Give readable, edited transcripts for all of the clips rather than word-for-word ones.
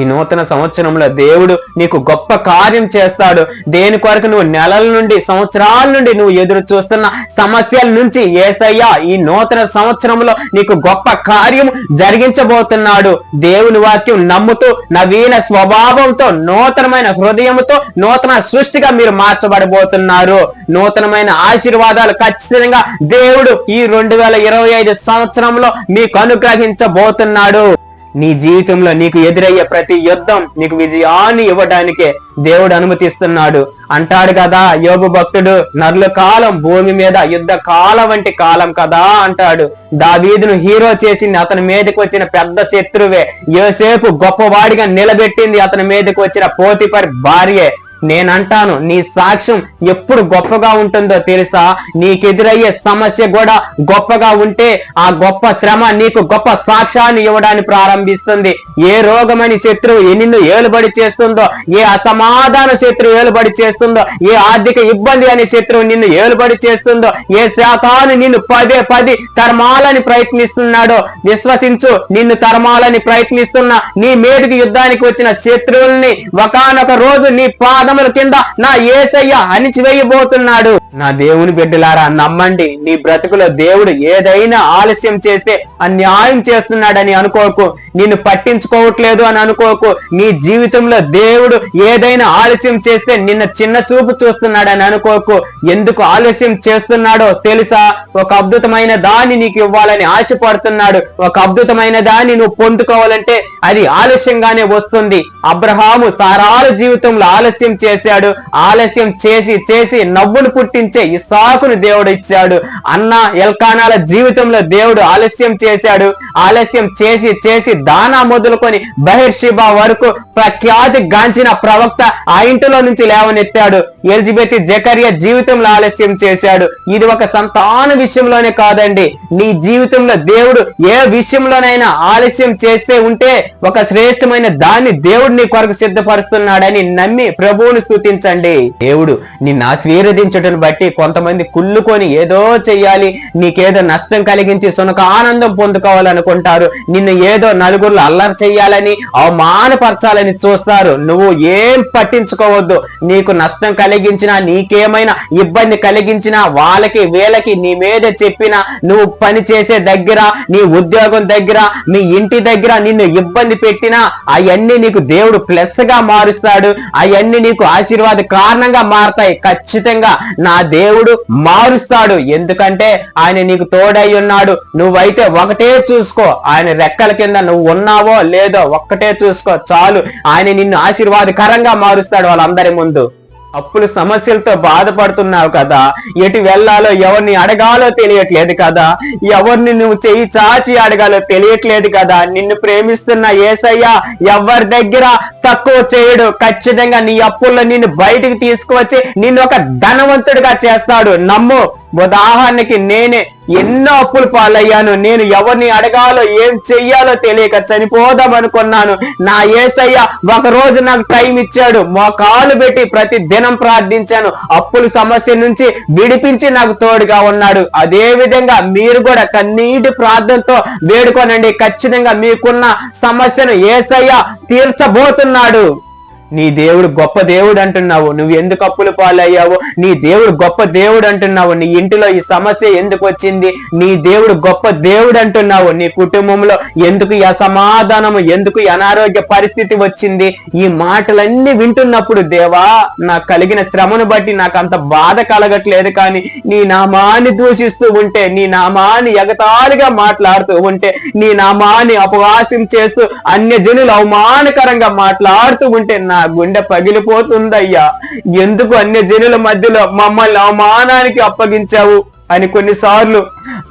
ఈ నూతన సంవత్సరంలో దేవుడు నీకు గొప్ప కార్యం చేస్తాడు. దేని కొరకు నువ్వు నెలల నుండి సంవత్సరాల నుండి నువ్వు ఎదురు చూస్తున్న సమస్యల నుంచి యేసయ్య ఈ నూతన సంవత్సరంలో నీకు గొప్ప కార్యం జరిగించబోతున్నాడు. దేవుని వాక్యం నమ్ముతూ నవీన స్వభావంతో నూతనమైన హృదయంతో నూతన సృష్టిగా మీరు మార్చబడబోతున్నారు. నూతనమైన ఆశీర్వాదాలు ఖచ్చితంగా దేవుడు ఈ 2025 సంవత్సరంలో మీకు అనుగ్రహించబోతున్నాడు. నీ జీవితంలో నీకు ఎదురయ్యే ప్రతి యుద్ధం నీకు విజయాన్ని ఇవ్వడానికే దేవుడు అనుమతిస్తున్నాడు. అంటాడు కదా యోబు భక్తుడు, నరుల కాలం భూమి మీద యుద్ధ కాలం వంటి కాలం కదా అంటాడు. దావీదును హీరో చేసింది అతని మీదకి వచ్చిన పెద్ద శత్రువే. యోసేపు గొప్పవాడిగా నిలబెట్టింది అతని మీదకి వచ్చిన పోతిఫర్ భార్యే. నేనంటాను నీ సాక్ష్యం ఎప్పుడు గొప్పగా ఉంటుందో తెలుసా? నీకెదురయ్యే సమస్య కూడా గొప్పగా ఉంటే ఆ గొప్ప శ్రమ నీకు గొప్ప సాక్ష్యాన్ని ఇవ్వడానికి ప్రారంభిస్తుంది. ఏ రోగమని శత్రువు నిన్ను ఏలుబడి చేస్తుందో, ఏ అసమాధాన శత్రువు ఏలుబడి చేస్తుందో, ఏ ఆర్థిక ఇబ్బంది అనే శత్రువు నిన్ను ఏలుబడి చేస్తుందో, ఏ శాతాన్ని నిన్ను పదే తరమాలని ప్రయత్నిస్తున్నాడో విశ్వసించు. నిన్ను తరమాలని ప్రయత్నిస్తున్న నీ మీదకి యుద్ధానికి వచ్చిన శత్రువుల్ని ఒకానొక రోజు నీ పాదముల కింద నా యేసయ్య అణిచివేయబోతున్నాడు. నా దేవుని బిడ్డలారా నమ్మండి. నీ బ్రతుకులో దేవుడు ఏదైనా ఆలస్యం చేస్తే అన్యాయం చేస్తున్నాడని అనుకోకు. నిన్ను పట్టించుకోవట్లేదు అని అనుకోకు. నీ జీవితంలో దేవుడు ఏదైనా ఆలస్యం చేస్తే నిన్న చిన్న చూపు చూస్తున్నాడని అనుకోకు. ఎందుకు ఆలస్యం చేస్తున్నాడో తెలుసా? ఒక అద్భుతమైన దాన్ని నీకు ఇవ్వాలని ఆశపడుతున్నాడు. ఒక అద్భుతమైన దాన్ని నువ్వు పొందుకోవాలంటే అది ఆలస్యంగానే వస్తుంది. అబ్రహాము సారాల జీవితంలో ఆలస్యం చేశాడు. ఆలస్యం చేసి నవ్వును పుట్టించే ఇస్సాకును దేవుడు ఇచ్చాడు. అన్న ఎల్కానాల జీవితంలో దేవుడు ఆలస్యం చేశాడు. ఆలస్యం చేసి దానా మొదలుకొని బహిర్షిబా వరకు ప్రఖ్యాతి గాంచిన ప్రవక్త ఆ ఇంటిలో నుంచి లేవనెత్తాడు. ఎలిజబెత్ జకరియా జీవితంలో ఆలస్యం చేశాడు. ఇది ఒక సంతాన విషయంలోనే కాదండి, నీ జీవితంలో దేవుడు ఏ విషయంలోనైనా ఆలస్యం చేస్తే ఉంటే ఒక శ్రేష్టమైన దాన్ని దేవుడు నీ కొరకు సిద్ధపరుస్తున్నాడని నమ్మి ప్రభువుని స్తుతించండి. దేవుడు నిన్ను ఆశీర్వదించటం బట్టి కొంతమంది కుళ్ళుకొని ఏదో చెయ్యాలి, నీకేదో నష్టం కలిగించి సునక ఆనందం పొందుకోవాలనుకుంటారు. నిన్ను ఏదో నలుగురులో అల్లరి చెయ్యాలని అవమానపరచాలని చూస్తారు. నువ్వు ఏం పట్టించుకోవద్దు. నీకు నష్టం కలిగించినా, నీకేమైనా ఇబ్బంది కలిగించినా, వాళ్ళకి వీళ్ళకి నీ మీద చెప్పినా, నువ్వు పని చేసే దగ్గర, నీ ఉద్యోగం దగ్గర, మీ ఇంటి దగ్గర నిన్ను ఇబ్బంది పెట్టినా అవన్నీ నీకు దేవుడు ప్లస్ గా మారుస్తాడు. అవన్నీ నీకు ఆశీర్వాద కారణంగా మారతాయి. ఖచ్చితంగా నా దేవుడు మారుస్తాడు. ఎందుకంటే ఆయన నీకు తోడై ఉన్నాడు. నువ్వైతే ఒకటే చూసుకో, ఆయన రెక్కల కింద నువ్వు ఉన్నావో లేదో ఒక్కటే చూసుకో చాలు. ఆయన నిన్ను ఆశీర్వాదకరంగా మారుస్తాడు వాళ్ళందరి ముందు. అప్పులు సమస్యలతో బాధపడుతున్నావు కదా, ఎటు వెళ్ళాలో ఎవరిని అడగాలో తెలియట్లేదు కదా, ఎవరిని నువ్వు చెయ్యి చాచి అడగాలో తెలియట్లేదు కదా. నిన్ను ప్రేమిస్తున్న యేసయ్య ఎవరి దగ్గర తక్కువ చేయడు. ఖచ్చితంగా నీ అప్పుల్లో నిన్ను బయటికి తీసుకువచ్చి నిన్ను ఒక ధనవంతుడిగా చేస్తాడు. నమ్ము. ఉదాహరణకి నేనే ఎన్నో అప్పులు పాలయ్యాను. నేను ఎవరిని అడగాలో ఏం చెయ్యాలో తెలియక చనిపోదాం అనుకున్నాను. నా యేసయ్య ఒక రోజు నాకు టైం ఇచ్చాడు. మోకాలు పెట్టి ప్రతి దినం ప్రార్థించాను. అప్పుల సమస్య నుంచి విడిపించి నాకు తోడుగా ఉన్నాడు. అదే విధంగా మీరు కూడా కన్నీటి ప్రార్థనతో వేడుకోనండి. ఖచ్చితంగా మీకున్న సమస్యను యేసయ్య తీర్చబోతున్నాడు. నీ దేవుడు గొప్ప దేవుడు అంటున్నావు, నువ్వు ఎందుకు అప్పులు పాలయ్యావు? నీ దేవుడు గొప్ప దేవుడు అంటున్నావు, నీ ఇంటిలో ఈ సమస్య ఎందుకు వచ్చింది? నీ దేవుడు గొప్ప దేవుడు అంటున్నావు, నీ కుటుంబంలో ఎందుకు ఈ అసమాధానము, ఎందుకు ఈ అనారోగ్య పరిస్థితి వచ్చింది? ఈ మాటలన్నీ వింటున్నప్పుడు దేవా నాకు కలిగిన శ్రమను బట్టి నాకు అంత బాధ కలగట్లేదు, కానీ నీ నామాన్ని దూషిస్తూ ఉంటే, నీ నామాన్ని ఎగతాళిగా మాట్లాడుతూ ఉంటే, నీ నామాన్ని అపవాసం చేస్తూ అన్యజనులు అవమానకరంగా మాట్లాడుతూ ఉంటే నా గుండె పగిలిపోతుందయ్యా. ఎందుకు అన్యజనుల మధ్యలో మమ్మల్ని అవమానానికి అప్పగించావు అని కొన్నిసార్లు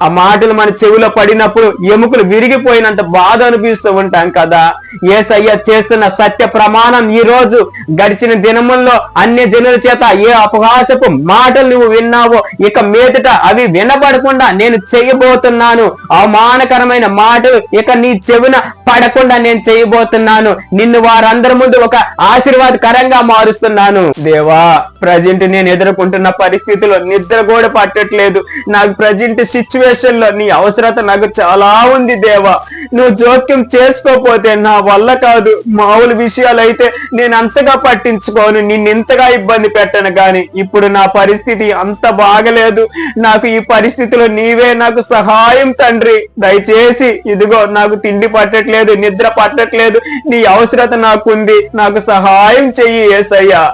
ఆ మాటలు మన చెవిలో పడినప్పుడు ఎముకలు విరిగిపోయినంత బాధ అనిపిస్తూ ఉంటాం కదా. యేసయ్య చేస్తున్న సత్య ప్రమాణం ఈ రోజు గడిచిన దినముల్లో అన్య జనుల చేత ఏ అపహాసపు మాటలు నువ్వు విన్నావో ఇక మీదట అవి వినబడకుండా నేను చేయబోతున్నాను. అవమానకరమైన మాటలు ఇక నీ చెవిన పడకుండా నేను చేయబోతున్నాను. నిన్ను వారందరి ముందు ఒక ఆశీర్వాదకరంగా మారుస్తున్నాను. దేవా, ప్రజెంట్ నేను ఎదుర్కొంటున్న పరిస్థితిలో నిద్ర కూడా పట్టట్లేదు. నాకు ప్రజెంట్ సిచ్యువేషన్ సిచ్యువేషన్ లో నీ అవసరత నాకు చాలా ఉంది దేవా. నువ్వు జోక్యం చేసుకోపోతే నా వల్ల కాదు. మామూలు విషయాలు అయితే నేను అంతగా పట్టించుకోను, నిన్నింతగా ఇబ్బంది పెట్టను. కానీ ఇప్పుడు నా పరిస్థితి అంత బాగలేదు. నాకు ఈ పరిస్థితిలో నీవే నాకు సహాయం తండ్రి. దయచేసి ఇదిగో నాకు తిండి పట్టట్లేదు, నిద్ర పట్టట్లేదు, నీ అవసరత నాకుంది, నాకు సహాయం చెయ్యి యేసయ్యా.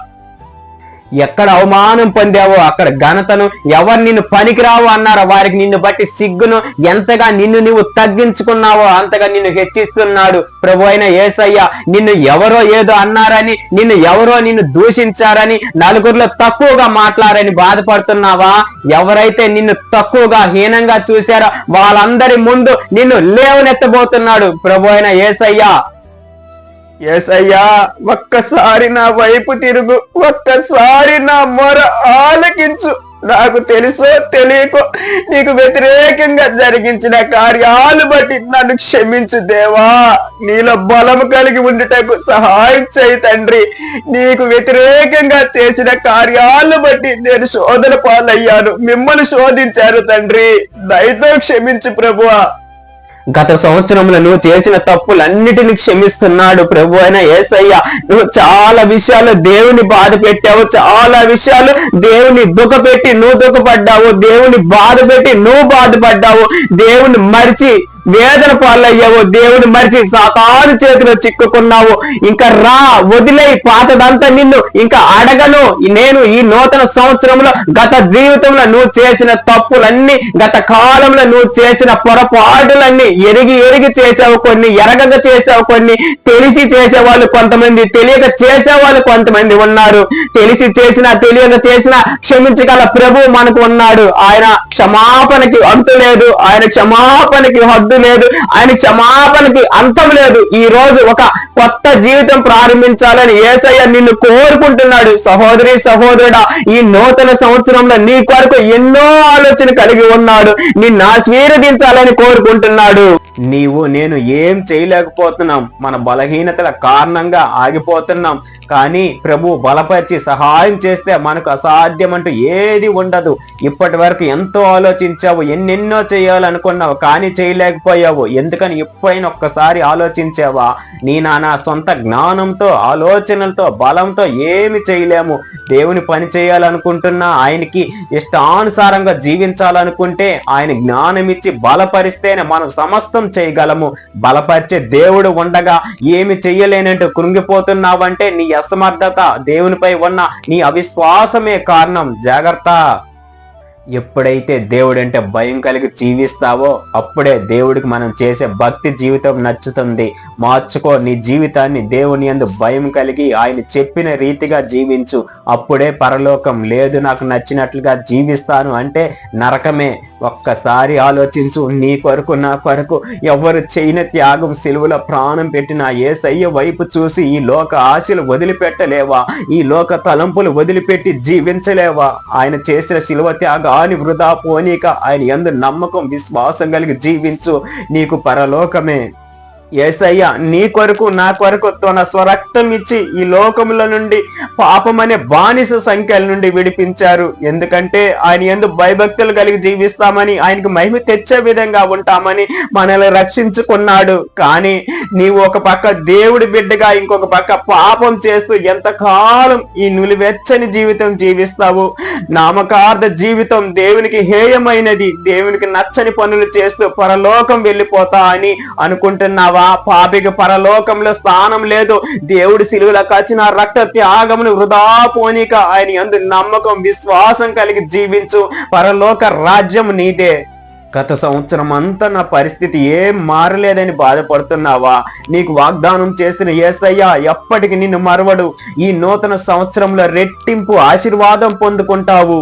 ఎక్కడ అవమానం పొందావో అక్కడ ఘనతను, ఎవరు నిన్ను పనికిరావు అన్నారో వారికి నిన్ను బట్టి సిగ్గును, ఎంతగా నిన్ను నువ్వు తగ్గించుకున్నావో అంతగా నిన్ను హెచ్చిస్తున్నాడు ప్రభు అయిన యేసయ్య. నిన్ను ఎవరో ఏదో అన్నారని, నిన్ను దూషించారని, నలుగురిలో తక్కువగా మాట్లాడని బాధపడుతున్నావా? ఎవరైతే నిన్ను తక్కువగా హీనంగా చూశారో వాళ్ళందరి ముందు నిన్ను లేవనెత్తబోతున్నాడు ప్రభు అయిన యేసయ్య. యేసయ్యా, ఒక్కసారి నా వైపు తిరుగు, ఒక్కసారి నా మొర ఆలకించు. నాకు తెలుసో తెలియకో నీకు వ్యతిరేకంగా జరిగించిన కార్యాలు బట్టి నన్ను క్షమించు దేవా. నీలో బలము కలిగి ఉండుటకు సహాయం చేయి తండ్రి. నీకు వ్యతిరేకంగా చేసిన కార్యాలను బట్టి నేను శోధన పాలయ్యాను, మిమ్మల్ని శోధించారు తండ్రి. దయతో క్షమించు ప్రభువా. గత సంవత్సరంలో నువ్వు చేసిన తప్పులన్నిటిని క్షమిస్తున్నాడు ప్రభు అయిన యేసయ్య. నువ్వు చాలా విషయాలు దేవుని బాధ పెట్టావు, చాలా విషయాలు దేవుని దుఃఖపెట్టి నువ్వు దుఃఖపడ్డావు, దేవుని బాధ పెట్టి నువ్వు బాధపడ్డావు, దేవుని మరిచి వేదన పాలయ్యావు, దేవుడు మరిచి సాతాను చేతిలో చిక్కుకున్నావు. ఇంకా రా, వదిలే పాతదంతా నిన్ను ఇంకా అడగను. నేను ఈ నూతన సంవత్సరంలో గత జీవితంలో నువ్వు చేసిన తప్పులన్నీ, గత కాలంలో నువ్వు చేసిన పొరపాటులన్నీ ఎరిగి చేసావు, కొన్ని ఎరగక చేసావు, కొన్ని తెలిసి చేసేవాళ్ళు కొంతమంది, తెలియక చేసేవాళ్ళు కొంతమంది ఉన్నారు. తెలిసి చేసినా తెలియక చేసినా క్షమించగల ప్రభు మనకు ఉన్నాడు. ఆయన క్షమాపణకి అంతు లేదు, ఆయన క్షమాపణకి హద్దు లేదు, ఆయన క్షమాపణకి అంతం లేదు. ఈ రోజు ఒక కొత్త జీవితం ప్రారంభించాలని యేసయ్య నిన్ను కోరుకుంటున్నాడు. సహోదరి సహోదరుడా, ఈ నూతన సంవత్సరంలో నీ కొరకు ఎన్నో ఆలోచన కలిగి ఉన్నాడు. నిన్ను ఆశీర్వదించాలని కోరుకుంటున్నాడు. నీవు నేను ఏం చేయలేకపోతున్నాం, మన బలహీనతల కారణంగా ఆగిపోతున్నాం. కానీ ప్రభు బలపరిచి సహాయం చేస్తే మనకు అసాధ్యం అంటూ ఏది ఉండదు. ఇప్పటి వరకు ఎంతో ఆలోచించావు, ఎన్నెన్నో చేయాలనుకున్నావు, కానీ చేయలేకపోయావు. ఎందుకని ఎప్పుడైనా ఒక్కసారి ఆలోచించావా? నీ నాన్న సొంత జ్ఞానంతో, ఆలోచనలతో, బలంతో ఏమి చేయలేము. దేవుని పని చేయాలనుకుంటున్నా, ఆయనకి ఇష్టానుసారంగా జీవించాలనుకుంటే ఆయన జ్ఞానం ఇచ్చి బలపరిస్తేనే మనం సమస్తం చేయగలము. బలపరిచే దేవుడు ఉండగా ఏమి చెయ్యలేనంటూ కృంగిపోతున్నావంటే నీ అసమర్థత, దేవునిపై ఉన్న నీ అవిశ్వాసమే కారణం. జాగ్రత్త. ఎప్పుడైతే దేవుడంటే భయం కలిగి జీవిస్తావో అప్పుడే దేవుడికి మనం చేసే భక్తి జీవితం నచ్చుతుంది. మార్చుకో నీ జీవితాన్ని, దేవుని యందు భయం కలిగి ఆయన చెప్పిన రీతిగా జీవించు. అప్పుడే పరలోకం. లేదు నాకు నచ్చినట్లుగా జీవిస్తాను అంటే నరకమే. ఒక్కసారి ఆలోచించు. నీ కొరకు నా కొరకు ఎవరు చేయని త్యాగం, సిలువలో ప్రాణం పెట్టిన యేసయ్య వైపు చూసి ఈ లోక ఆశలు వదిలిపెట్టలేవా? ఈ లోక తలంపులు వదిలిపెట్టి జీవించలేవా? ఆయన చేసిన సిలువ త్యాగాన్ని వృధా పోనీక ఆయన యందు నమ్మకం, విశ్వాసం కలిగి జీవించు. నీకు పరలోకమే. యేసయ్య నీ కొరకు నా కొరకు తన స్వరక్తం ఇచ్చి ఈ లోకముల నుండి, పాపం అనే బానిస సంఖ్యల నుండి విడిపించారు. ఎందుకంటే ఆయన యందు భయభక్తులు కలిగి జీవిస్తామని, ఆయనకు మహిమ తెచ్చే విధంగా ఉంటామని మనల్ని రక్షించుకున్నాడు. కానీ నీవు ఒక పక్క దేవుడి బిడ్డగా, ఇంకొక పక్క పాపం చేస్తూ ఎంతకాలం ఈ నులివెచ్చని జీవితం జీవిస్తావు? నామకార్థ జీవితం, దేవునికి హేయమైనది, దేవునికి నచ్చని పనులు చేస్తూ పరలోకం వెళ్ళిపోతా అని అనుకుంటున్నావా? పాపికి పరలోకంలో స్థానం లేదు. దేవుడి సిలువలో కాచిన రక్త త్యాగమును వృధా పోనీక ఆయన యందు నమ్మకం, విశ్వాసం కలిగి జీవించు. పరలోక రాజ్యం నీదే. గత సంవత్సరం అంతా నా పరిస్థితి ఏం మారలేదని బాధపడుతున్నావా? నీకు వాగ్దానం చేసిన యేసయ్య ఎప్పటికీ నిన్ను మరవడు. ఈ నూతన సంవత్సరంలో రెట్టింపు ఆశీర్వాదం పొందుకుంటావు.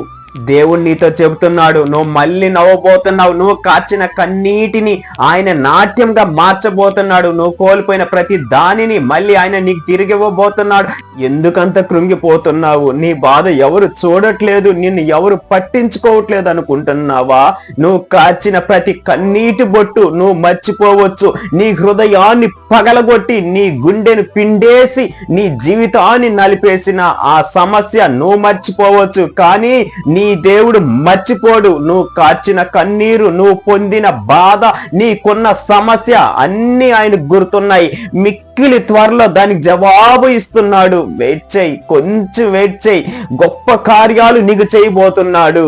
దేవుడు నీతో చెబుతున్నాడు, నువ్వు మళ్ళీ నవ్వబోతున్నావు. నువ్వు కార్చిన కన్నీటిని ఆయన నాట్యంగా మార్చబోతున్నాడు. నువ్వు కోల్పోయిన ప్రతి దానిని మళ్ళీ ఆయన నీకు తిరిగి ఇవ్వబోతున్నాడు. ఎందుకంత కృంగిపోతున్నావు? నీ బాధ ఎవరు చూడట్లేదు, నిన్ను ఎవరు పట్టించుకోవట్లేదు అనుకుంటున్నావా? నువ్వు కార్చిన ప్రతి కన్నీటి బొట్టు నువ్వు మర్చిపోవచ్చు. నీ హృదయాన్ని పగలగొట్టి, నీ గుండెను పిండేసి, నీ జీవితాన్ని నలిపేసిన ఆ సమస్య నువ్వు మర్చిపోవచ్చు. కానీ నీ నీ దేవుడు మర్చిపోడు. నువ్వు కార్చిన కన్నీరు, నువ్వు పొందిన బాధ, నీకున్న సమస్య అన్ని ఆయన గుర్తున్నాయి. మిక్కిలి త్వరలో దానికి జవాబు ఇస్తున్నాడు. వెయిట్ చేయి, కొంచెం వెయిట్ చేయి. గొప్ప కార్యాలు నీకు చేయబోతున్నాడు.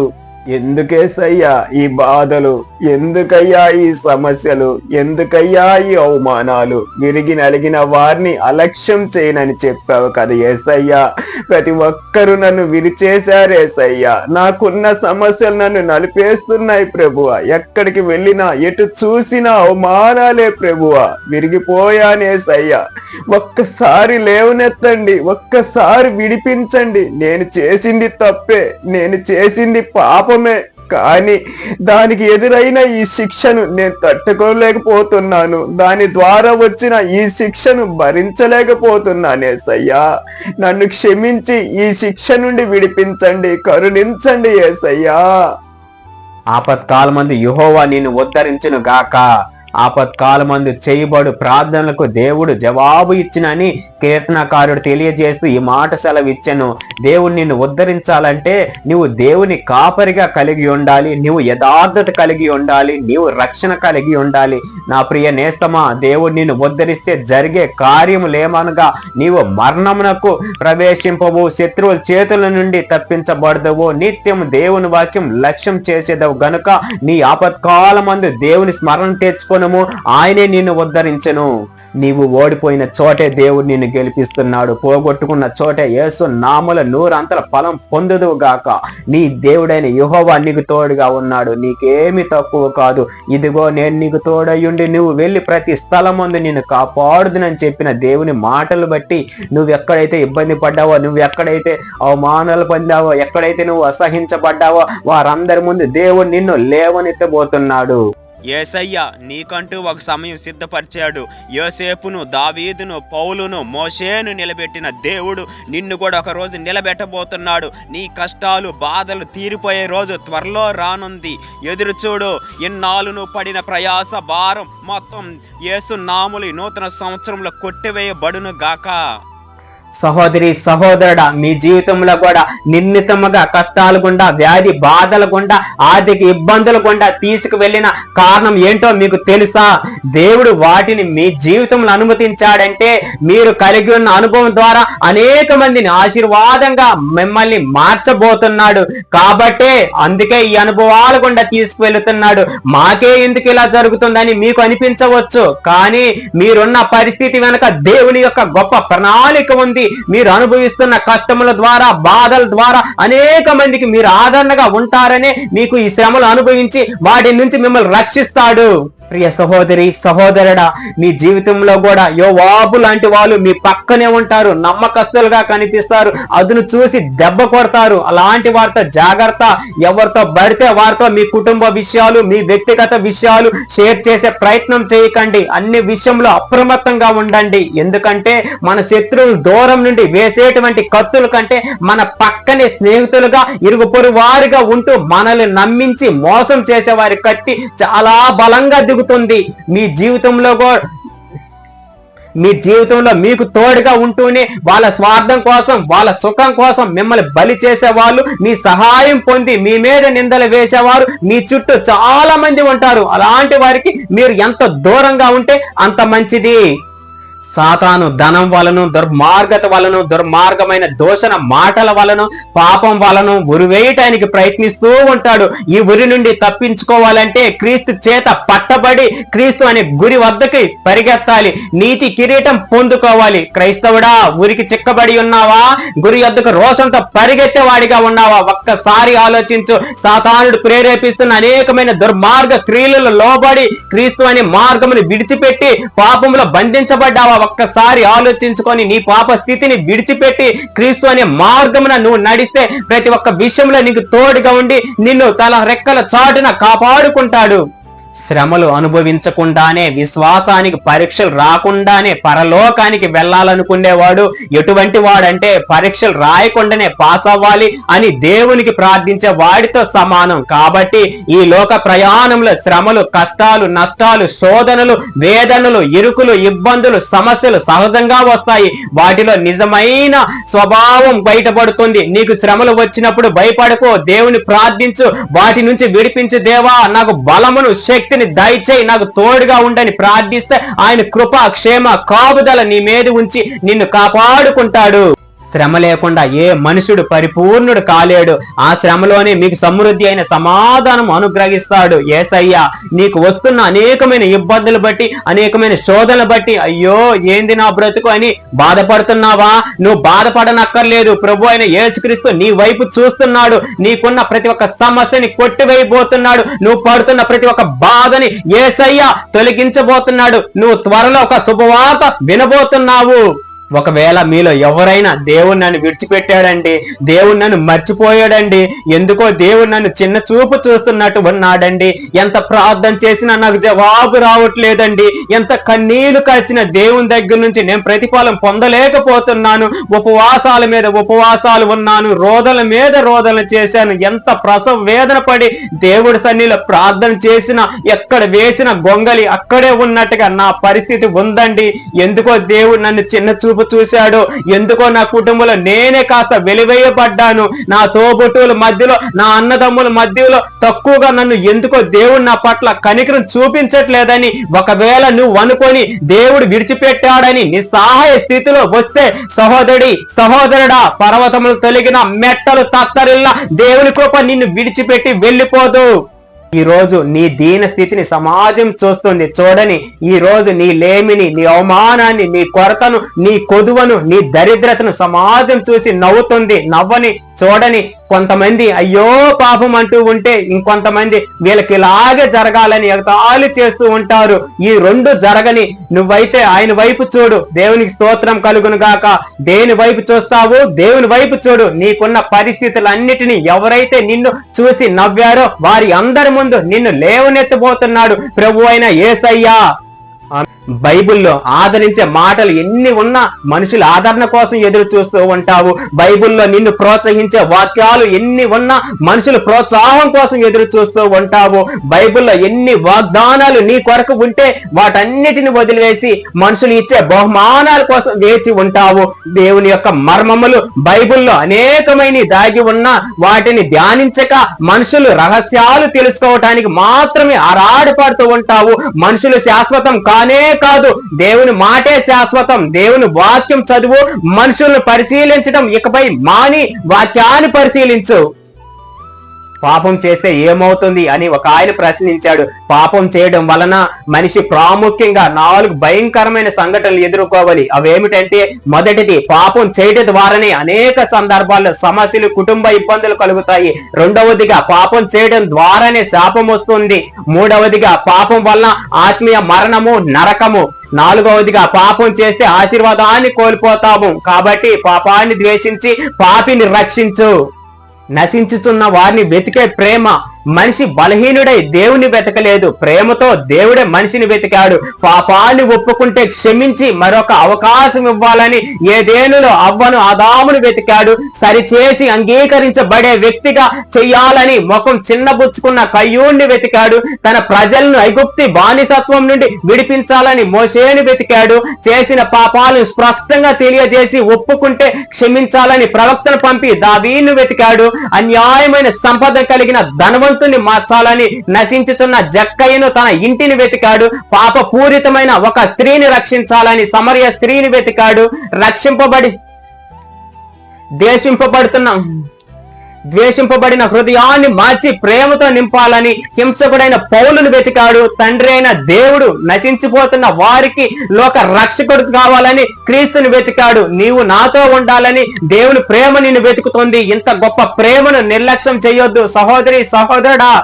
ఎందుకేసయ్యా ఈ బాధలు, ఎందుకయ్యా ఈ సమస్యలు, ఎందుకయ్యా ఈ అవమానాలు? విరిగి నలిగిన వారిని అలక్ష్యం చేయనని చెప్పావు కదా యేసయ్యా. ప్రతి ఒక్కరూ నన్ను విరిచేశారు యేసయ్యా. నాకున్న సమస్యలు నన్ను నలిపేస్తున్నాయి ప్రభువా. ఎక్కడికి వెళ్ళినా, ఎటు చూసినా అవమానాలే ప్రభువా. విరిగిపోయాను యేసయ్యా. ఒక్కసారి లేవనెత్తండి, ఒక్కసారి విడిపించండి. నేను చేసింది తప్పే, నేను చేసింది పాపం, కానీ దానికి ఎదురైన ఈ శిక్షను నేను తట్టుకోలేకపోతున్నాను. దాని ద్వారా వచ్చిన ఈ శిక్షను భరించలేకపోతున్నాను యేసయ్యా. నన్ను క్షమించి ఈ శిక్ష నుండి విడిపించండి, కరుణించండి యేసయ్యా. ఆపత్కాలమందు యెహోవా నిన్ను ఉద్ధరించును గాక. ఆపత్కాలమందు చేయబడు ప్రార్థనలకు దేవుడు జవాబు ఇచ్చినని కీర్తనకారుడు తెలియజేస్తూ ఈ మాట సెలవిచ్చెను. దేవుడు నిన్ను ఉద్ధరించాలంటే నువ్వు దేవుని కాపరిగా కలిగి ఉండాలి, నువ్వు యథార్థత కలిగి ఉండాలి, నీవు రక్షణ కలిగి ఉండాలి. నా ప్రియ నేస్తమా, దేవుడు నిన్ను ఉద్ధరిస్తే జరిగే కార్యములేమనగా నీవు మరణమునకు ప్రవేశింపవు, శత్రువుల చేతుల నుండి తప్పించబడదవు, నిత్యం దేవుని వాక్యం లక్ష్యం చేసేదవు గనుక నీ ఆపత్కాలమందు దేవుని స్మరణ తెచ్చుకొని ఆయనే నిన్ను ఉద్ధరించెను. నీవు ఓడిపోయిన చోటే దేవుడు నిన్ను గెలిపిస్తున్నాడు. పోగొట్టుకున్న చోటే యేసు నామముల నూరంతల ఫలం పొందుదువు గాక. నీ దేవుడైన యెహోవా నీకు తోడుగా ఉన్నాడు, నీకేమి తక్కువ కాదు. ఇదిగో నేను నీకు తోడయ్యుండి నువ్వు వెళ్ళి ప్రతి స్థలమందు నిన్ను కాపాడుదునని చెప్పిన దేవుని మాటలు బట్టి నువ్వు ఎక్కడైతే ఇబ్బంది పడ్డావో, నువ్వు ఎక్కడైతే అవమానాలు పొందావో, ఎక్కడైతే నువ్వు అసహించబడ్డావో వారందరి ముందు దేవుడు నిన్ను లేవనెత్తబోతున్నాడు. యేసయ్య నీకంటూ ఒక సమయం సిద్ధపరిచాడు. యోసేపును, దావీదును, పౌలును, మోషేను నిలబెట్టిన దేవుడు నిన్ను కూడా ఒక రోజు నిలబెట్టబోతున్నాడు. నీ కష్టాలు, బాధలు తీరిపోయే రోజు త్వరలో రానుంది. ఎదురు చూడు. ఇన్నాళ్ళను పడిన ప్రయాస భారం మొత్తం యేసు నామములు నూతన సంవత్సరంలో కొట్టివేయబడును గాక. సహోదరి సహోదరుడా, మీ జీవితంలో కూడా నిర్ణీతముగా కష్టాలు గుండా, వ్యాధి బాధల గుండా, ఆర్థిక ఇబ్బందుల గుండా తీసుకువెళ్ళిన కారణం ఏంటో మీకు తెలుసా? దేవుడు వాటిని మీ జీవితంలో అనుమతించాడంటే మీరు కలిగి ఉన్న అనుభవం ద్వారా అనేక మందిని ఆశీర్వాదంగా మిమ్మల్ని మార్చబోతున్నాడు. కాబట్టే అందుకే ఈ అనుభవాల గుండా తీసుకువెళ్తున్నాడు. మాకే ఎందుకు ఇలా జరుగుతుందని మీకు అనిపించవచ్చు, కానీ మీరున్న పరిస్థితి వెనక దేవుని యొక్క గొప్ప ప్రణాళిక ఉంది. మీరు అనుభవిస్తున్న కష్టముల ద్వారా, బాధల ద్వారా అనేక మందికి మీరు ఆదరణగా ఉంటారనే మీకు ఈ శ్రమలు అనుభవించి వాటి నుంచి మిమ్మల్ని రక్షిస్తాడు. ప్రియ సహోదరి సహోదరుడా, మీ జీవితంలో కూడా యోవాబు లాంటి వాళ్ళు మీ పక్కనే ఉంటారు, నమ్మకస్తులుగా కనిపిస్తారు, అదును చూసి దెబ్బ కొడతారు. అలాంటి వారితో జాగ్రత్త. ఎవరితో పడితే వారితో మీ కుటుంబ విషయాలు, మీ వ్యక్తిగత విషయాలు షేర్ చేసే ప్రయత్నం చేయకండి. అన్ని విషయంలో అప్రమత్తంగా ఉండండి. ఎందుకంటే మన శత్రువులు దూరం నుండి వేసేటువంటి కత్తుల కంటే మన పక్కనే స్నేహితులుగా, ఇరుగు పొరుగు వారిగా ఉంటూ మనల్ని నమ్మించి మోసం చేసే వారి కత్తి చాలా బలంగా దిగుతుంది. మీ జీవితంలో మీకు తోడుగా ఉంటూనే వాళ్ళ స్వార్థం కోసం, వాళ్ళ సుఖం కోసం మిమ్మల్ని బలి చేసేవాళ్ళు, మీ సహాయం పొంది మీ మీద నిందలు వేసేవారు మీ చుట్టూ చాలా మంది ఉంటారు. అలాంటి వారికి మీరు ఎంత దూరంగా ఉంటే అంత మంచిది. సాతాను ధనం వలను, దుర్మార్గత వలను, దుర్మార్గమైన దోషణ మాటల వలను, పాపం వలను ఉరివేయటానికి ప్రయత్నిస్తూ ఉంటాడు. ఈ ఉరి నుండి తప్పించుకోవాలంటే క్రీస్తు చేత పట్టబడి క్రీస్తు అనే గురి వద్దకి పరిగెత్తాలి. నీతి కిరీటం పొందుకోవాలి. క్రైస్తవుడా, ఉరికి చిక్కబడి ఉన్నావా? గురి వద్దకు రోషంతో పరిగెత్తేవాడిగా ఉన్నావా? ఒక్కసారి ఆలోచించు. సాతానుడు ప్రేరేపిస్తున్న అనేకమైన దుర్మార్గ క్రియలలో లోబడి క్రీస్తు అనే మార్గమును విడిచిపెట్టి పాపంలో బంధించబడ్డావా? ఒక్కసారి ఆలోచించుకొని నీ పాప స్థితిని విడిచిపెట్టి క్రీస్తు అనే మార్గమున నువ్వు నడిస్తే ప్రతి ఒక్క విషయంలో నీకు తోడుగా ఉండి నిన్ను తల రెక్కల చాటున కాపాడుకుంటాడు. శ్రమలు అనుభవించకుండానే, విశ్వాసానికి పరీక్షలు రాకుండానే పరలోకానికి వెళ్ళాలనుకునేవాడు ఎటువంటి వాడంటే పరీక్షలు రాయకుండానే పాస్ అవ్వాలి అని దేవునికి ప్రార్థించే వాడితో సమానం. కాబట్టి ఈ లోక ప్రయాణంలో శ్రమలు, కష్టాలు, నష్టాలు, శోధనలు, వేదనలు, ఇరుకులు, ఇబ్బందులు, సమస్యలు సహజంగా వస్తాయి. వాటిలో నిజమైన స్వభావం బయటపడుతుంది. నీకు శ్రమలు వచ్చినప్పుడు భయపడకో, దేవుని ప్రార్థించు, వాటి నుంచి విడిపించు. దేవా, నాకు బలమును, శక్తిని దయచేయి, నాకు తోడుగా ఉండని ప్రార్థిస్తే ఆయన కృప, క్షేమ, కాపుదల నీ మీద ఉంచి నిన్ను కాపాడుకుంటాడు. శ్రమ లేకుండా ఏ మనుషుడు పరిపూర్ణుడు కాలేడు. ఆ శ్రమలోనే మీకు సమృద్ధి అయిన సమాధానం అనుగ్రహిస్తాడు యేసయ్య. నీకు వస్తున్న అనేకమైన ఇబ్బందులు బట్టి, అనేకమైన శోధనలు బట్టి అయ్యో ఏంది నా బ్రతుకు అని బాధపడుతున్నావా? నువ్వు బాధపడనక్కర్లేదు. ప్రభు అయిన యేసుక్రీస్తు నీ వైపు చూస్తున్నాడు. నీకున్న ప్రతి ఒక్క సమస్యని కొట్టివేయబోతున్నాడు. నువ్వు పడుతున్న ప్రతి ఒక్క బాధని యేసయ్య తొలగించబోతున్నాడు. నువ్వు త్వరలో ఒక శుభవార్త వినబోతున్నావు. ఒకవేళ మీలో ఎవరైనా దేవుడు నన్ను విడిచిపెట్టాడండి, దేవుడు నన్ను మర్చిపోయాడండి, ఎందుకో దేవుడు నన్ను చిన్న చూపు చూస్తున్నట్టు ఉన్నాడండి, ఎంత ప్రార్థన చేసినా నాకు జవాబు రావట్లేదండి, ఎంత కన్నీళ్లు కార్చిన దేవుని దగ్గర నుంచి నేను ప్రతిఫలం పొందలేకపోతున్నాను, ఉపవాసాల మీద ఉపవాసాలు ఉన్నాను, రోదల మీద రోదన చేశాను, ఎంత ప్రసవ వేదన పడి దేవుడి సన్నిధిలో ప్రార్థన చేసినా ఎక్కడ వేసిన గొంగలి అక్కడే ఉన్నట్టుగా నా పరిస్థితి ఉందండి. ఎందుకో దేవుడు నన్ను చిన్న చూపు చూశాడు, ఎందుకో నా కుటుంబంలో నేనే కాస్త వెలివేయబడ్డాను, నా తోబుట్టువుల మధ్యలో, నా అన్నదమ్ముల మధ్యలో తక్కువగా నన్ను ఎందుకో దేవుడు నా పట్ల కనికరం చూపించట్లేదని ఒకవేళ నువ్వు అనుకొని దేవుడు విడిచిపెట్టాడని నిస్సహాయ స్థితిలో వస్తే సహోదరి, సహోదరుడా, పర్వతములు తొలగిన మెట్టలు తత్తరిల్లా దేవుని కృప నిన్ను విడిచిపెట్టి వెళ్ళిపోదు. ఈ రోజు నీ దీన స్థితిని సమాజం చూస్తుంది. చూడని ఈ రోజు నీ లేమిని, నీ అవమానాన్ని, నీ కొరతను, నీ కొదువను, నీ దరిద్రతను సమాజం చూసి నవ్వుతుంది. నవ్వని చూడని కొంతమంది అయ్యో పాపం అంటూ ఉంటే ఇంకొంతమంది వీళ్ళకి ఇలాగే జరగాలని ఎగతాళి చేస్తూ ఉంటారు. ఈ రెండు జరగని నువ్వైతే ఆయన వైపు చూడు, దేవునికి స్తోత్రం కలుగును గాక. దేని వైపు చూస్తావు? దేవుని వైపు చూడు. నీకున్న పరిస్థితులన్నిటినీ ఎవరైతే నిన్ను చూసి నవ్వారో వారి అందరి ముందు నిన్ను లేవనెత్తబోతున్నాడు ప్రభు అయిన యేసయ్య. బైబిల్లో ఆదరించే మాటలు ఎన్ని ఉన్నా మనుషుల ఆదరణ కోసం ఎదురు చూస్తూ ఉంటావు. బైబిల్లో నిన్ను ప్రోత్సహించే వాక్యాలు ఎన్ని ఉన్నా మనుషుల ప్రోత్సాహం కోసం ఎదురు చూస్తూ ఉంటావు. బైబిల్లో ఎన్ని వాగ్దానాలు నీ కొరకు ఉంటే వాటన్నిటిని వదిలివేసి మనుషులు ఇచ్చే బహుమానాల కోసం వేచి ఉంటావు. దేవుని యొక్క మర్మములు బైబిల్లో అనేకమైన దాగి ఉన్నా వాటిని ధ్యానించక మనుషులు రహస్యాలు తెలుసుకోవటానికి మాత్రమే ఆరాటపడుతూ ఉంటావు. మనుషులు శాశ్వతం కానే కాదు, దేవుని మాటే శాశ్వతం. దేవుని వాక్యం చదువు, మనుషులను పరిశీలించడం ఇకపై మాని వాక్యాన్ని పరిశీలించు. పాపం చేస్తే ఏమవుతుంది అని ఒక ఆయన ప్రశ్నించాడు. పాపం చేయడం వలన మనిషి ప్రాముఖ్యంగా 4 భయంకరమైన సంఘటనలు ఎదుర్కోవాలి. అవేమిటంటే, మొదటిది పాపం చేయడం ద్వారానే అనేక సందర్భాల్లో సమస్యలు, కుటుంబ ఇబ్బందులు కలుగుతాయి. రెండవదిగా పాపం చేయడం ద్వారానే శాపం వస్తుంది. మూడవదిగా పాపం వలన ఆత్మీయ మరణము, నరకము. నాలుగవదిగా పాపం చేస్తే ఆశీర్వాదాన్ని కోల్పోతాము. కాబట్టి పాపాన్ని ద్వేషించి పాపిని రక్షించు. నశించుతున్న వారిని వెతికే ప్రేమ. మనిషి బలహీనుడై దేవుని వెతకలేదు, ప్రేమతో దేవుడే మనిషిని వెతికాడు. పాపాన్ని ఒప్పుకుంటే క్షమించి మరొక అవకాశం ఇవ్వాలని ఏదేనులో అవ్వను, ఆదామును వెతికాడు. సరిచేసి అంగీకరించబడే వ్యక్తిగా చెయ్యాలని ముఖం చిన్నబుచ్చుకున్న కయ్యూణ్ణి వెతికాడు. తన ప్రజలను ఐగుప్తి బానిసత్వం నుండి విడిపించాలని మోషేని వెతికాడు. చేసిన పాపాలను స్పష్టంగా తెలియజేసి ఒప్పుకుంటే క్షమించాలని ప్రవక్తను పంపి దావీదును వెతికాడు. అన్యాయమైన సంపద కలిగిన ధనవంతుని మార్చాలని నశించుచున్న జక్కయ్యను తన ఇంటిని వెతికాడు. పాపపూరితమైన ఒక స్త్రీని రక్షించాలని సమరయ స్త్రీని వెతికాడు. ద్వేషింపబడిన హృదయాన్ని మార్చి ప్రేమతో నింపాలని హింసకుడైన పౌలును వెతికాడు. తండ్రి అయిన దేవుడు నశించిపోతున్న వారికి లోక రక్షకుడు కావాలని క్రీస్తుని వెతికాడు. నీవు నాతో ఉండాలని దేవుని ప్రేమ నిన్ను వెతుకుతుంది. ఇంత గొప్ప ప్రేమను నిర్లక్ష్యం చేయొద్దు సహోదరి, సహోదరుడా.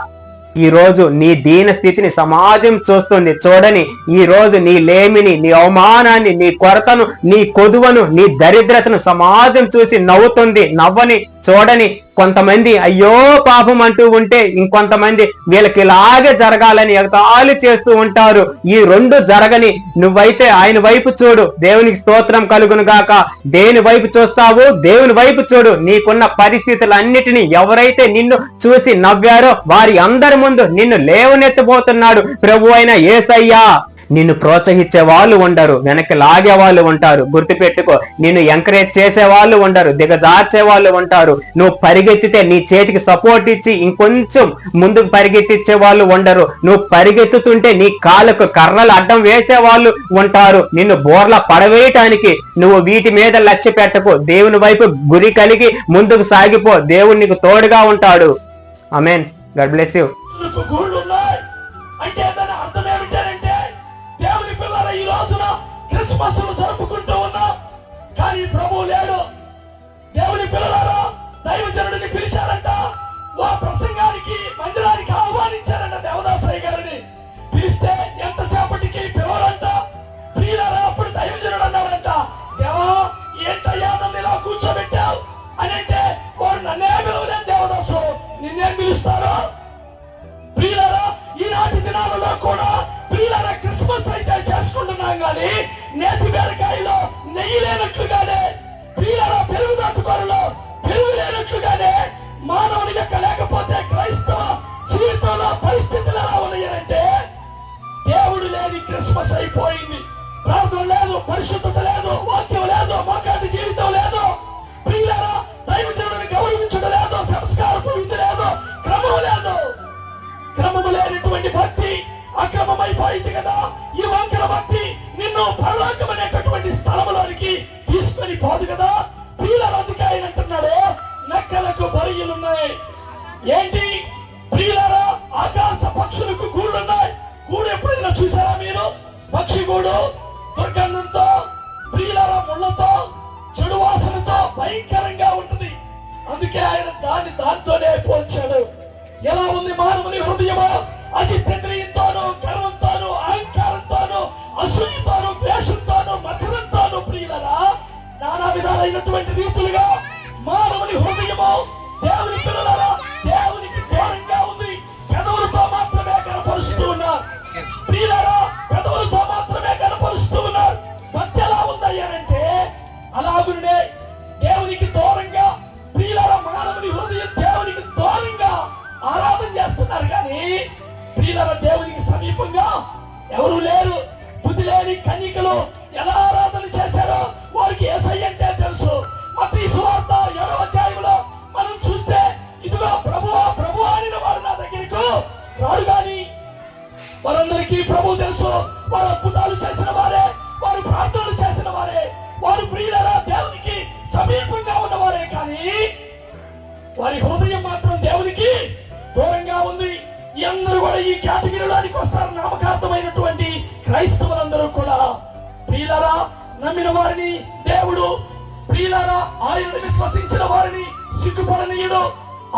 ఈ రోజు నీ దీన స్థితిని సమాజం చూస్తుంది. చూడని ఈ రోజు నీ లేమిని, నీ అవమానాన్ని, నీ కొరతను, నీ కొదువను, నీ దరిద్రతను సమాజం చూసి నవ్వుతుంది. నవ్వని చూడని కొంతమంది అయ్యో పాపం అంటూ ఉంటే ఇంకొంతమంది వీళ్ళకి ఇలాగే జరగాలని ఎగతాళి చేస్తూ ఉంటారు. ఈ రెండు జరగని నువ్వైతే ఆయన వైపు చూడు, దేవునికి స్తోత్రం కలుగును గాక. దేని వైపు చూస్తావు? దేవుని వైపు చూడు. నీకున్న పరిస్థితులన్నిటినీ ఎవరైతే నిన్ను చూసి నవ్వారో వారి అందరి ముందు నిన్ను లేవనెత్తబోతున్నాడు ప్రభు అయిన యేసయ్య. నిన్ను ప్రోత్సహించే వాళ్ళు ఉండరు, వెనక్కి లాగే వాళ్ళు ఉంటారు. గుర్తుపెట్టుకో, నిన్ను ఎంకరేజ్ చేసే వాళ్ళు ఉండరు, దిగజార్చే వాళ్ళు ఉంటారు. నువ్వు పరిగెత్తితే నీ చేతికి సపోర్ట్ ఇచ్చి ఇంకొంచెం ముందుకు పరిగెత్తించే వాళ్ళు ఉండరు. నువ్వు పరిగెత్తుతుంటే నీ కాళ్ళకు కర్రలు అడ్డం వేసే వాళ్ళు ఉంటారు. నిన్ను బోర్ల పడవేయటానికి నువ్వు వీటి మీద లక్ష్య పెట్టకు. దేవుని వైపు గురి కలిగి ముందుకు సాగిపో. దేవుడు నీకు తోడుగా ఉంటాడు. ఆమేన్. God bless you. ఈ రోజున క్రిస్మస్ జరుపుకుంటూ ఉన్నాం, కానీ ప్రభు లేడు. దేవుని పిల్లలారా, దైవజనుడిని పిలిచారంట, ఆ ప్రసంగానికి మందిరానికి ఆహ్వానించారంట. దేవదాసయ్య గారిని పిలిస్తే ఎంతసేపటికి పిలవరంట. ప్రియులారా, అప్పుడు దైవజనుడు అన్నాడంట, దేవా ఏంటయ్యా నన్ను ఇలా కూర్చోబెట్టావు అని అంటే, వాడు నన్నే పిలవలేదు దేవదాసు, నిన్నేం పిలుస్తారు? ప్రియులారా, ఈనాటి దినాలలో కూడా ప్రియులారా క్రిస్మస్ అయితే చేసుకుంటున్నాం కానీ నేతి బీరకాయలో నెయ్యి లేనట్లుగానే, ప్రియులారా పెరుగు దాటుకోరులో పెరుగు లేనట్లుగానే మానవుని యొక్క లేకపోతే క్రైస్తవ జీవితంలో పరిస్థితులు ఎలా ఉన్నాయంటే, దేవుడు లేని క్రిస్మస్ అయిపోయింది. ప్రార్థన లేదు, పరిశుద్ధత లేదు, వాక్యం లేదు, మాకాటి జీవితం లేదు. ప్రియులారా, దైవజనుడిని గౌరవించడం లేదు, సంస్కారపు విధి లేదు, క్రమం లేదు. క్రమము లేనటువంటి భక్తి అక్రమమైపోయింది కదా. ఈ వంకర భక్తి నిన్ను పరలోకం అనేటటువంటి స్థలంలోనికి తీసుకొని పోదు కదా. ప్రియులారా, అందుకే ఆయన అంటున్నాడు, నక్కలకు బొరియలున్నాయి. ఏంటి ప్రియులారా? ఆకాశ పక్షులకు గూళ్ళున్నాయి. గూడు ఎప్పుడైనా చూసారా మీరు? పక్షి గూడు దుర్గంధంతో, ప్రియులారా ముళ్ళతో, చెడు వాసనతో భయంకరంగా ఉంటుంది. అందుకే ఆయన దానితోనే పోల్చాడు. ఎలా ఉంది మానవుని హృదయమా? అజితేంద్రియంతోను, గర్వంతోను, అహంకారంతోను, అసూయతోను, ద్వేషంతోను, మత్సరంతోను ప్రియులరా నానా విధాలైనటువంటి రీతులుగా మానవుని హృదయము దేవుని పిల్లలరా దేవునికి దూరంగా ఉంది. పెదవులతో మాత్రమే కనపరుస్తూ ఉన్నారు ప్రియులరా, పెదవులతో మాత్రమే కనపరుస్తూ ఉన్నారు. భక్తి ఎలా ఉందయ్యారంటే అలాగునే దేవునికి దూరంగా ప్రియులరా మానవుని హృదయం దేవునికి దూరంగా ఆరాధన చేస్తున్నారు. కానీ ప్రియులారా, దేవునికి సమీపంగా ఎవరు లేరు. బుద్ధి లేని కన్యకలు ఎలా ఆరాధన చేశారో వారికి యేసయ్య అంటే తెలుసు. మత్తయి సువార్త 7వ అధ్యాయంలో మనం చూస్తే, ఇదిగో ప్రభువా ప్రభువా అని వాడు నా దగ్గరకు రాడు, కానీ వారందరికీ ప్రభు తెలుసు. వారు అద్భుతాలు చేసిన వారే, వారు ప్రార్థనలు చేసిన వారే, వారు ప్రియులారా దేవునికి సమీపంగా ఉన్నవారే, కానీ వారి హృదయం మాత్రం దేవునికి దూరంగా ఉంది. ఈ అందరూ కూడా ఈ కేటగిరీలోనికి వస్తారు. నామకార్థమైనటువంటి క్రైస్తవులందరూ కూడా ప్రియులారా, నమ్మిన వారిని దేవుడు ప్రియులారా ఆయనను విశ్వసించిన వారిని సిగ్గుపడనీయుడు.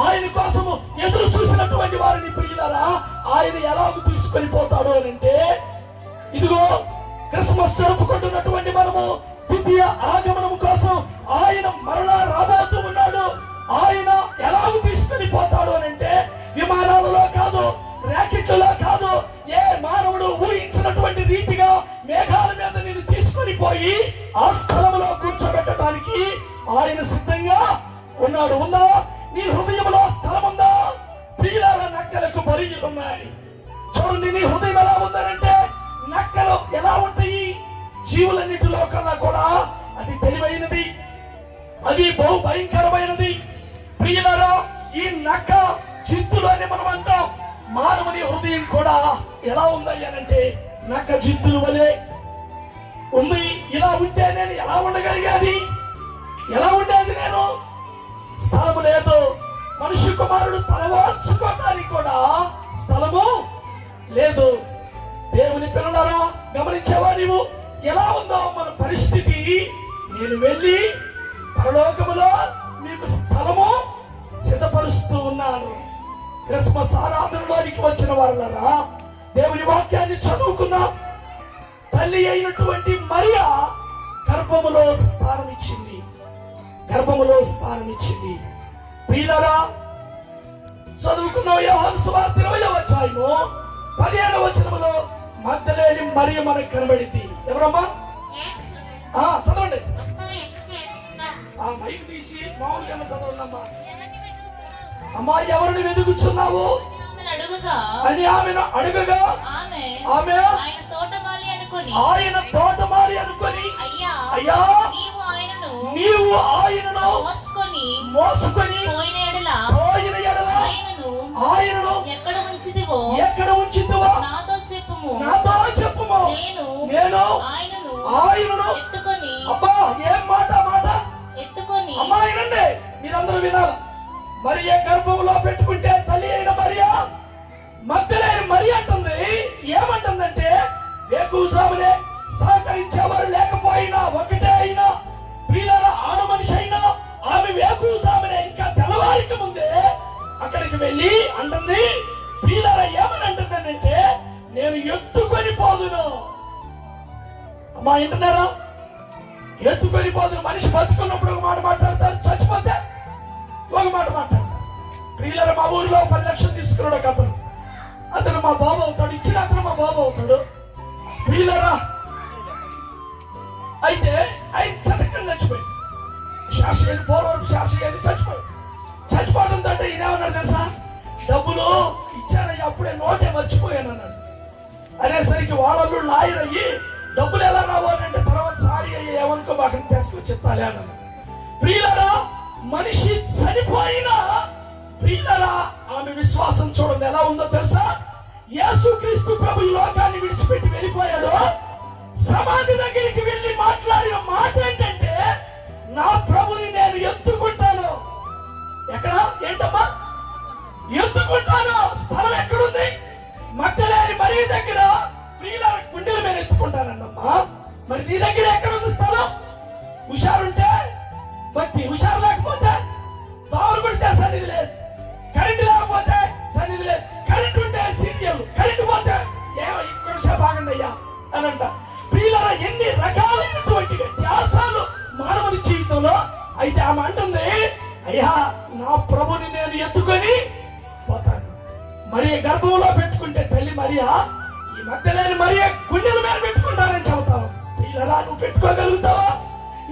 ఆయన కోసము ఎదురు చూసినటువంటి వారిని ప్రియులారా ఆయన ఎలాగ తీసుకొని పోతాడు అని అంటే, ఇదిగో క్రిస్మస్ జరుపుకుంటున్నటువంటి మనము ద్వితీయ ఆగమనం కోసం ఆయన మరలా రాబోతూ ఉన్నాడు. ఆయన ఎలాగ తీసుకొని పోతాడు అని అంటే, విమానాలలో కాదు, ర్యాకెట్లలో కాదు, ఏ మానవుడు ఊహించినటువంటి రీతిగా మేఘాల మీద నిన్ను తీసుకొని పోయి ఆ స్థలంలో కూర్చోబెట్టడానికి ఆయన సిద్ధంగా ఉన్నాడు. ఉందా నీ హృదయంలో స్థలం ఉందా? ప్రియులారా, నక్కలకు బొరియలు ఉన్నాయి. చూడండి, నీ హృదయం ఎలా ఉందనంటే, నక్కలు ఎలా ఉంటాయి? జీవులన్నిటిలో కన్నా కూడా అది తెలివైనది, అది బహు భయంకరమైనది. ప్రియులారా, ఈ నక్క జిత్తులు అని మనం అంటాం. మానవుని హృదయం కూడా ఎలా ఉందయ్యానంటే నక్క జిత్తులు వలె ఉంది. ఇలా ఉంటే నేను ఎలా ఉండగలిగేది? ఎలా ఉండేది నేను? స్థలము లేదు. మనిషి కుమారుడు తలవార్చుకోవడానికి కూడా స్థలము లేదు. దేవుని పిల్లలారా, గమనించేవా నీవు? ఎలా ఉందో మన పరిస్థితి? నేను వెళ్ళి పరలోకములో మీకు స్థలము సిద్ధపరుస్తూ ఉన్నాను. క్రిస్మస్ ఆరాధనలోనికి వచ్చిన వాళ్ళరా, దేవుని వాక్యాన్ని చదువుకుందాం. తల్లి అయినటువంటి మరియా గర్భములో స్థానం ఇచ్చింది. ప్రియులారా, చదువుకున్న యోహాను సువార్త 20వ అధ్యాయము 15వ వచనములో మగ్దలేని మరియ మనకు కనబడింది. ఎవరమ్మా? చదవండి. ఆ మైక్ తీసి మామూలుగా చదవండి అమ్మా. అమ్మా, ఎవరిని వెతుకుచున్నావు అని ఆమెను అడుగగా ఆమె ఆయన తోటమాలి అనుకొని, అయ్యా నీవు ఆయనను మోసుకొని పోయిన ఎడల ఆయనను ఎక్కడ ఉంచితివో నాతో చెప్పుము, నేను ఆయనను ఎత్తుకొని. అబ్బా, ఏం మాట ఎత్తుకొని. అమ్మా వినండి, మీరందరూ వినాలి. మరియ గర్భంలో పెట్టుకుంటే తల్లి అయిన మరియ మగ్దలేని మరియ అంటుంది. ఏమంటుందంటే, వేకువజామునే సహకరించేవారు లేకపోయినా, ఒకటే అయినా, ప్రియులారా, ఆడ మనిషి అయినా ఆమె వేకువజామునే ఇంకా తెల్లవారికి ముందే అక్కడికి వెళ్ళి అంటుంది. ప్రియులారా, ఏమని అంటుందంటే, నేను ఎత్తుకొని పోదును. అమ్మా వింటున్నారా? ఎత్తుకొని పోదును. మనిషి బతుకున్నప్పుడు ఒక మాట మాట్లాడతారు, చచ్చిపోతే ఒక మాట మాట్లాడతారు. ప్రియులారా, మా ఊరిలో 10 లక్షలు తీసుకున్నాడు ఒక అతను మా బాబు అవుతాడు. ఇచ్చిన అతను మా బాబు అవుతాడు. ప్రియులారా, అయితే ఆయన చటక్కని చచ్చిపోయింది. శాషయ్యని పోరవరకు శాషయ్యని చచ్చిపోవడంతో ఈయన ఏమన్నాడు తెలుసా? డబ్బులు ఇచ్చానయ్యి, అప్పుడే నోటే మర్చిపోయాను అన్నాడు. అనేసరికి వాళ్ళు లాయర్ అయ్యి, డబ్బులు ఎలా రావాలంటే తర్వాత సారీ అయ్యి ఏమనుకో మాకు తీసుకొచ్చి చెప్తాలే అన్నాడు. ప్రియులారా, మనిషి చనిపోయినా ప్రియులారా, ఆమె విశ్వాసం చూడండి ఎలా ఉందో తెలుసా? యేసుక్రీస్తు ప్రభు ఈ లోకాన్ని విడిచిపెట్టి వెళ్ళిపోయాడు. సమాధి దగ్గరికి వెళ్ళి మాట్లాడిన మాట ఏంటంటే, నా ప్రభుని నేను ఎత్తుకుంటాను. ఎక్కడ? ఏంటమ్మా? ఎత్తుకుంటాను. స్థలం ఎక్కడుంది? మగ్దలేని మరియ దగ్గర. ప్రియులారా, గుండెల మీద ఎత్తుకుంటానమ్మా. మరి నీ దగ్గర ఎక్కడుంది స్థలం? హుషారుంటే భక్తి, హుషారు లేకపోతే తాను పెడితే సన్నిధి లేదు, కరెంటు లేకపోతే సన్నిధి లేదు, కరెంటు ఉంటే సీరియల్, కరెంటు పోతే ఇంకొకసేపు ఆగండి అయ్యా అని అంట. ప్రియులారా, ఎన్ని రకాలైనటువంటి వ్యత్యాసాలు మానవుని జీవితంలో. అయితే ఆమె అంటుంది, అయ్యా నా ప్రభుని నేను ఎత్తుకొని పోతాను. మరియ గర్భంలో పెట్టుకుంటే తల్లి మరియ, ఈ మగ్దలేని మరియ గుండెల మీద పెట్టుకుంటానని చెబుతావు. ప్రియులారా, నువ్వు పెట్టుకోగలుగుతావా?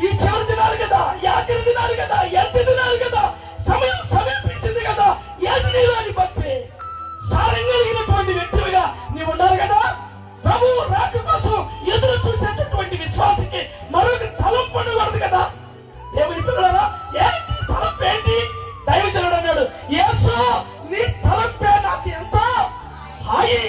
ఈ చివరి దినాలు కదా, ఈ ఆఖరి దినాలు కదా, ఎంత దినాలు కదా, సమయం సమీపించింది కదా. ఏది నీలోని భక్తి సారంగలిగినటువంటి వ్యక్తిగా నీవు ఉండాలి కదా. ప్రభు రాక కోసం ఎదురు చూసేటటువంటి విశ్వాసికి మరొక తలంపు ఉండకూడదు కదా. దేవుని పిల్లలారా, ఏంటి తలంపు? ఏంటి? దైవజనుడు అన్నాడు, యేసు నీ తలంపే నాకు ఎంతో హాయి.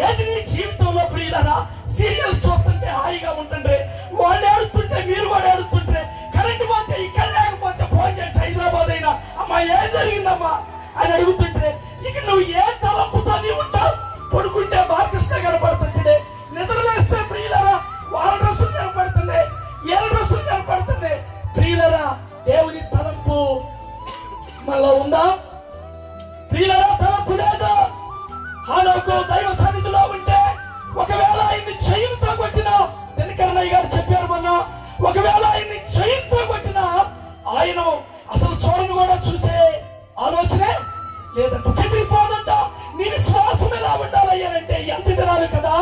ఏది నీ జీవితంలో? ప్రియులారా, సీరియల్స్ చూస్తుంటే హాయిగా ఉంటుండే, వాళ్ళు ఆడుతుంటే మీరు కూడా ఆడుతుంటే, కరెంటు పోతే ఇక్కడ లేకపోతే ఫోన్ చేసి హైదరాబాద్ అయినా, అమ్మా ఏం జరిగిందమ్మా అని అడుగుతుంటే, ఇక నువ్వు ఏ తలంపుతో నీ ఉంటావు? పడుకుంటే బాలకృష్ణ కనపడుతుంటే, నిద్రలేస్తే ప్రియులారా వాళ్ళ డ్రెస్సులు కనపడుతున్నాయి, ఏళ్ళ డ్రెస్సులు కనపడుతున్నాయి. ప్రియులారా, దేవుని తలంపు మనలో ఉందా? ప్రియులారా, తలంపు లేదా? హానోకు దైవ సన్నిధిలో ఉంటే ఒకవేళ ఆయన్ని చెయ్యితో కొట్టినా, వెనకరణయ్య గారు చెప్పారు మొన్న, ఒకవేళ ఆయన్ని చెయ్యితో కొట్టినా ఆయన అసలు చూడను కూడా చూసే ఆలోచనే లేదంట, చెదిరిపోదంట. నీ విశ్వాసం ఎలా ఉండాలయ్యారంటే ఎంత దినాలు కదా.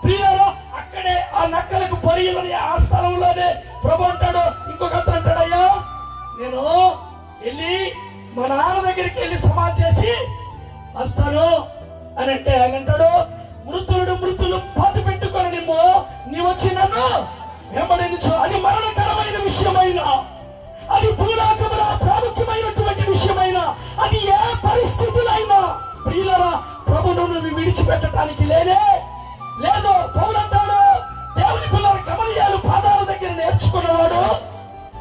ప్రియులారా, అక్కడే ఆ నక్కలకు పొరియలని ఆ స్థలంలోనే ప్రభు అంటాడు. ఇంకొక అతను అంటాడు, అయ్యా నేను వెళ్ళి మా నాన్న దగ్గరికి వెళ్ళి సమాధి చేసి వస్తాను అని అంటే, ఆయన అంటాడు, మృతులు పాతి పెట్టుకొని నీ వచ్చి నన్ను వెంబడించు. అది మరణకరమైన విషయమైన, అది భూలోకముల ప్రాముఖ్యమైనటువంటి విషయమైన, అది ఏ పరిస్థితులైనా ప్రియులారా ప్రభును నువ్వు విడిచిపెట్టడానికి లేదు. పౌలు అంటాడు, దేవుని పిల్లల గమనియాలు పాదాల దగ్గర నేర్చుకున్నవాడు,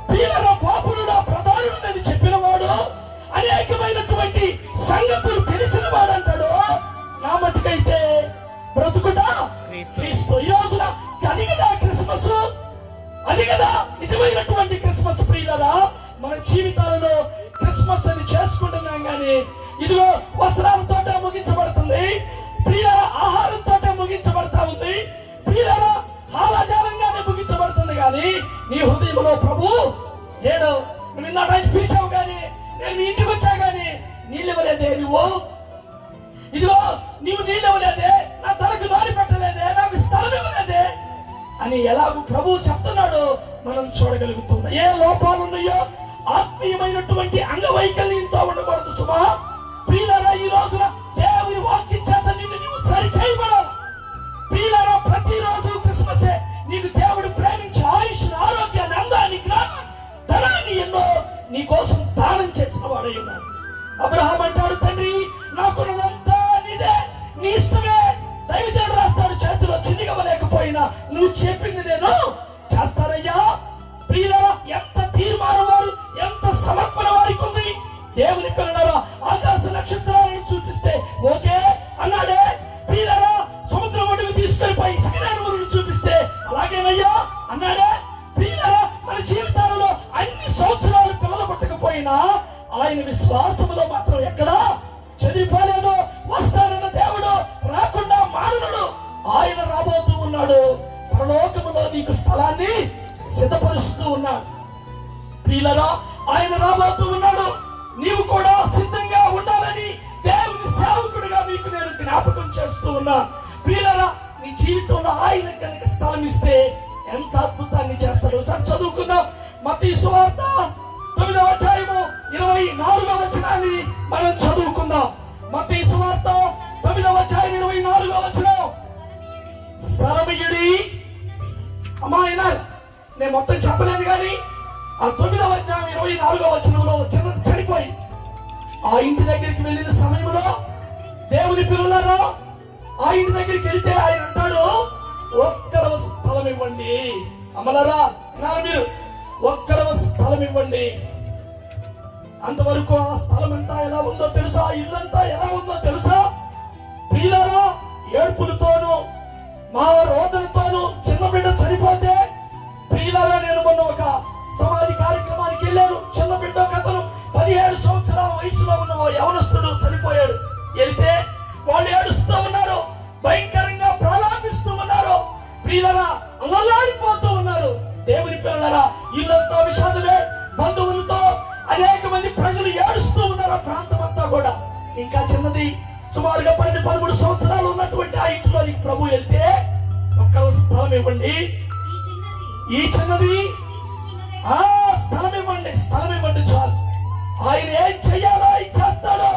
ప్రియులారా పాపులుడా ప్రధానుడు అని చెప్పినవాడు, అనేకమైనటువంటి సంగతులు తెలిసిన వాడు అంటాడు, నా మటుకైతే బ్రతుకుట క్రీస్తు. ఈ రోజున అది కదా క్రిస్మస్, అది కదా నిజమైనటువంటి క్రిస్మస్. ప్రియులారా, మన జీవితాలలో క్రిస్మస్ అని చేసుకుంటున్నాం కానీ ఇదిగో వస్త్రాలతో ముగించబడుతుంది, ప్రియులారా ఆహారంతో ముగించబడతా ఉంది, ప్రియులారా హాలాజాలంగానే ముగించబడుతుంది. కానీ నీ హృదయంలో ప్రభు ఏడు, నువ్వు ఇందాక పిలిచావు కానీ, నేను మీ ఇంటికి వచ్చా కానీ ప్రభువు చెప్తున్నాడు మనం చూడగలుగుతున్నాం. ఏ లోపాలు ఉన్నాయో ఆత్మీయమైనటువంటి అంగవైకల్యంతో ఉండకూడదు సుమా. ప్రియులారా, ఈ రోజున దేవుని వాక్యం చేత నిన్ను నీవు సరి చేయబడాలి. ప్రియులారా, ప్రతిరోజు క్రిస్మసే. నీకు దేవుడు ప్రేమించి ఆయుష్, ఆరోగ్యాన్ని, అందాన్ని, జ్ఞానాన్ని, ధనాన్ని ఎన్నో నీ కోసం దానం చేసిన వాడై ఉన్నాడు. అబ్రహాం అంటాడు, తండ్రి నాకున్నదంతా నీదే, నీ ఇష్టమే. దైవజనుడు రాస్తాడు, చేతిలో చిన్నిగవలేకపోయినా నువ్వు చెప్పింది నేను చేస్తానయ్యా. ప్రియులారా, ఎంత తీర్మానం వారు, ఎంత సమర్పణ వారికి ఉంది. దేవుని పిల్లలారా, ఆకాశ నక్షత్రాలను చూపిస్తే ఓకే అన్నాడే. ప్రియులారా, సముద్రం ఒడ్డుకు తీసుకెళ్లిపోయి ఇసుకరేణువులను చూపిస్తే అలాగేనయ్యా అన్నాడే. ప్రియులారా, మన జీవితాలలో అన్ని సంవత్సరాలు పిల్లలు పుట్టకపోయినా ఆయన విశ్వాసములో మాత్రం ఎక్కడా చెదిరిపోలేదు. వస్తానన్న దేవుడు రాకుండా మాననుడు. ఆయన రాబోతూ ఉన్నాడు. పరలోకములో నీకు స్థలాన్ని సిద్ధపరుస్తూ ఉన్నాడు. ప్రియులారా, ఆయన రాబోతూ ఉన్నాడు. నీవు కూడా సిద్ధంగా ఉండాలని దేవుని సేవకుడిగా మీకు నేను జ్ఞాపకం చేస్తూ ఉన్నా. ప్రియులారా, నీ జీవితంలో ఆయన కనుక స్థలం ఇస్తే ఎంత అద్భుతాన్ని చేస్తాడో చదువుకుందాం. మత్తయి సువార్త 9వ అధ్యాయము 24వ వచనాన్ని మనం చదువుకుందాం. మత్తయి సువార్త 9వ అధ్యాయం 24వ వచనం. సరమయుడి అమ్మాయిన నేను మొత్తం చెప్పలేను కానీ ఆ 9వ అధ్యాయం 24వ వచనంలో చిన్నది చనిపోయి ఆ ఇంటి దగ్గరికి వెళ్ళిన సమయంలో దేవుని పిల్లలారా, ఆ ఇంటి దగ్గరికి వెళ్తే ఆయన అంటాడు, ఒక్కరవ స్థలం ఇవ్వండి. అమలరా వినాలి మీరు, ఒక్కరవ స్థలం ఇవ్వండి. అంతవరకు ఆ స్థలం అంతా ఎలా ఉందో తెలుసా, ఇల్లంతా ఎలా ఉందో తెలుసా. ప్రియులారా, ఏడ్పులతోనూ మా రోదనతోనూ చిన్న బిడ్డ చనిపోతే, ప్రియులారా, నేను మొన్న ఒక సమాధి కార్యక్రమానికి వెళ్ళాను. చిన్న బిడ్డ కథను 17 సంవత్సరాల వయసులో ఉన్న ఓ యవనస్తుడు చనిపోయాడు. వెళ్తే వాళ్ళు ఏడుస్తూ ఉన్నారు, భయంకరంగా ప్రారంభిస్తూ ఉన్నారు. ప్రియులారా, అలలాడిపోతూ ఉన్నారు. దేవుని పిల్లలారా, ఇల్లంతా విషాదమే. బంధువులతో అనేక మంది ప్రజలు ఏడుస్తూ ఉన్నారు ఆ ప్రాంతం అంతా కూడా. ఇంకా చిన్నది సుమారుగా 12-13 సంవత్సరాలు ఉన్నటువంటి ఆ ఇంట్లో నీకు ప్రభు వెళ్తే ఒక్క స్థలం ఇవ్వండి, ఈ చిన్నది ఆ స్థలం ఇవ్వండి, స్థలం ఇవ్వండి చాలు. ఆయన ఏం చెయ్యాలో ఆయన చేస్తాడో.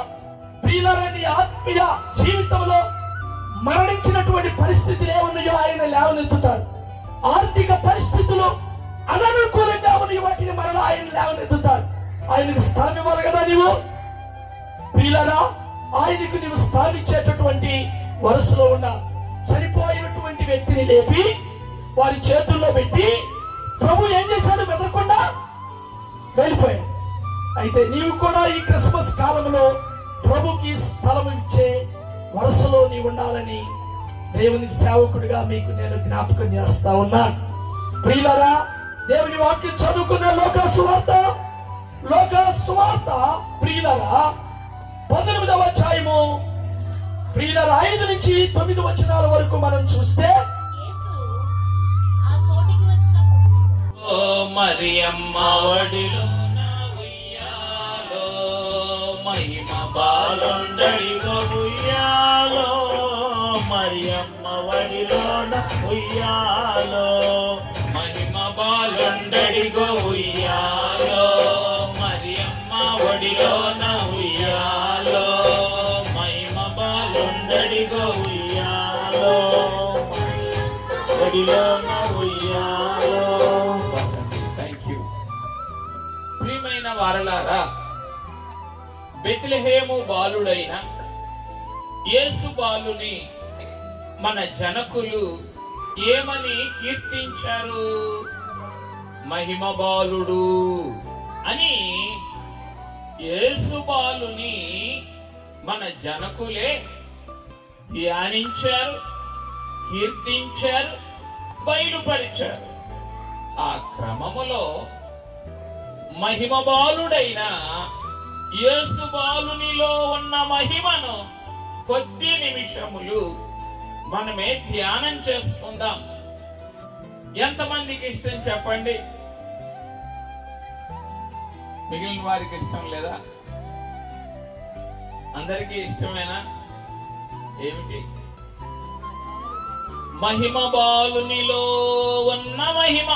ప్రియులారా, నీ ఆత్మీయ జీవితంలో మరణించినటువంటి పరిస్థితులు ఏమున్నాయో ఆయన లేవనెత్తుతాడు. ఆర్థిక పరిస్థితులు అననుకూలంగా ఉన్నాయి, వాటిని మరలా ఆయన లేవనెత్తుతాడు. ఆయనకు స్థలం ఇవ్వాలి కదా నీవు. ప్రియులారా, ఆయనకు నీవు స్థలం ఇచ్చేటటువంటి వరుసలో ఉన్న చనిపోయినటువంటి వ్యక్తిని లేపి వారి చేతుల్లో పెట్టి ప్రభు ఏం చేశాడు, బెదరకుండా వెళ్ళిపోయాడు. అయితే నీవు కూడా ఈ క్రిస్మస్ కాలంలో ప్రభుకి స్థలం ఇచ్చే వరుసలో నీవు ఉండాలని దేవుని సేవకుడిగా మీకు నేను జ్ఞాపకం చేస్తా ఉన్నాను. ప్రియులారా, దేవుని వాక్యం చదువుకున్న లోక సువార్త ప్రియులారా 19వ అధ్యాయము ప్రియులారా 5 నుంచి 9 వచనాల వరకు మనం చూస్తే, మరియమ్మ వడిలోన ఉయ్యాలో, మహిమ బాలుండడిగో ఉయ్యాలో, మరియమ్మ వడిలోన ఉయ్యాలో, మహిమ బాలుండడిగో ఉయ్యాలో, మరియమ్మ వడిలోన ఉయ్యాలో, మహిమ బాలుండడిగో ఉయ్యాలో, వడిలోన ఉయ్యాలో. ప్రియమైన వారలారా, బెత్లెహేము బాలుడైన యేసు బాలుని మన జనకులు ఏమని కీర్తించారు? మహిమ బాలుడు అని యేసు బాలుని మన జనకులే ధ్యానించారు, కీర్తించారు, బయలుపరిచారు. ఆ క్రమములో మహిమ బాలుడైన యేసు బాలునిలో ఉన్న మహిమను కొద్ది నిమిషములు మనమే ధ్యానం చేసుకుందాం. ఎంతమందికి ఇష్టం చెప్పండి? మిగిలిన వారికి ఇష్టం లేదా? అందరికీ ఇష్టమేనా? ఏమిటి? మహిమ బాలునిలో ఉన్న మహిమ.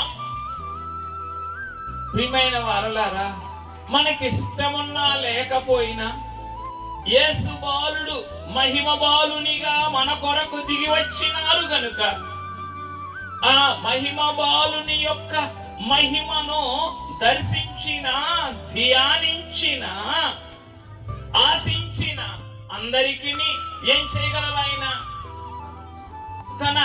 ప్రియమైన వారలారా, మనకిష్టమున్నా లేకపోయినా యేసు బాలుడు మహిమ బాలునిగా మన కొరకు దిగి వచ్చినారు గనుక ఆ మహిమ బాలుని యొక్క మహిమను దర్శించిన, ధ్యానించిన, ఆశించిన అందరికీ ఏం చేయగలరు? ఆయన తన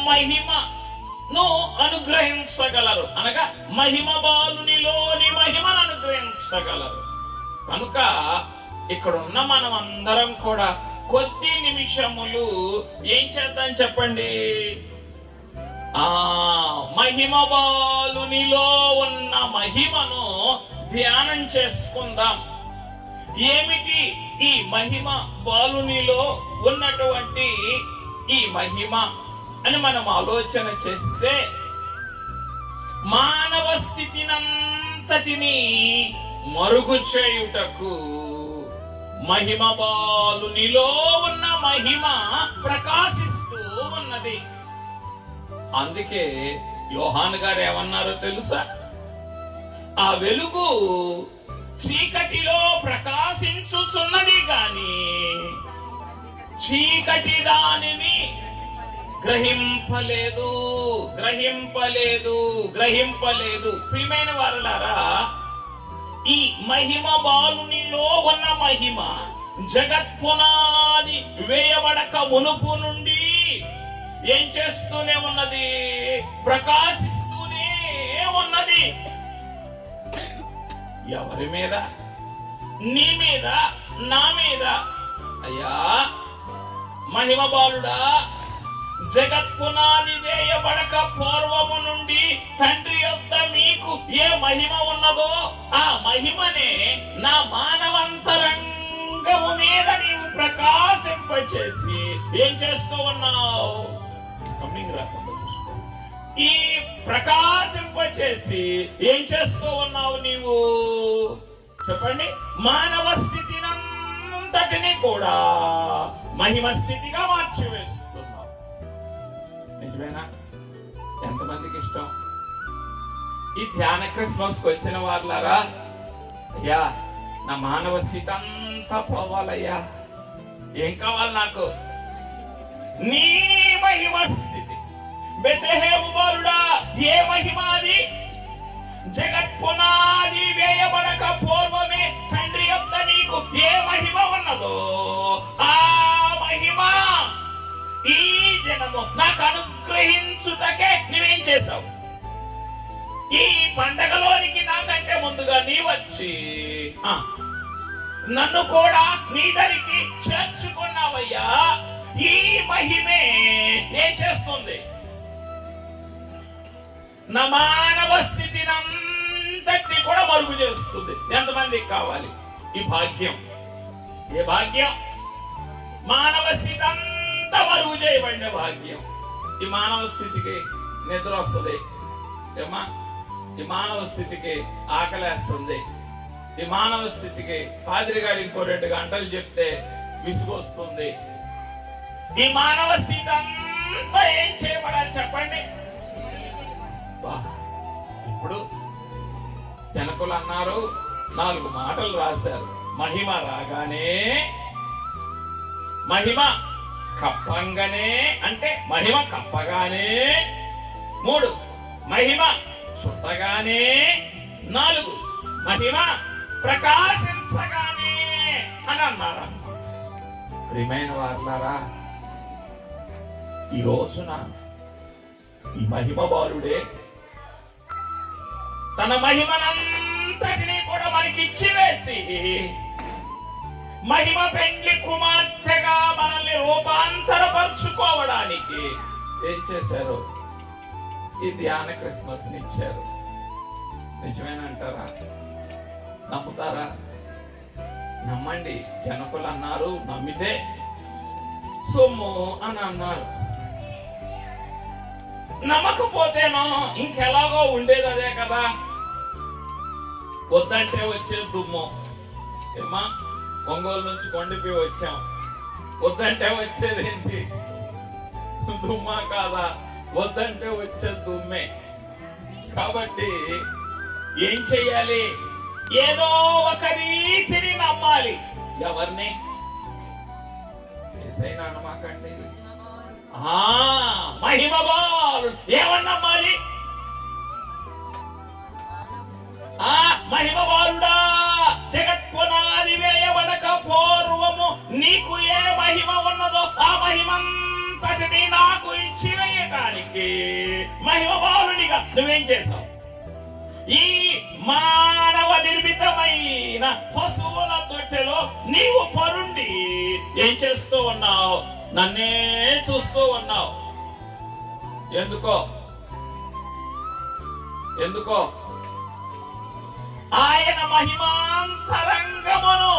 మహిమను అనుగ్రహించగలరు. అనగా మహిమ బాలునిలోని మహిమను అనుగ్రహించగలరు. కనుక ఇక్కడ ఉన్న మనం అందరం కూడా కొద్ది నిమిషములు ఏం చేద్దాం చెప్పండి? ఆ మహిమ బాలునిలో ఉన్న మహిమను ధ్యానం చేసుకుందాం. ఏమిటి ఈ మహిమ బాలునిలో ఉన్నటువంటి ఈ మహిమ అని మనం ఆలోచన చేస్తే, మానవ స్థితినంతటిని మరుగు చేయుటకు మహిమ బాలునిలో ఉన్న మహిమ ప్రకాశిస్తూ ఉన్నది. అందుకే యోహాను గారు ఏమన్నారో తెలుసా? ఆ వెలుగు చీకటిలో ప్రకాశించుచున్నది గాని చీకటి దానిని గ్రహింపలేదు, గ్రహింపలేదు, గ్రహింపలేదు. ప్రియమైన వారలారా, ఈ మహిమ బాలునిలో ఉన్న మహిమ జగత్పునాది వేయబడక మునుపు నుండి ఏం చేస్తూనే ఉన్నది? ప్రకాశిస్తూనే ఉన్నది. ఎవరి మీద? నీ మీద, నా మీద. అయ్యా మహిమ బాలుడా, జగత్పునాది వేయబడక పూర్వము నుండి తండ్రి యొద్ద మీకు ఏ మహిమ ఉన్నదో ఆ మహిమనే నా మానవంతరంగము మీద నీవు ప్రకాశింపచేసి ఏం చేస్తూ ఉన్నావు? ఈ ప్రకాశింపచేసి ఏం చేస్తూ ఉన్నావు నీవు? చెప్పండి. మానవ స్థితినంతటిని కూడా మహిమ స్థితిగా మార్చివేస్తున్నావు. నిజమేనా? ఎంతమందికి ఇష్టం? ఈ ధ్యాన క్రిస్మస్కి వచ్చిన వాళ్ళారా, అయ్యా నా మానవ స్థితి అంతా పోవాలయ్యా, ఏం కావాలి నాకు? నీ మహిమ స్థితి. బెత్లెహేము బాలుడా, ఏ మహిమ అది? జగత్పునాది వేయబడక పూర్వమే తండ్రి యొద్ద నీకు ఏ మహిమ ఉన్నదో ఆ మహిమ ఈ జనము నాకు అనుగ్రహించుటకే నువ్వేం చేశావు? ఈ పండగలోనికి నాకంటే ముందుగా నీ వచ్చి నన్ను కూడా నీ దరికి చేర్చుకున్నావయ్యా. ఈ మహిమే ఏం చేస్తుంది? నా మానవ స్థితినంతటిని కూడా మరుగు చేస్తుంది. ఎంతమందికి కావాలి ఈ భాగ్యం? ఏ భాగ్యం? మానవ స్థితి అంతా మరుగు చేయబడిన భాగ్యం. ఈ మానవ స్థితికి నిద్ర వస్తుంది ఏమా? ఈ మానవ స్థితికి ఆకలేస్తుంది. ఈ మానవ స్థితికి పాదిరి గారు ఇంకో 2 గంటలు చెప్తే విసుగొస్తుంది. ఈ మానవ స్థితి అంతా ఏం చేయబడాలి చెప్పండి? ఇప్పుడు జనకులు అన్నారు, 4 మాటలు రాశారు. మహిమ రాగానే, మహిమ కప్పంగానే, అంటే మహిమ కప్పగానే, 3 మహిమ చుట్టగానే, 4 మహిమ ప్రకాశించగానే అని అన్నారు. ప్రియమైన వారలారా, ఈ రోజున ఈ మహిమ బాలుడే తన మహిమనంతటినీ కూడా మనకి ఇచ్చివేసి మహిమ పెండ్లి కుమార్తెగా మనల్ని రూపాంతరపరుచుకోవడానికి ఏం చేశారు? ఈ ధ్యాన క్రిస్మస్ ఇచ్చారు. నిజమేనంటారా? నమ్ముతారా? నమ్మండి. జనకులు అన్నారు, నమ్మితే సొమ్ము అని అన్నారు. నమ్మకపోతేనో ఇంకెలాగో ఉండేది అదే కదా. వద్దంటే వచ్చే దుమ్ము. ఏమా, ఒంగోలు నుంచి కొండపి వచ్చాం, వద్దంటే వచ్చేదేంటి? దుమ్మా కాదా? వద్దంటే వచ్చే దుమ్మే. కాబట్టి ఏం చెయ్యాలి? ఏదో ఒక రీతిని నమ్మాలి. ఎవరిని? ఏసైనా నమ్మకండి. మహిమ బాలుడు ఏమని నమ్మాలి? మహిమ బాలుడా, జగత్పునాది వేయబడక పూర్వము నీకు ఏ మహిమ ఉన్నదో ఆ మహిమంతటిని నాకు ఇచ్చి వేయటానికి మహిమ బాలునిగా నువ్వేం చేశావు? ఈ మానవ నిర్మితమైన పశువుల తొట్టెలో నీవు పరుండి ఏం చేస్తూ ఉన్నావు? నన్నే చూస్తూ ఉన్నావు. ఎందుకో? ఆయన మహిమాంతరంగమును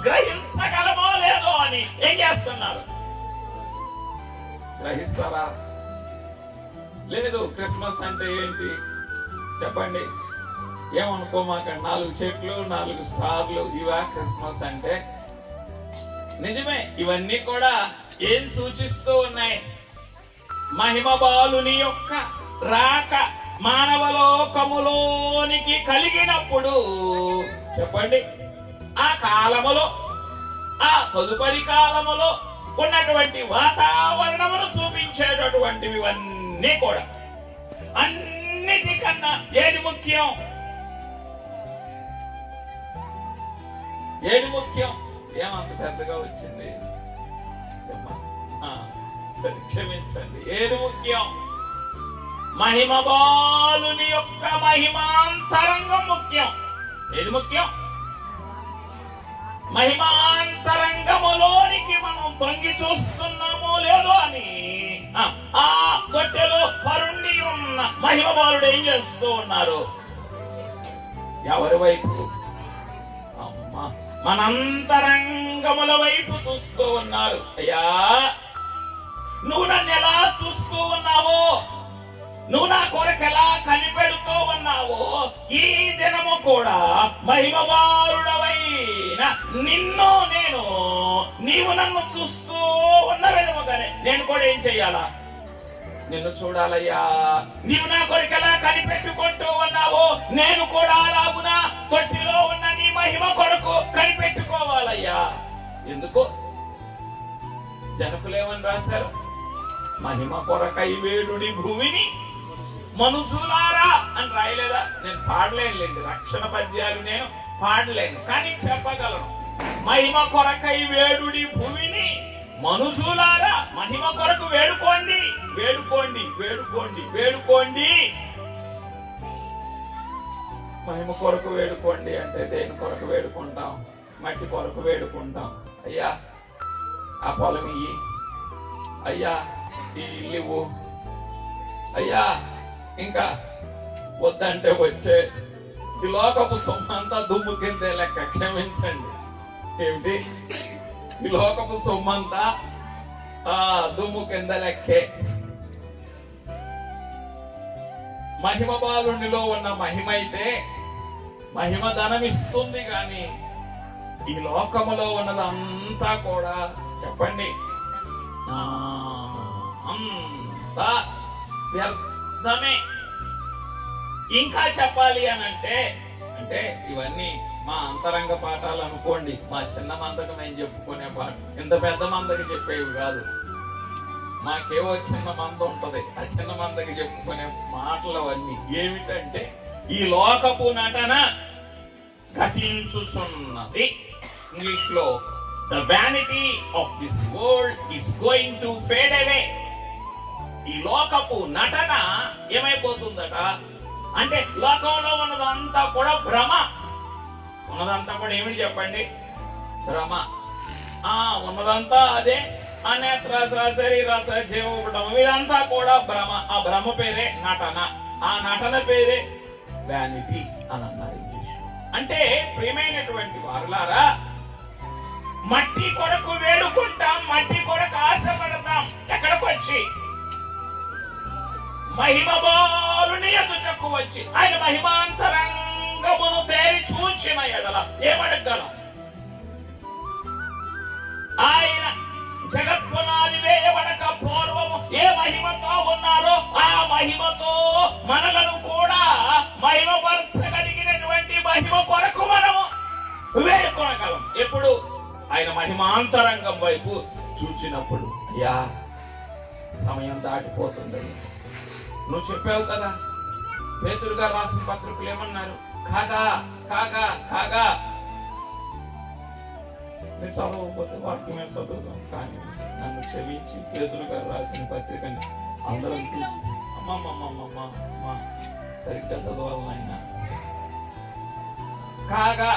గ్రహించగలమో లేదో అని ఏం చేస్తున్నారు? గ్రహిస్తారా? లేదు. క్రిస్మస్ అంటే ఏంటి చెప్పండి? ఏమనుకోమాకండి. 4 చెట్లు 4 స్టార్లు ఇవా క్రిస్మస్ అంటే? నిజమే. ఇవన్నీ కూడా ఏం సూచిస్తూ ఉన్నాయి? మహిమ బాలుని యొక్క రాక మానవలోకములోనికి కలిగినప్పుడు చెప్పండి, ఆ కాలములో, ఆ తదుపరి కాలములో ఉన్నటువంటి వాతావరణమును చూపించేటటువంటివి ఇవన్నీ కూడా. అన్నిటికన్నా ఏది ముఖ్యం? ఏమంత పెద్దగా వచ్చింది? క్షమించండి. ఏది ముఖ్యం? మహిమ బాలుని యొక్క మహిమాంతరంగం ముఖ్యం. ఏది ముఖ్యం? మహిమాంతరంగములోనికి మనం తొంగి చూస్తున్నామో లేదో అని ఆ తొట్టెలో పరుండి ఉన్న మహిమ బాలుడు ఏం చేస్తూ ఉన్నారు? ఎవరి వైపు? మనంతరంగముల వైపు చూస్తూ ఉన్నారు. అయ్యా, నువ్వు నన్ను ఎలా చూస్తూ ఉన్నావో, నువ్వు నా కొరకు ఎలా కనిపెడుతూ ఉన్నావో, ఈ దినము కూడా మహిమ బాలుడవైన నిన్ను నీవు నన్ను చూస్తూ ఉన్న విధముగానే నేను కూడా ఏం చెయ్యాలా? నిన్ను చూడాలయ్యా. నీవు నా కొరకు ఎలా కనిపెట్టుకుంటూ ఉన్నావో నేను కూడా అలాగున తొట్టిలో ఉన్న నీ మహిమ కొరకు కనిపెట్టుకోవాలయ్యా. ఎందుకు? జనకులేమని రాశారు? మహిమ కొరకై వేడుని భూమిని మనుషులారా అని రాయలేదా? నేను పాడలేనులేండి, రక్షణ పద్యాలు నేను పాడలేను, కానీ చెప్పగలను. మహిమ కొరకై వేడుని భూమిని మనుషులారా, మహిమ కొరకు వేడుకోండి, వేడుకోండి, వేడుకోండి, వేడుకోండి. మహిమ కొరకు వేడుకోండి అంటే దేని కొరకు వేడుకుంటాం? మట్టి కొరకు వేడుకుంటాం. అయ్యా ఆ పొలం ఇయ్యి, అయ్యా ఈ ఇల్లు ఇవ్వు, అయ్యా ఇంకా వద్దంటే వచ్చే ఈ లోకపు సొమ్మంతా దుమ్ము కిందే లెక్క. క్షమించండి. ఏమిటి? ఈ లోకపు సొమ్మంతా దుమ్ము కింద లెక్కే. మహిమ బాలునిలో ఉన్న మహిమ అయితే మహిమ ధనమిస్తుంది, కానీ ఈ లోకములో ఉన్నదంతా కూడా చెప్పండి అంతా వ్యర్థమే. ఇంకా చెప్పాలి అంటే ఇవన్నీ మా అంతరంగ పాఠాలు అనుకోండి. మా చిన్న మందకు మేము చెప్పుకునే పాట, ఇంత పెద్ద మందకి చెప్పేవి కాదు. మాకేవో చిన్న మంద ఉంటది, ఆ చిన్న మందకి చెప్పుకునే మాటలు అవన్నీ. ఏమిటంటే ఈ లోకపు నటన ఘటించుచున్నది. ఇంగ్లీష్ లో the vanity of this world is going to fade away. ఈ లోకపు నటన ఏమైపోతుందట అంటే లోకంలో ఉన్నదంతా కూడా భ్రమ. ఉన్నదంతా కూడా ఏమిటి చెప్పండి? భ్రమ. ఉన్నదంతా అదే. అనేత్రస శరీరస జీవపటం ఇదంతా కూడా భ్రమ. ఆ భ్రమ పేరే నటన. ఆ నటన పేరే వ్యానిటీ అని అన్నారు ఇంగ్లీష్. అంటే ప్రియమైనటువంటి వారులారా, మట్టి కొరకు వేడుకుంటాం, మట్టి కొరకు ఆశపడతాం. ఎక్కడికి వచ్చి? మహిమ బాలుని ఎదుటకు వచ్చి ఆయన మహిమాంతరంగమును తేరి చూచిన ఎడల ఏమడగలం? ఆయన జగత్పునాది వేయబడక పూర్వము ఏ మహిమతో ఉన్నారో ఆ మహిమతో మనలను కూడా మహిమపరచగలిగినటువంటి మహిమ కొరకు మనము వేడుకోగలం. ఎప్పుడు? ఆయన మహిమాంతరంగం వైపు చూచినప్పుడు. అయ్యా సమయం దాటిపోతుంది. నువ్వు చెప్పావు కదా, పేతురు గారు రాసిన పత్రికలు ఏమన్నారు? కాగా కాగా కాగా. నేను చదవకపోతే వాక్యం మేము చదువుతాం, కానీ నన్ను క్షమించి పేతురు గారు రాసిన పత్రికని అందరం తీసి అమ్మమ్మమ్మమ్మమ్మ సరిగ్గా చదవాలి ఆయన. కాగా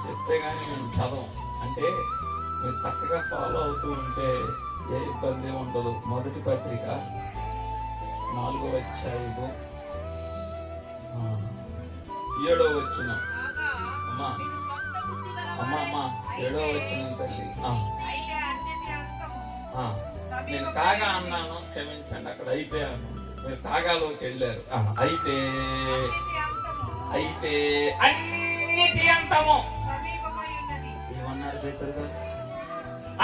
చెప్తే గానీ మేము చదవం. అంటే మీరు చక్కగా ఫాలో అవుతూ ఉంటే ఏ ఇబ్బంది ఉండదు. మొదటి పత్రిక 4వ అధ్యాయము 7వ వచనం. అమ్మా అమ్మా అమ్మా 7వ వచనం తల్లి. నేను కాగా అన్నాను, క్షమించండి. అక్కడ అయితే అన్నాను, మీరు కాగాలోకి వెళ్ళారు. అయితే అయితే అన్నిటి అంతము. ఏమన్నారు పేతురు గారు?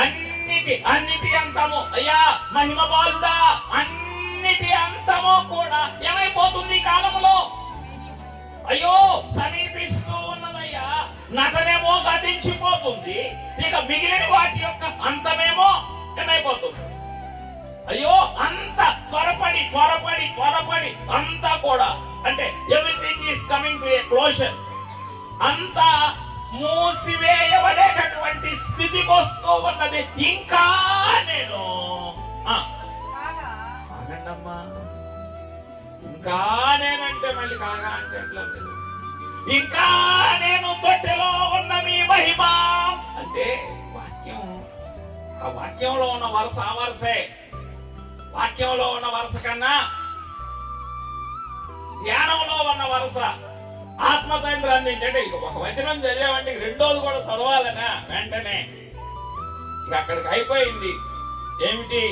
అన్నిటి అంతము. అయ్యా మహిమ బాలుడా, అన్నిటి అంతము కూడా ఏమైపోతుంది ఈ కాలంలో? అయ్యో సమీపిస్తూ ఉన్నదయ్యా. నటనేమో గతించిపోతుంది, ఇక మిగిలిన వాటి యొక్క అంతమేమో ఏమైపోతుంది? అయ్యో అంత త్వరపడి త్వరపడి త్వరపడి అంతా కూడా, అంటే everything is coming to a closure. అంతా మూసివేయబడేటటువంటి స్థితికి వస్తూ ఉన్నది. ఇంకా నేను ఆగండమ్మా, ఇంకా నేనంటే మళ్ళీ కాగా అంటే ఎట్లా? ఇంకా నేను తొట్టెలో ఉన్న మీ మహిమ అంటే వాక్యం. ఆ వాక్యంలో ఉన్న వరుస ఆ వరుసే. వాక్యంలో ఉన్న వరుస కన్నా ధ్యానంలో ఉన్న వరుస ఆత్మ తండ్రి అందించండి. ఇక ఒక వచనం చదివామంటే రెండోది కూడా చదవాలనా వెంటనే. ఇక అక్కడికి అయిపోయింది. ఏమిటి?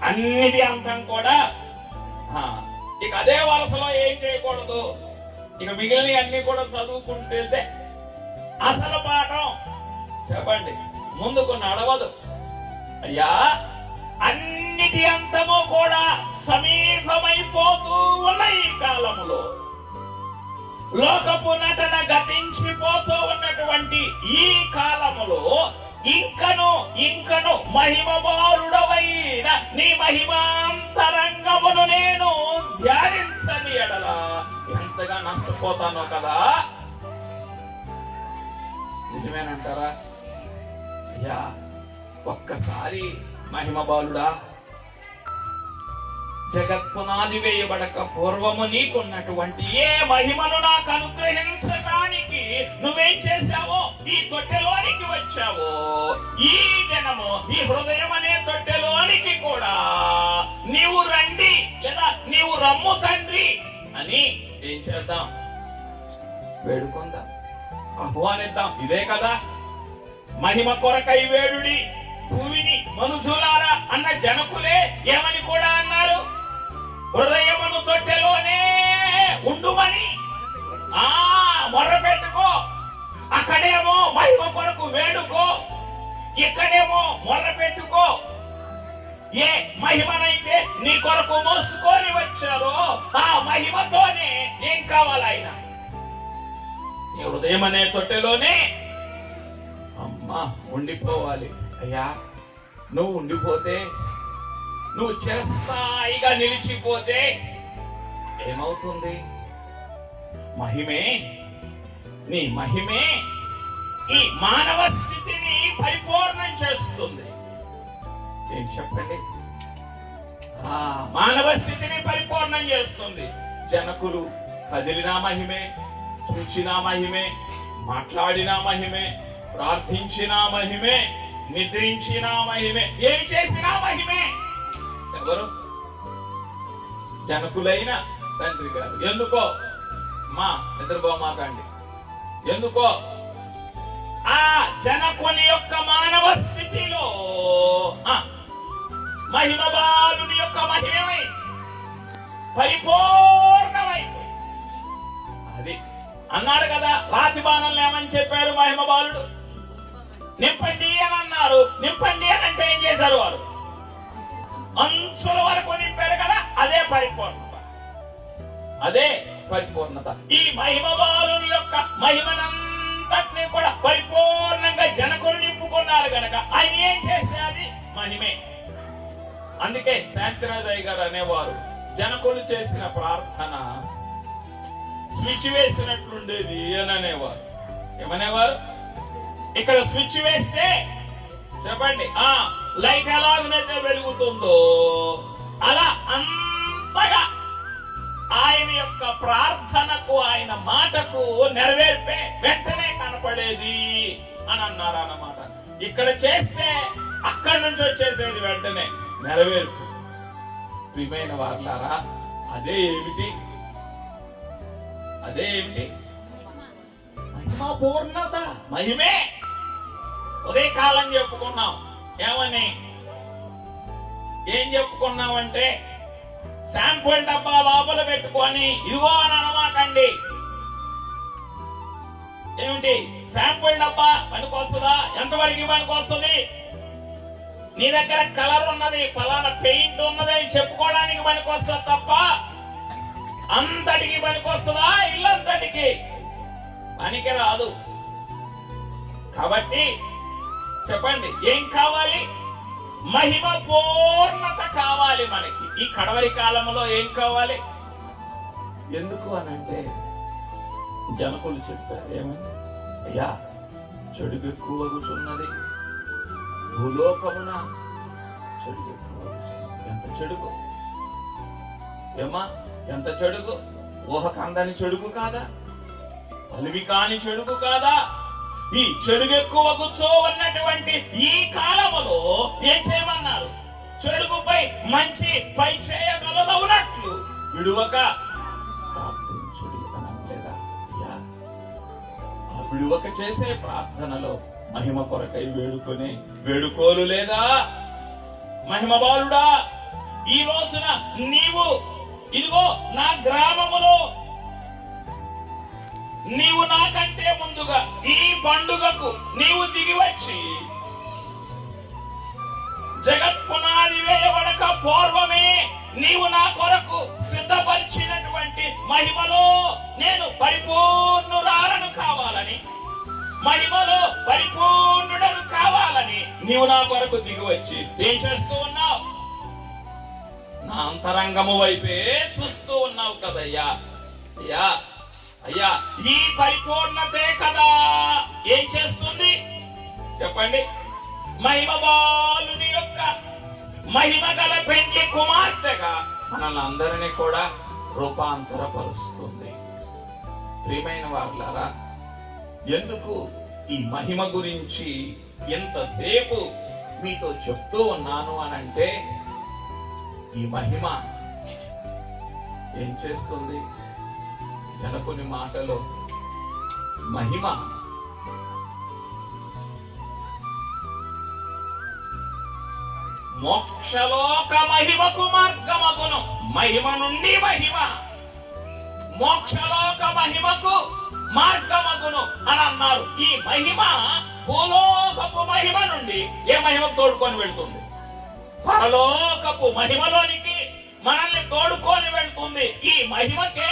అన్నిటి అంతం కూడా. ఇక అదే వరుసలో ఏం చేయకూడదు, ఇక మిగిలిన అన్ని కూడా చదువుకుంటే అసలు పాఠం చెప్పండి ముందుకు నడవదు. అయ్యా అన్నిటి అంతము కూడా సమీపమైపోతూ ఉన్న ఈ కాలములో, లోకపు నటన గతించిపోతూ ఉన్నటువంటి ఈ కాలములో ఇంకను మహిమబాలుడవైన నీ మహిమాంతరంగమును నేను ధ్యానించని ఎడల ఎంతగా నష్టపోతానో కదా. నిజమేనంటారా? అయ్యా ఒక్కసారి మహిమబాలుడా, జగత్పునాది వేయబడక పూర్వము నీకున్నటువంటి ఏ మహిమను నాకు అనుగ్రహించడానికి నువ్వేం చేశావో, ఈ తొట్టెలోనికి వచ్చావో, ఈ దినము ఈ హృదయం అనే తొట్టెలోనికి కూడా నీవు రండి లేదా నీవు రమ్ము తండ్రి అని ఏం చేద్దాం? వేడుకుందాం, ఆహ్వానిద్దాం. ఇదే కదా మహిమ కొరకై వేడుడి భూమిని మనుషులారా అన్న జనకులే ఏమని కూడా అన్నారు? హృదయమును తొట్టెలోనే ఉండుమని మొర్రపెట్టుకో. అక్కడేమో మహిమ కొరకు వేడుకో, ఇక్కడేమో మొర్రపెట్టుకో. ఏ మహిమనైతే నీ కొరకు మోసుకొని వచ్చారో ఆ మహిమతోనే ఏం కావాలి ఆయన? నీ హృదయం అనే తొట్టెలోనే అమ్మా ఉండిపోవాలి. అయ్యా నువ్వు ఉండిపోతే, నువ్వు చిరస్థాయిగా నిలిచిపోతే ఏమవుతుంది? మహిమే, నీ మహిమే ఈ మానవ స్థితిని పరిపూర్ణం చేస్తుంది. ఏం చెప్పండి? మానవ స్థితిని పరిపూర్ణం చేస్తుంది. జనకులు కదిలినా మహిమే, చూచినా మహిమే, మాట్లాడినా మహిమే, ప్రార్థించినా మహిమే, నిద్రించినా మహిమే, ఏమి చేసినా మహిమే. ఎవరు? జనకులైన తండ్రి గారు. ఎందుకో మా నిద్రపోమాకండి. ఎందుకో ఆ జనకుని యొక్క మానవ స్థితిలో మహిమబాలుని యొక్క మహిమై పరిపూర్ణమైపోయి. అది అన్నాడు కదా, రాతి బాణంలో ఏమని చెప్పారు మహిమబాలుడు? నింపండి అని అన్నారు. నింపండి అని అంటే ఏం చేశారు వారు? అంచుల వరకు నింపారు కదా, అదే పరిపూర్ణత. అదే పరిపూర్ణత. ఈ మహిమ బాలుని యొక్క మహిమనంతటిని కూడా పరిపూర్ణంగా జనకులు నింపుకున్నారు గనక ఆయన ఏం చేసేది మహిమే. అందుకే శాంతిరాజయ్య గారు అనేవారు, జనకులు చేసిన ప్రార్థన స్విచ్ వేసినట్లుండేది అని అనేవారు. ఏమనేవారు? ఇక్కడ స్విచ్ వేస్తే చెప్పండి, లైట్ ఎలాగనైతే వెలుగుతుందో అలా అంతగా ఆయన యొక్క ప్రార్థనకు, ఆయన మాటకు నెరవేర్పే వెంటనే కనపడేది అని అన్నారు అన్నమాట. ఇక్కడ చేస్తే అక్కడి నుంచి వచ్చేసేది వెంటనే నెరవేర్పు. ప్రియమైన వారులారా, అదే ఏమిటి? అదే ఏమిటి? మహిమ పూర్ణత, మహిమే. ఉదయకాలం చెప్పుకున్నాం. ఏమని? ఏం చెప్పుకున్నామంటే, శాంపుల్ డబ్బా లోపల పెట్టుకొని ఇదిగో అని అనమాకండి. ఏమిటి? శాంపుల్ డబ్బా పనికొస్తుందా? ఎంతవరకు పనికొస్తుంది? నీ దగ్గర కలర్ ఉన్నది, ఫలానా పెయింట్ ఉన్నది అని చెప్పుకోవడానికి పనికొస్తుంది తప్ప అంతటికి పనికొస్తుందా? ఇల్లంతటికి పనికి రాదు. కాబట్టి చెప్పండి, ఏం కావాలి? మహిమ పూర్ణత కావాలి మనకి. ఈ కడవరి కాలంలో ఏం కావాలి? ఎందుకు అనంటే జనకులు చెప్పారు, ఏమని? అయ్యా, చెడుగు ఎక్కువగుచున్నది భూలోకమున. చెడుగు ఎక్కువ. ఎంత చెడుగు! ఏమా, ఎంత చెడుగు! ఊహకు అందని చెడుగు కాదా? అలివి కాని చెడుగు కాదా? ఈ చెడుగు ఎక్కువ కూర్చో ఉన్నటువంటి ఈ కాలములో ఏం చేయమన్నారు? చెడుగుపై మంచి పై చేయగలదవునట్లు విడువక ప్రార్థించుడి అనలేదా? ఆ విడువక చేసే ప్రార్థనలో మహిమ కొరకై వేడుకునే వేడుకోలు లేదా? మహిమ బాలుడా, ఈ రోజున నీవు ఇదిగో నా గ్రామములో నీవు నాకంటే ముందుగా ఈ పండుగకు నీవు దిగి వచ్చి జగత్ పునాది వేయబడక పూర్వమే నీవు నా కొరకు సిద్ధపరిచినటువంటి మహిమలో నేను పరిపూర్ణురాలను కావాలని, మహిమలో పరిపూర్ణుడను కావాలని నీవు నా కొరకు దిగి వచ్చి ఏం చేస్తూ ఉన్నావు? నా అంతరంగము వైపే చూస్తూ ఉన్నావు కదయ్యా. అయ్యా అయ్యా, ఈ పరిపూర్ణతే కదా ఏం చేస్తుంది చెప్పండి? మహిమ బాలుని యొక్క మహిమ గల పెండ్లి కుమార్తెగా మనల్ని అందరినీ కూడా రూపాంతరపరుస్తుంది. ప్రియమైన వారులారా, ఎందుకు ఈ మహిమ గురించి ఎంతసేపు మీతో చెప్తూ ఉన్నాను అనంటే, ఈ మహిమ ఏం చేస్తుంది? జనకుని మాటలో మహిమ మోక్షలోక మహిమకు మార్గమగును. మహిమ నుండి మహిమ, మోక్షలోక మహిమకు మార్గమగును అని అన్నారు. ఈ మహిమ భూలోకపు మహిమ నుండి ఏ మహిమకు తోడుకొని వెళ్తుంది? పరలోకపు మహిమలోనికి మనల్ని తోడుకొని వెళ్తుంది. ఈ మహిమకే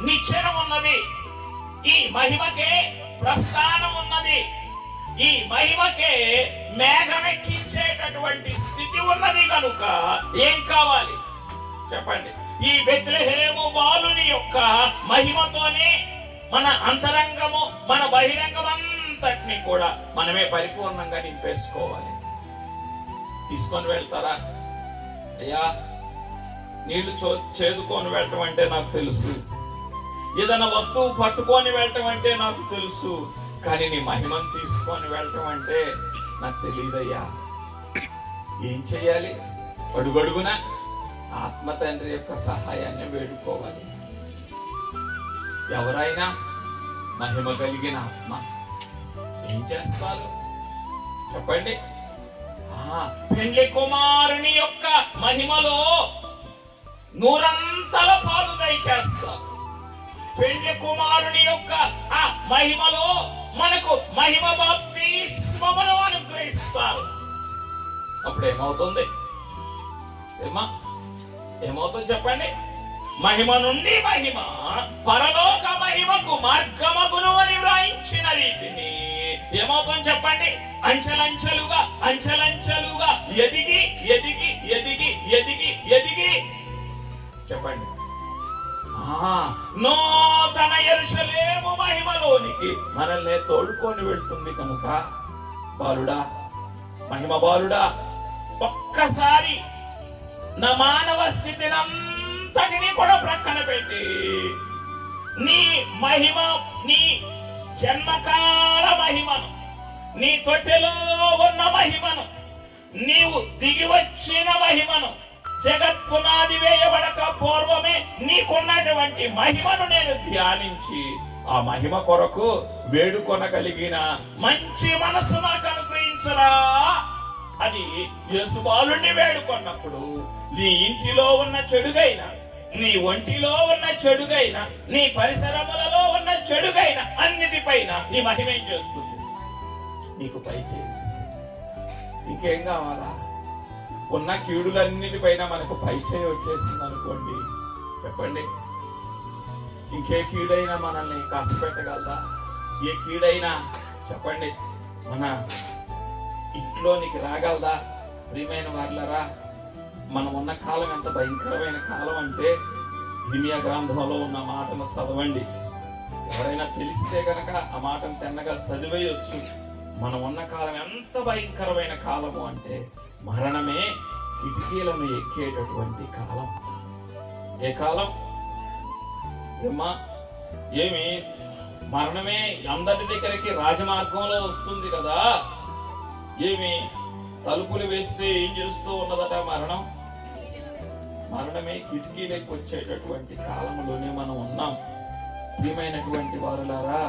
నిశ్చయం ఉన్నది, ఈ మహిమకే ప్రస్థానం ఉన్నది, ఈ మహిమకే మేఘమెక్కించేటటువంటి స్థితి ఉన్నది. కనుక ఏం కావాలి చెప్పండి? ఈ బెత్లెహేము బాలుని యొక్క మహిమతోనే మన అంతరంగము, మన బహిరంగం అంతటిని కూడా మనమే పరిపూర్ణంగా నింపేసుకోవాలి. తీసుకొని వెళ్తారా? అయ్యా, నీళ్లు చేదుకొని వెళ్ళటం అంటే నాకు తెలుసు, ఏదైనా వస్తువు పట్టుకొని వెళ్ళటం అంటే నాకు తెలుసు, కానీ నీ మహిమను తీసుకొని వెళ్ళటం అంటే నాకు తెలియదయ్యా. ఏం చెయ్యాలి? అడుగడుగున ఆత్మ తండ్రి యొక్క సహాయాన్ని వేడుకోవాలి. ఎవరైనా మహిమ కలిగిన ఆత్మ ఏం చేస్తారు చెప్పండి? పెండ్లి కుమారుని యొక్క మహిమలో నూరంతల పాలు దయచేస్తారు. పెండ్లి కుమారుని యొక్క ఆ మహిమలో మనకు మహిమ బాప్తిస్మ ఆత్మమును అనుగ్రహిస్తారు. అప్పుడు ఏమవుతుంది? ఏమవుతుంది చెప్పండి? మహిమ నుండి మహిమ, పరలోక మహిమకు మార్గమగును అని వ్రాయించిన రీతిని ఏమవుతుంది చెప్పండి? అంచెలంచెలుగా అంచెలంచెలుగా ఎదిగి ఎదిగి ఎదిగి ఎదిగి ఎదిగి చెప్పండి నూతన యెరూషలేము మహిమలోనికి మనల్ని తోడుకొని వెళ్తుంది కనుక బాలుడా, మహిమ బాలుడా, ఒక్కసారి నా మానవ స్థితిని అంతటినీ కూడా ప్రక్కన పెట్టి నీ మహిమ, నీ జన్మకాల మహిమను, నీ తొట్టెలో ఉన్న మహిమను, నీవు దిగి వచ్చిన మహిమను, జగత్ పునాది వేయబడక పూర్వమే నీకున్నటువంటి మహిమను నేను ధ్యానించి ఆ మహిమ కొరకు వేడుకొనగలిగిన మంచి మనసు నాకు అనుగ్రహించరా అని యేసు బాలుణ్ణి వేడుకొన్నప్పుడు నీ ఇంటిలో ఉన్న చెడుగైన, నీ ఒంటిలో ఉన్న చెడుగైన, నీ పరిసరములలో ఉన్న చెడుగైన అన్నిటిపైన నీ మహిమ ఏం చేస్తుంది? నీకు పై చేస్తుంది. ఇంకేం కావాలా? ఉన్న కీడులన్నిటిపైన మనకు పై చేయి వచ్చేసింది అనుకోండి, చెప్పండి, ఇంకే కీడైనా మనల్ని కష్టపెట్టగలదా? ఏ కీడైనా చెప్పండి మన ఇంట్లోనికి రాగలదా? ప్రియమైన వాళ్ళరా, మనం ఉన్న కాలం ఎంత భయంకరమైన కాలం అంటే ఇర్మియా గ్రంథంలో ఉన్న మాటను చదవండి. ఎవరైనా తెలిస్తే గనక ఆ మాటను తిన్నగా చదివేయొచ్చు. మనం ఉన్న కాలం ఎంత భయంకరమైన కాలము అంటే మరణమే కిటికీలను ఎక్కేటటువంటి కాలం. ఏ కాలం? ఏమి మరణమే అందరి దగ్గరికి రాజమార్గంలో వస్తుంది కదా. ఏమి తలుపులు వేస్తే ఏం చేస్తూ ఉన్నదట మరణం? మరణమే కిటికీలకు వచ్చేటటువంటి కాలంలోనే మనం ఉన్నాం. ప్రియమైనటువంటి వారులారా,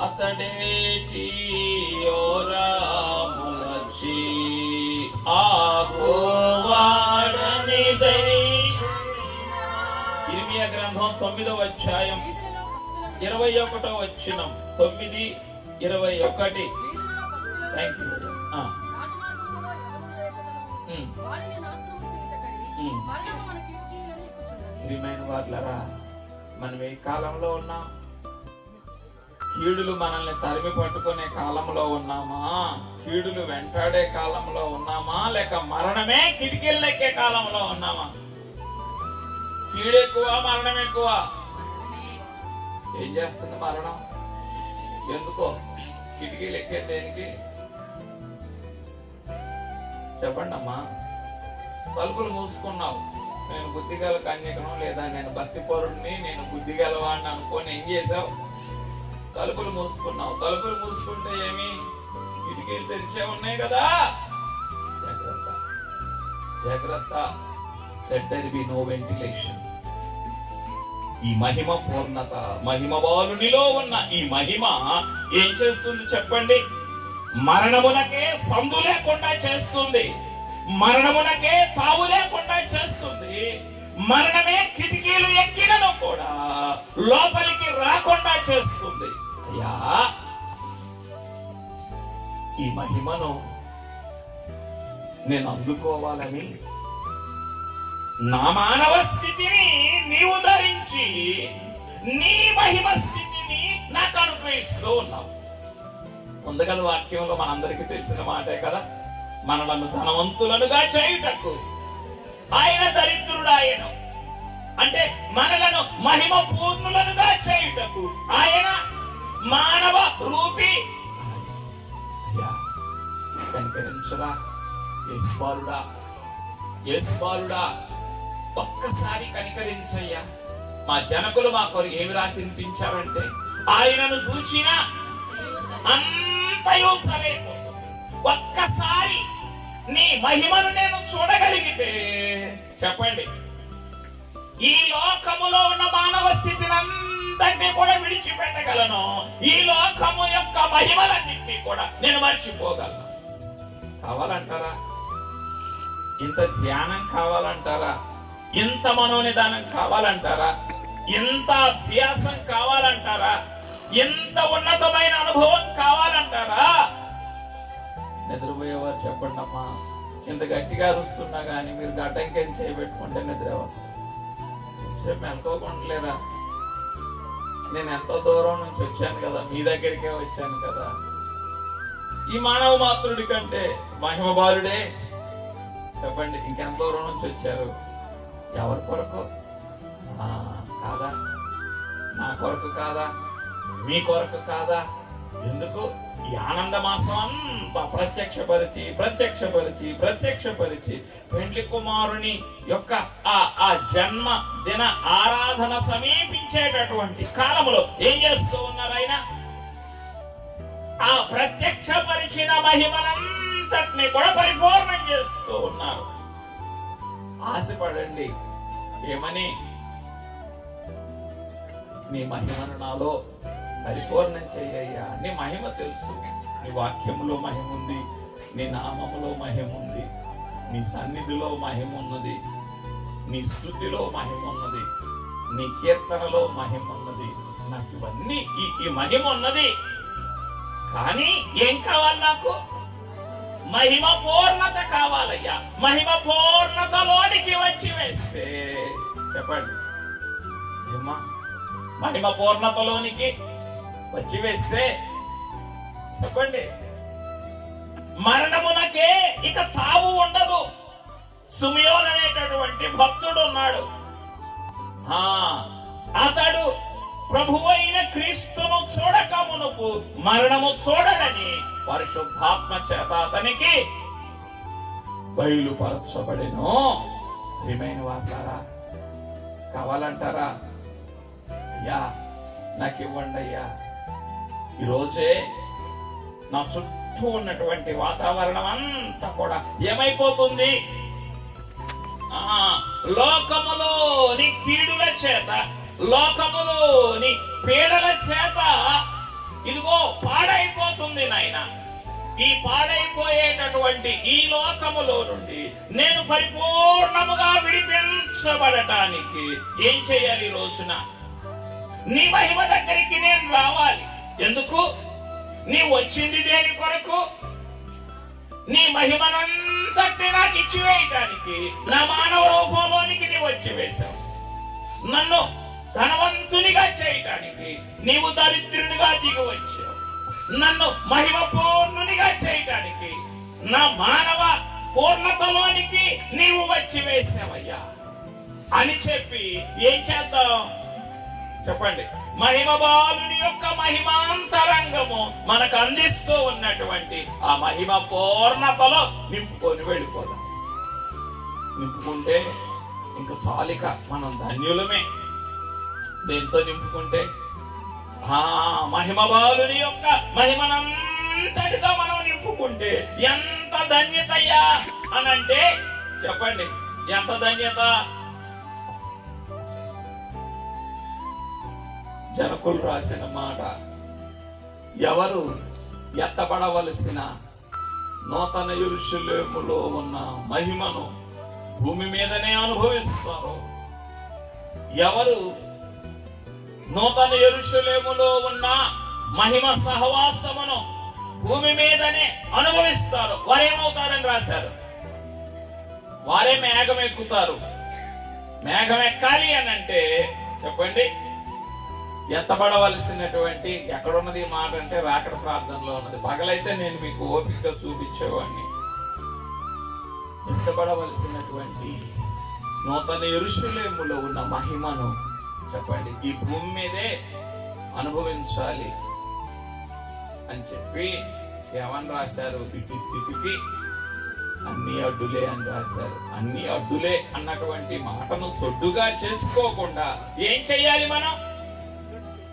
అతడేటి ఓరాములచి ఆకోవాడనిదై. ఇర్మియా గ్రంథం 9వ అధ్యాయం 21వ వచనం, 9:21. Thank you. ప్రియమైన వాళ్ళరా, మనం ఏ కాలంలో ఉన్నాం? కీడులు మనల్ని తరిమి పట్టుకునే కాలంలో ఉన్నామా? కీడులు వెంటాడే కాలంలో ఉన్నామా? లేక మరణమే కిటికీలు ఎక్కే కాలంలో ఉన్నామా? కీడు ఎక్కువ, మరణం ఎక్కువ? ఏం చేస్తుంది మరణం? ఎందుకో కిటికీలు ఎక్కే దేనికి? చెప్పండి అమ్మా. తలుపులు మూసుకున్నావు, నేను బుద్ధిగల కన్యకను లేదా నేను భక్తి పరుడిని, నేను బుద్ధిగలవాడిని అనుకొని ఏం చేసావు? తలుపులు మూసుకున్నావు. తలుపులు మూసుకుంటే ఏమి? కిటికీలు తెరిచే ఉన్నాయి కదా. జాగ్రత్త, జాగ్రత్త. Let there be no ventilation. ఈ మహిమ పూర్ణత, మహిమ బాలునిలో ఉన్న ఈ మహిమ ఏం చేస్తుంది చెప్పండి? మరణమునకే సందు లేకుండా చేస్తుంది, మరణమునకే తావు లేకుండా చేస్తుంది. మరణమే కిటికీలు ఎక్కినను కూడా లోపలికి రాకుండా చేస్తుంది. అయ్యా, ఈ మహిమను నేను అందుకోవాలని నా మానవ స్థితిని నీవు ధరించి నీ మహిమ స్థితిని నాకు అనుగ్రహిస్తూ ఉన్నావు. ముందుగల వాక్యంలో మనందరికీ తెలిసిన మాటే కదా, మనలను ధనవంతులనుగా చేయుటకు ఆయన దరిద్రుడాయను. అంటే మనలను మహిమ పూర్ణులనుగా చేయుటకు ఆయన మానవ రూపి. అయ్యా, కనికరించరా యేసుబాలుడా, యేసుబాలుడా, ఒక్కసారి కనికరించయ్యా. మా జనకులు మా కొరకు ఏమి రాసి వినిపించారంటే, ఆయనను చూచిన అంతయు సరైపోతుంది. ఒక్కసారి నీ మహిమను నేను చూడగలిగితే చెప్పండి, ఈ లోకములో ఉన్న మానవ స్థితిని అంతటినీ కూడా విడిచిపెట్టగలను. ఈ లోకము యొక్క మహిమలన్నింటినీ కూడా నేను మర్చిపోగలను. కావాలంటారా? ఇంత ధ్యానం కావాలంటారా? ఇంత మనోనిదానం కావాలంటారా? ఎంత అభ్యాసం కావాలంటారా? ఎంత ఉన్నతమైన అనుభవం కావాలంటారా? నిద్రపోయేవారు చెప్పండి అమ్మా, ఇంత గట్టిగా అరుస్తున్నా కానీ మీరు గడ్డంకేం చేయబెట్టుకుంటే నిద్ర వస్తుంది. మెలకోకుండలేరా? నేను ఎంతో దూరం నుంచి వచ్చాను కదా, మీ దగ్గరికే వచ్చాను కదా. ఈ మానవ మాత్రుడి కంటే మహిమ బాలుడే. చెప్పండి, ఇంకెంత దూరం నుంచి వచ్చారు? ఎవరి కొరకు? కాదా? నా కొరకు కాదా? మీ కొరకు కాదా? ఎందుకు? ఈ ఆనంద మాసం అంతా ప్రత్యక్షపరిచి పెండ్లి కుమారుని యొక్క ఆ జన్మ దిన ఆరాధన సమీపించేటటువంటి కాలంలో ఏం చేస్తూ ఉన్నారు ఆయన? ఆ ప్రత్యక్షపరిచిన మహిమనంతటిని కూడా పరిపూర్ణం చేస్తూ ఉన్నారు. ఆశపడండి. ఏమని? నీ మహిమను నాలో పరిపూర్ణం చెయ్యయ్యా. నీ మహిమ తెలుసు. నీ వాక్యములో మహిమ ఉంది, నీ నామములో మహిమ ఉంది, నీ సన్నిధిలో మహిమ ఉన్నది, నీ స్తుతిలో మహిమ ఉన్నది, నీ కీర్తనలో మహిమ ఉన్నది. నాకు ఇవన్నీ ఈ మహిమ ఉన్నది. కానీ ఏం కావాలి? నాకు మహిమ పూర్ణత కావాలయ్యా. మహిమ పూర్ణతలోనికి వచ్చి వేస్తే చెప్పండి ఏమ్మా, మహిమ పూర్ణతలోనికి వచ్చి వేస్తే చెప్పండి, మరణమునకే ఇక తావు ఉండదు. సుమియోన్ అనేటటువంటి భక్తుడు ఉన్నాడు. అతడు ప్రభువైన క్రీస్తును చూడక మునుపు మరణము చూడడని పరిశుద్ధాత్మ చేత అతనికి బయలుపరచబడెను. ప్రియమైన వార్లారా, కావాలంటారా? అయ్యా నాకు ఇవ్వండి అయ్యా. ఈరోజే నా చుట్టూ ఉన్నటువంటి వాతావరణం అంతా కూడా ఏమైపోతుంది? లోకములోని కీడుల చేత, లోకములోని పీడల చేత ఇదిగో పాడైపోతుంది నాయన. ఈ పాడైపోయేటటువంటి ఈ లోకములో నుండి నేను పరిపూర్ణముగా విడిపించబడటానికి ఏం చేయాలి? ఈ రోజున నీ మహిమ దగ్గరికి నేను రావాలి. ఎందుకు? నీ వచ్చింది దేని కొరకు? నీ మహిమనంతటి నాకు ఇచ్చివేయటానికి. నా మానవ రూపంలోనికి నీవు వచ్చి వేశావు. నన్ను ధనవంతునిగా చేయటానికి నీవు దరిద్రునిగా దిగి వచ్చావు. నన్ను మహిమ పూర్ణునిగా చేయటానికి నా మానవ పూర్ణతలోనికి నీవు వచ్చి వేశావయ్యా అని చెప్పి ఏం చేద్దాం? చెప్పండి. మహిమ బాలుని యొక్క మహిమాంతరంగము మనకు అందిస్తూ ఉన్నటువంటి ఆ మహిమ పూర్ణతలో నింపుకొని వెళ్ళిపోదాం. నింపుకుంటే ఇంకా చాలిక మనం ధన్యులమే. దేంతో నింపుకుంటే? మహిమ బాలుని యొక్క మహిమనంతటితో మనం నింపుకుంటే ఎంత ధన్యతయ్యా అనంటే చెప్పండి, ఎంత ధన్యత. జనకులు రాసిన మాట, ఎవరు ఎత్తబడవలసిన నూతన యెరూషలేములో ఉన్న మహిమను భూమి మీదనే అనుభవిస్తారు. ఎవరు నూతన యెరూషలేములో ఉన్న మహిమ సహవాసమును భూమి మీదనే అనుభవిస్తారు, వారేమవుతారని రాశారు? వారే మేఘం ఎక్కుతారు. మేఘం ఎక్కాలి అని అంటే చెప్పండి, ఎత్తబడవలసినటువంటి ఎక్కడున్నది ఈ మాట అంటే రాకడ ప్రార్థనలో ఉన్నది. పగలైతే నేను మీకు ఓపికగా చూపించేవాడిని. ఎత్తబడవలసినటువంటి నూతన యెరూషలేములో ఉన్న మహిమను చెప్పండి ఈ భూమి మీదే అనుభవించాలి అని చెప్పి ఏమని రాశారు? ఇటు స్థితికి అన్ని అడ్డులే అని రాశారు. అన్ని అడ్డులే అన్నటువంటి మాటను సొడ్డుగా చేసుకోకుండా ఏం చెయ్యాలి మనం?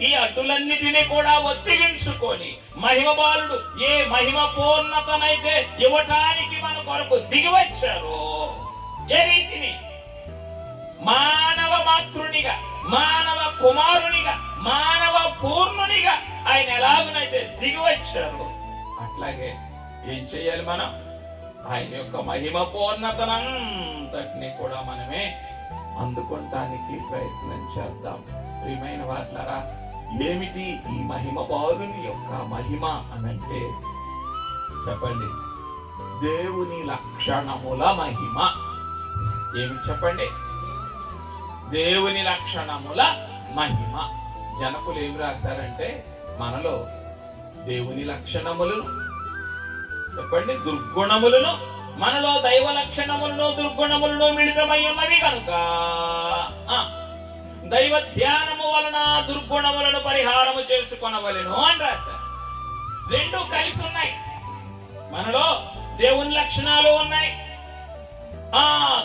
ఈ అడ్డులన్నిటినీ కూడా ఒత్తిగించుకొని మహిమ బాలుడు ఏ మహిమ పూర్ణతనైతే ఇవ్వటానికి మన కొరకు దిగి వచ్చారో, ఏ రీతిని మానవ మాతృనిగా, మానవ కుమారునిగా, మానవ పూర్ణునిగా ఆయన ఎలాగునైతే దిగి వచ్చారో అట్లాగే ఏం చేయాలి మనం? ఆయన యొక్క మహిమ పూర్ణతనంతటిని కూడా మనమే అందుకోవటానికి ప్రయత్నం చేద్దాం. ప్రియమైన వారులారా, ఏమిటి ఈ మహిమ బాలుని యొక్క మహిమ అనంటే చెప్పండి, దేవుని లక్షణముల మహిమ. ఏమిటి చెప్పండి? దేవుని లక్షణముల మహిమ. జనకులు ఏమి రాశారంటే, మనలో దేవుని లక్షణములను చెప్పండి, దుర్గుణములను, మనలో దైవ లక్షణములను దుర్గుణములను మిళితమై ఉన్నవి కనుక దైవ ధ్యానము వలన దుర్గుణములను పరిహారము చేసుకొనవలెను అని రాశారు. రెండు కలిసి ఉన్నాయి. మనలో దేవుని లక్షణాలు ఉన్నాయి,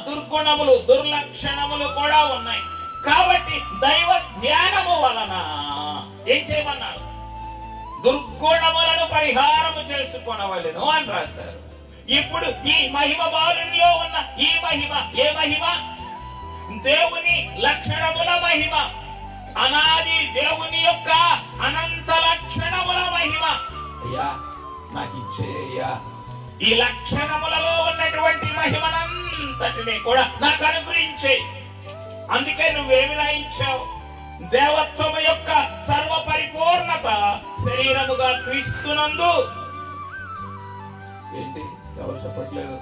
దుర్గుణములు దుర్లక్షణములు కూడా ఉన్నాయి. కాబట్టి దైవ ధ్యానము వలన ఏం చేయమన్నారు? దుర్గుణములను పరిహారము చేసుకొనవలెను అని రాశారు. ఇప్పుడు ఈ మహిమ బాలునిలో ఉన్న ఈ మహిమ ఏ మహిమ? దేవుని లక్షణముల మహిమ, అనాది దేవుని యొక్క అనంత లక్షణముల మహిమ. అయ్యా నాకు ఇచ్చేయ్యా, ఈ లక్షణములలో ఉన్నటువంటి మహిమనంతటిని కూడా నాకు అనుగ్రహించే. అందుకే నువ్వేమి రాయించావు? దేవత్వము యొక్క సర్వ పరిపూర్ణత శరీరముగా క్రీస్తునందు. ఏంటి ఎవరు చెప్పట్లేదు?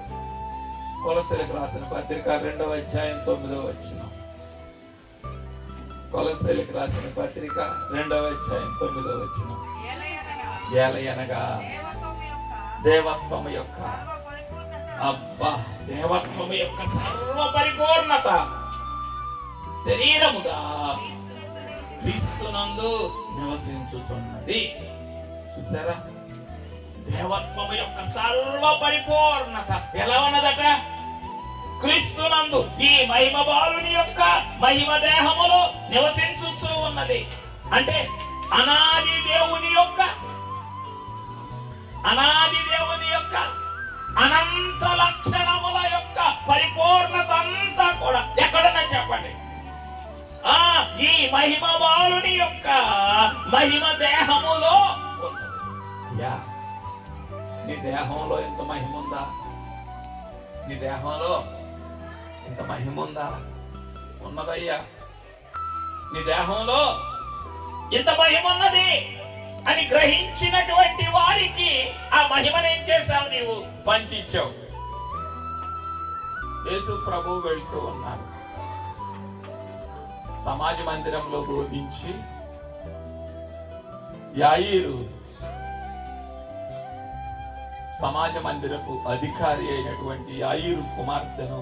కొలస్సీలకు రాసిన పత్రిక 2వ అధ్యాయం 9వ వచనం. కొలస్సీలకు రాసిన పత్రిక 2వ అధ్యాయం 9వ వచనం. ఏలయనగా దేవత్వము యొక్క దేవత్వము యొక్క సర్వ పరిపూర్ణత శరీరముగా క్రీస్తునందు నివసించుచున్నది. చూసారా? దేవత్వము యొక్క సర్వ పరిపూర్ణత ఎలా ఉన్నదట? క్రీస్తునందు ఈ మహిమ బాలుని యొక్క మహిమ దేహములో నివసించుచూ ఉన్నది. అంటే అనాది దేవుని యొక్క అనంత లక్షణముల యొక్క పరిపూర్ణత అంతా కూడా ఎక్కడన్నా చెప్పండి, ఈ మహిమ బాలుని యొక్క మహిమ దేహములో ఉన్నది. నీ దేహంలో ఎంత మహిమ ఉందా? నీ దేహంలో ఇంత మహిమ ఉందా? ఉన్నదయ్యా. నీ దేహంలో ఇంత మహిమ ఉన్నది అని గ్రహించినటువంటి వారికి ఆ మహిమను ఏం చేశావు? నీవు పంచిచ్చావు. యేసు ప్రభు వెళ్తూ ఉన్నారు, సమాజ మందిరంలో బోధించి యాయీరు సమాజ మందిరపు అధికారి అయినటువంటి యాయీరు కుమార్తెను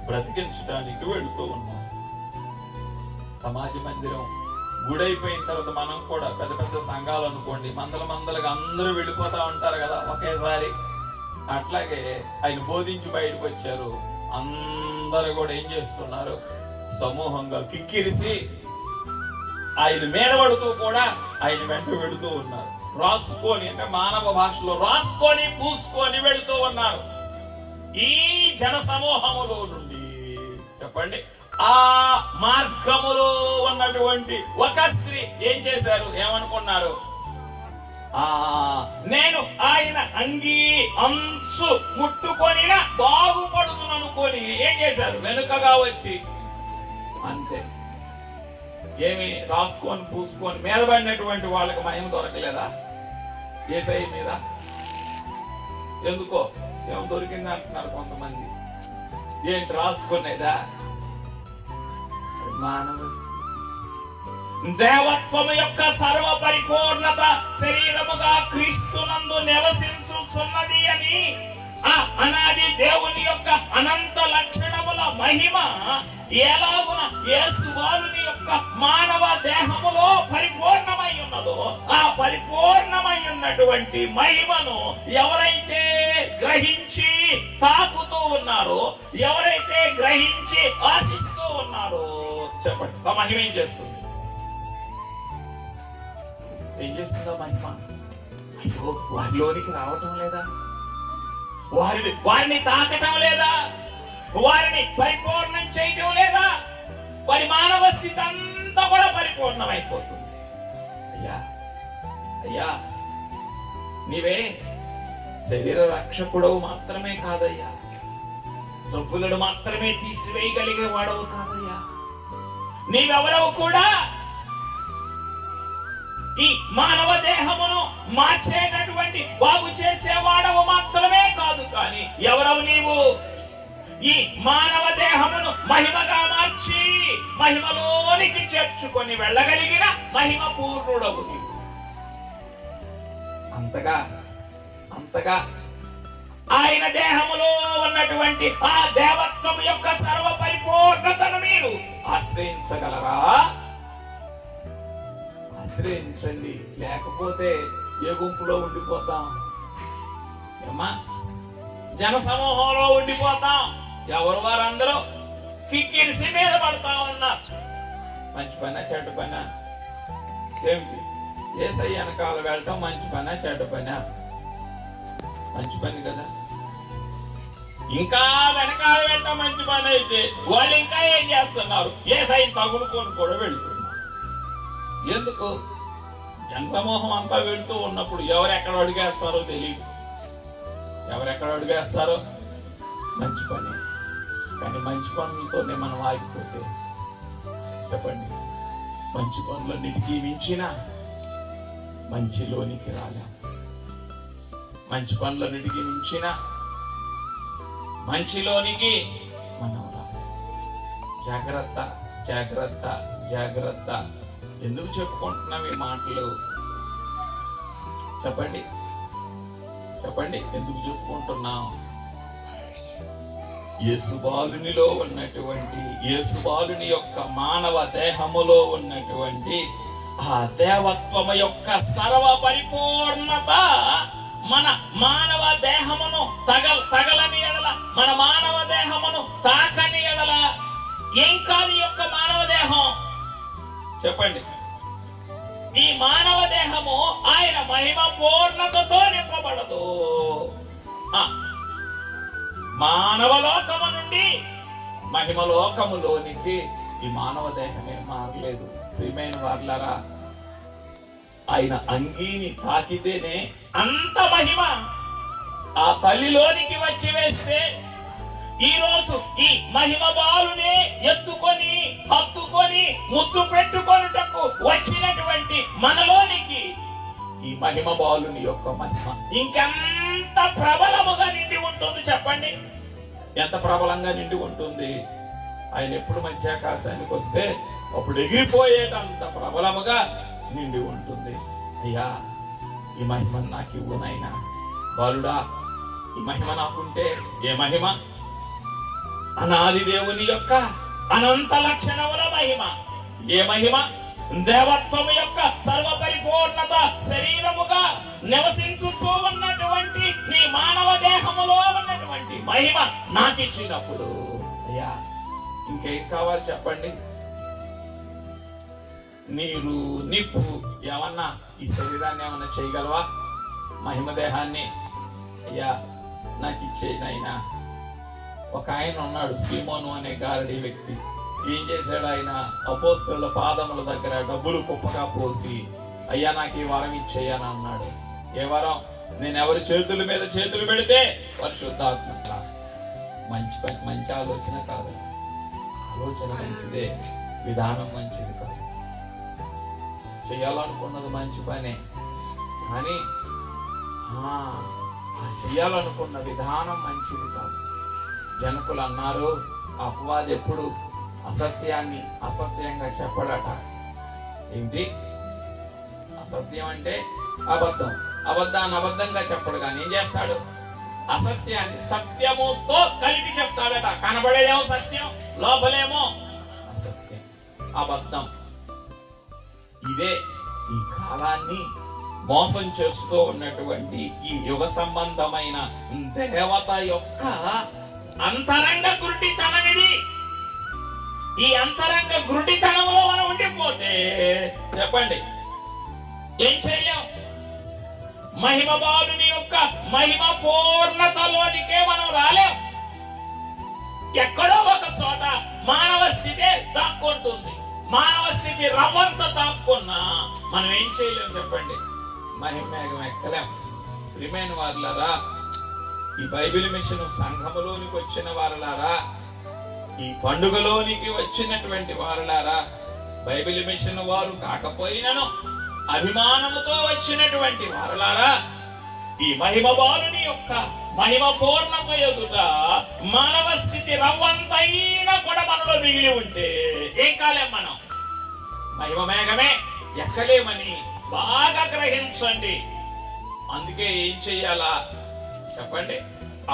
బ్రతికించడానికి వెళుతూ ఉన్నారు. సమాజ మందిరం గుడైపోయిన తర్వాత మనం కూడా పెద్ద పెద్ద సంఘాలు అనుకోండి, మందలుగా అందరూ వెళ్ళిపోతా ఉంటారు కదా ఒకేసారి. అట్లాగే ఆయన బోధించి బయటకు వచ్చారు. అందరూ కూడా ఏం చేస్తున్నారు? సమూహంగా కిక్కిరిసి ఆయన మీద పడుతూ కూడా ఆయన వెంట వెళుతూ ఉన్నారు. రాసుకొని, అంటే మానవ భాషలో రాసుకొని పూసుకొని వెళుతూ ఉన్నారు. ఈ జన సమూహములో నుండి చెప్పండి, ఆ మార్గములో ఉన్నటువంటి ఒక స్త్రీ ఏం చేశారు? ఏమనుకున్నారు? నేను ఆయన అంగీ అంచు ముట్టుకొని బాగుపడుతును అనుకొని ఏం చేశారు? వెనుకగా వచ్చి అంతే. ఏమి రాసుకొని పూసుకొని మీద పడినటువంటి వాళ్ళకి మహిమ దొరకలేదా? యేసయ్య మీద ఎందుకో ఏమో దొరికింది అంటున్నారు కొంతమంది. ఏంటి రాసుకునేదా? మానవ దేవత్వము యొక్క సర్వ పరిపూర్ణత శరీరముగా క్రీస్తునందు నివసించుచున్నది అని ఆ అనాది దేవుని యొక్క అనంత లక్షణముల మహిమ ఎలాగున యేసువారుని యొక్క మానవ దేహములో పరిపూర్ణమై ఉన్నదో ఆ పరిపూర్ణమై ఉన్నటువంటి మహిమను ఎవరైతే గ్రహించి తాకుతూ ఉన్నారో, ఎవరైతే గ్రహించి ఆశిస్తూ ఉన్నారో చెప్పండి, ఆ మహిమ ఏం చేస్తుంది? ఏం చేస్తుందా మహిమ? అయ్యో వారిలోనికి రావటం లేదా? వారిని తాకటం లేదా? వారిని పరిపూర్ణం చేయటం లేదా? వారి మానవ స్థితి అంతా కూడా పరిపూర్ణమైపోతుంది. అయ్యా నీవే శరీర రక్షకుడవు మాత్రమే కాదయ్యా, జబ్బులను మాత్రమే తీసివేయగలిగే వాడవు కాదయ్యా. నీవెవరవు కూడా ఈ మానవ దేహమును మార్చేటటువంటి బాగు చేసేవాడవు మాత్రమే కాదు, కానీ ఎవరవు నీవు? ఈ మానవ దేహమును మహిమగా మార్చి మహిమలోనికి చేర్చుకొని వెళ్ళగలిగిన మహిమ పూర్ణుడవు నీవు. అంతగా ఆయన దేహములో ఉన్నటువంటి ఆ దేవత్వం యొక్క సర్వ పరిపూర్ణతను మీరు ఆశ్రయించగలరా? ఆశ్రయించండి, లేకపోతే ఏ గుంపులో ఉండిపోతాం? ఏమ్మా, జన సమూహంలో ఉండిపోతాం. ఎవరు వారందరూ కిక్కిరిసి మీద పడతా ఉన్నారు. మంచి పనా చెడ్డ పనా? ఏమిటి? యేసయ్య వెనకాల వెళ్ళటం మంచి పనా చెడ్డ పనా? మంచి పని కదా. ఇంకా వెనకాల వెళ్ళటం మంచి పని అయితే వాళ్ళు ఇంకా ఏం చేస్తున్నారు? యేసయ్యని తగులుకొని కూడా వెళ్తున్నారు. ఎందుకు? జనసమూహం అంతా వెళ్తూ ఉన్నప్పుడు ఎవరెక్కడ అడుగేస్తారో తెలియదు. ఎవరెక్కడ అడుగేస్తారో మంచి పని. కానీ మంచి పనులతోనే మనం ఆగిపోతే చెప్పండి, మంచి పనులన్నిటికీ మించిన మంచిలోనికి రాలేం. మంచి పనులన్నిటికీ మించిన మంచిలోనికి మనం రాలేం. జాగ్రత్త, జాగ్రత్త, జాగ్రత్త. ఎందుకు చెప్పుకుంటున్నాం ఈ మాటలు? చెప్పండి, చెప్పండి, ఎందుకు చెప్పుకుంటున్నాం? యేసుబాలునిలో ఉన్నటువంటి, యేసుబాలుని యొక్క మానవ దేహములో ఉన్నటువంటి ఆ దేవత్వము యొక్క సర్వ పరిపూర్ణత మన మానవ దేహమును తగలని ఎడల, మన మానవ దేహమును తాకని ఎడల ఏం కాదు ఈ యొక్క మానవ దేహం? చెప్పండి. ఈ మానవ దేహము ఆయన మహిమ పూర్ణతతో నింపబడదు. మానవ లోకము నుండి మహిమ లోకములోనికి ఈ మానవ దేహమే మారలేదు. ప్రియమైన వారులారా, ఆయన అంగీని తాకితేనే అంత మహిమ ఆ తల్లిలోనికి వచ్చి వేస్తే, ఈ రోజు ఈ మహిమ బాలునే ఎత్తుకొని హత్తుకొని ముద్దు పెట్టుకొనుటకు వచ్చినటువంటి మనలోనికి ఈ మహిమ బాలుని యొక్క మహిమ ఇంకెంత ప్రబలముగా నిండి ఉంటుంది చెప్పండి. ఎంత ప్రబలంగా నిండి ఉంటుంది? ఆయన ఎప్పుడు మంచి ఆకాశానికి వస్తే అప్పుడు ఎగిరిపోయేటంత ప్రబలముగా నిండి ఉంటుంది. అయ్యా, ఈ మహిమ నాకు ఇవ్వునైనా. బాలుడా, ఈ మహిమ నాకుంటే ఏ మహిమ? అనాది దేవుని యొక్క అనంత లక్షణముల మహిమ. ఏ మహిమ? దేవత్వము యొక్క సర్వ పరిపూర్ణత శరీరముగా నివసించుచూ ఉన్నటువంటి నీ మానవ దేహములో ఉన్నటువంటి మహిమ నాకు ఇచ్చినప్పుడు, అయ్యా ఇంకేం కావాలి చెప్పండి? నీరు, నిప్పు ఏమన్నా ఈ శరీరాన్ని ఏమన్నా చేయగలవా? మహిమ దేహాన్ని అయ్యా నాకు ఇచ్చేనైనా. ఒక ఆయన ఉన్నాడు, సీమోను అనే గారడి వ్యక్తి. ఏం చేశాడు ఆయన? అపోస్తలుల పాదముల దగ్గర డబ్బులు కుప్పగా పోసి, అయ్యా నాకు ఈ వరం ఇచ్చేయని అన్నాడు. ఏ వరం? నేను ఎవరి చేతుల మీద చేతులు పెడితే పరిశుద్ధాత్మ. మంచి పని, మంచి ఆలోచన కాదు. ఆలోచన మంచిదే, విధానం మంచిది కాదు. చేయాలనుకున్నది మంచి పనే, కానీ చేయాలనుకున్న విధానం మంచిది కాదు. జనకులు అన్నారు, అపవాది ఎప్పుడు అసత్యాన్ని అసత్యంగా చెప్పడట. ఏంటి అసత్యం అంటే? అబద్ధం. అబద్ధాన్ని అబద్ధంగా చెప్పడు, కానీ ఏం చేస్తాడు? అసత్యాన్ని సత్యముతో కలిపి చెప్తాడట. కనబడేదేమో సత్యం, లోపలేమో అసత్యం, అబద్ధం. ఇదే ఈ కాలాన్ని మోసం చేస్తూ ఉన్నటువంటి ఈ యుగ సంబంధమైన దేవత యొక్క అంతరంగ గురుడితనం ఇది. ఈ అంతరంగ గురుడితనంలో మనం ఉండిపోతే చెప్పండి ఏం చేయలేం. మహిమ బాలుని యొక్క మహిమ పూర్ణతలోనికే మనం రాలేం. ఎక్కడో ఒక చోట మానవ స్థితి దాక్కుంటుంది. మానవ స్థితి రవ్వంత దాక్కున్నా మనం ఏం చేయలేం చెప్పండి. మహిమేఘం ఎక్కలేం. ప్రియమైన వారులారా, ఈ బైబిల్ మిషన్ సంఘములోనికి వచ్చిన వారులారా, ఈ పండుగలోనికి వచ్చినటువంటి వారులారా, బైబిల్ మిషన్ వారు కాకపోయినను అభిమానముతో వచ్చినటువంటి వారులారా, ఈ మహిమ బాలుని యొక్క మహిమ పూర్ణత ఎదుట మానవ స్థితి రవ్వంతైనా కూడా మనలో మిగిలి ఉంటే ఏం కాలేం మనం. మహిమ మేఘమే ఎక్కలేమని బాగా గ్రహించండి. అందుకే ఏం చెయ్యాలా చెప్పండి?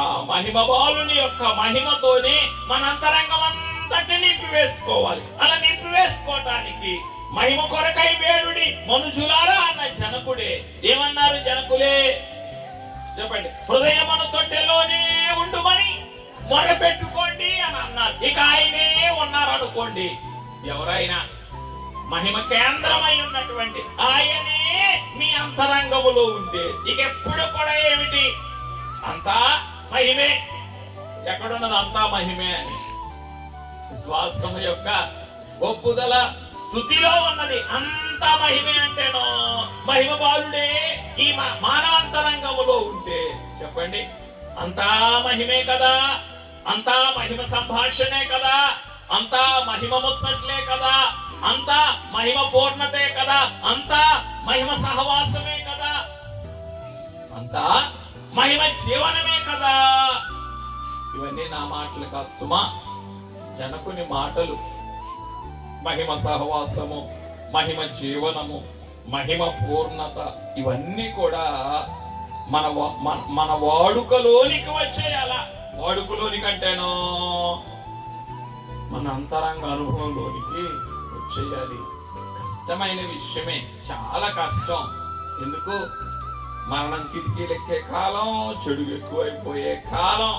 ఆ మహిమ బాలుని యొక్క మహిమతోనే మన అంతరంగం అంతటి నింపివేసుకోవాలి. అలా నింపివేసుకోవటానికి మహిమ కొరకై వేడుడి మనుజులారా అన్న జనకుడే ఏమన్నారు? జనకులే చెప్పండి, హృదయమును తొట్టెలోనే ఉండుమని మొరపెట్టుకోండి అని అన్నారు. ఇక ఆయనే ఉన్నారనుకోండి, ఎవరైనా మహిమ కేంద్రమై ఉన్నటువంటి ఆయనే మీ అంతరంగములో ఉంటే ఇక ఎప్పుడు కూడా ఏమిటి? అంతా మహిమే. ఎక్కడున్నది? అంతా మహిమే అని విశ్వాసము యొక్క ఒప్పుదల స్థుతిలో ఉన్నది. అంతా మహిమే అంటేనో మహిమ బాలుడే ఈ మానవంతరంగములో ఉంటే చెప్పండి, అంతా మహిమే కదా, అంతా మహిమ సంభాషణే కదా, అంతా మహిమ ముచ్చట్లే కదా, అంతా మహిమ పూర్ణతే కదా, అంతా మహిమ సహవాసమే కదా, అంతా మహిమ జీవనమే కదా. ఇవన్నీ నా మాటలు కాదు సుమా, జనకుని మాటలు. మహిమ సహవాసము, మహిమ జీవనము, మహిమ పూర్ణత ఇవన్నీ కూడా మన వాడుకలోనికి వచ్చేయాల. వాడుకలోనికి అంటేనో మన అంతరంగ అనుభవంలోనికి వచ్చేయాలి. కష్టమైన విషయమే, చాలా కష్టం. ఎందుకు? మరణం కిటికీలెక్కే కాలం, చెడు ఎక్కువైపోయే కాలం,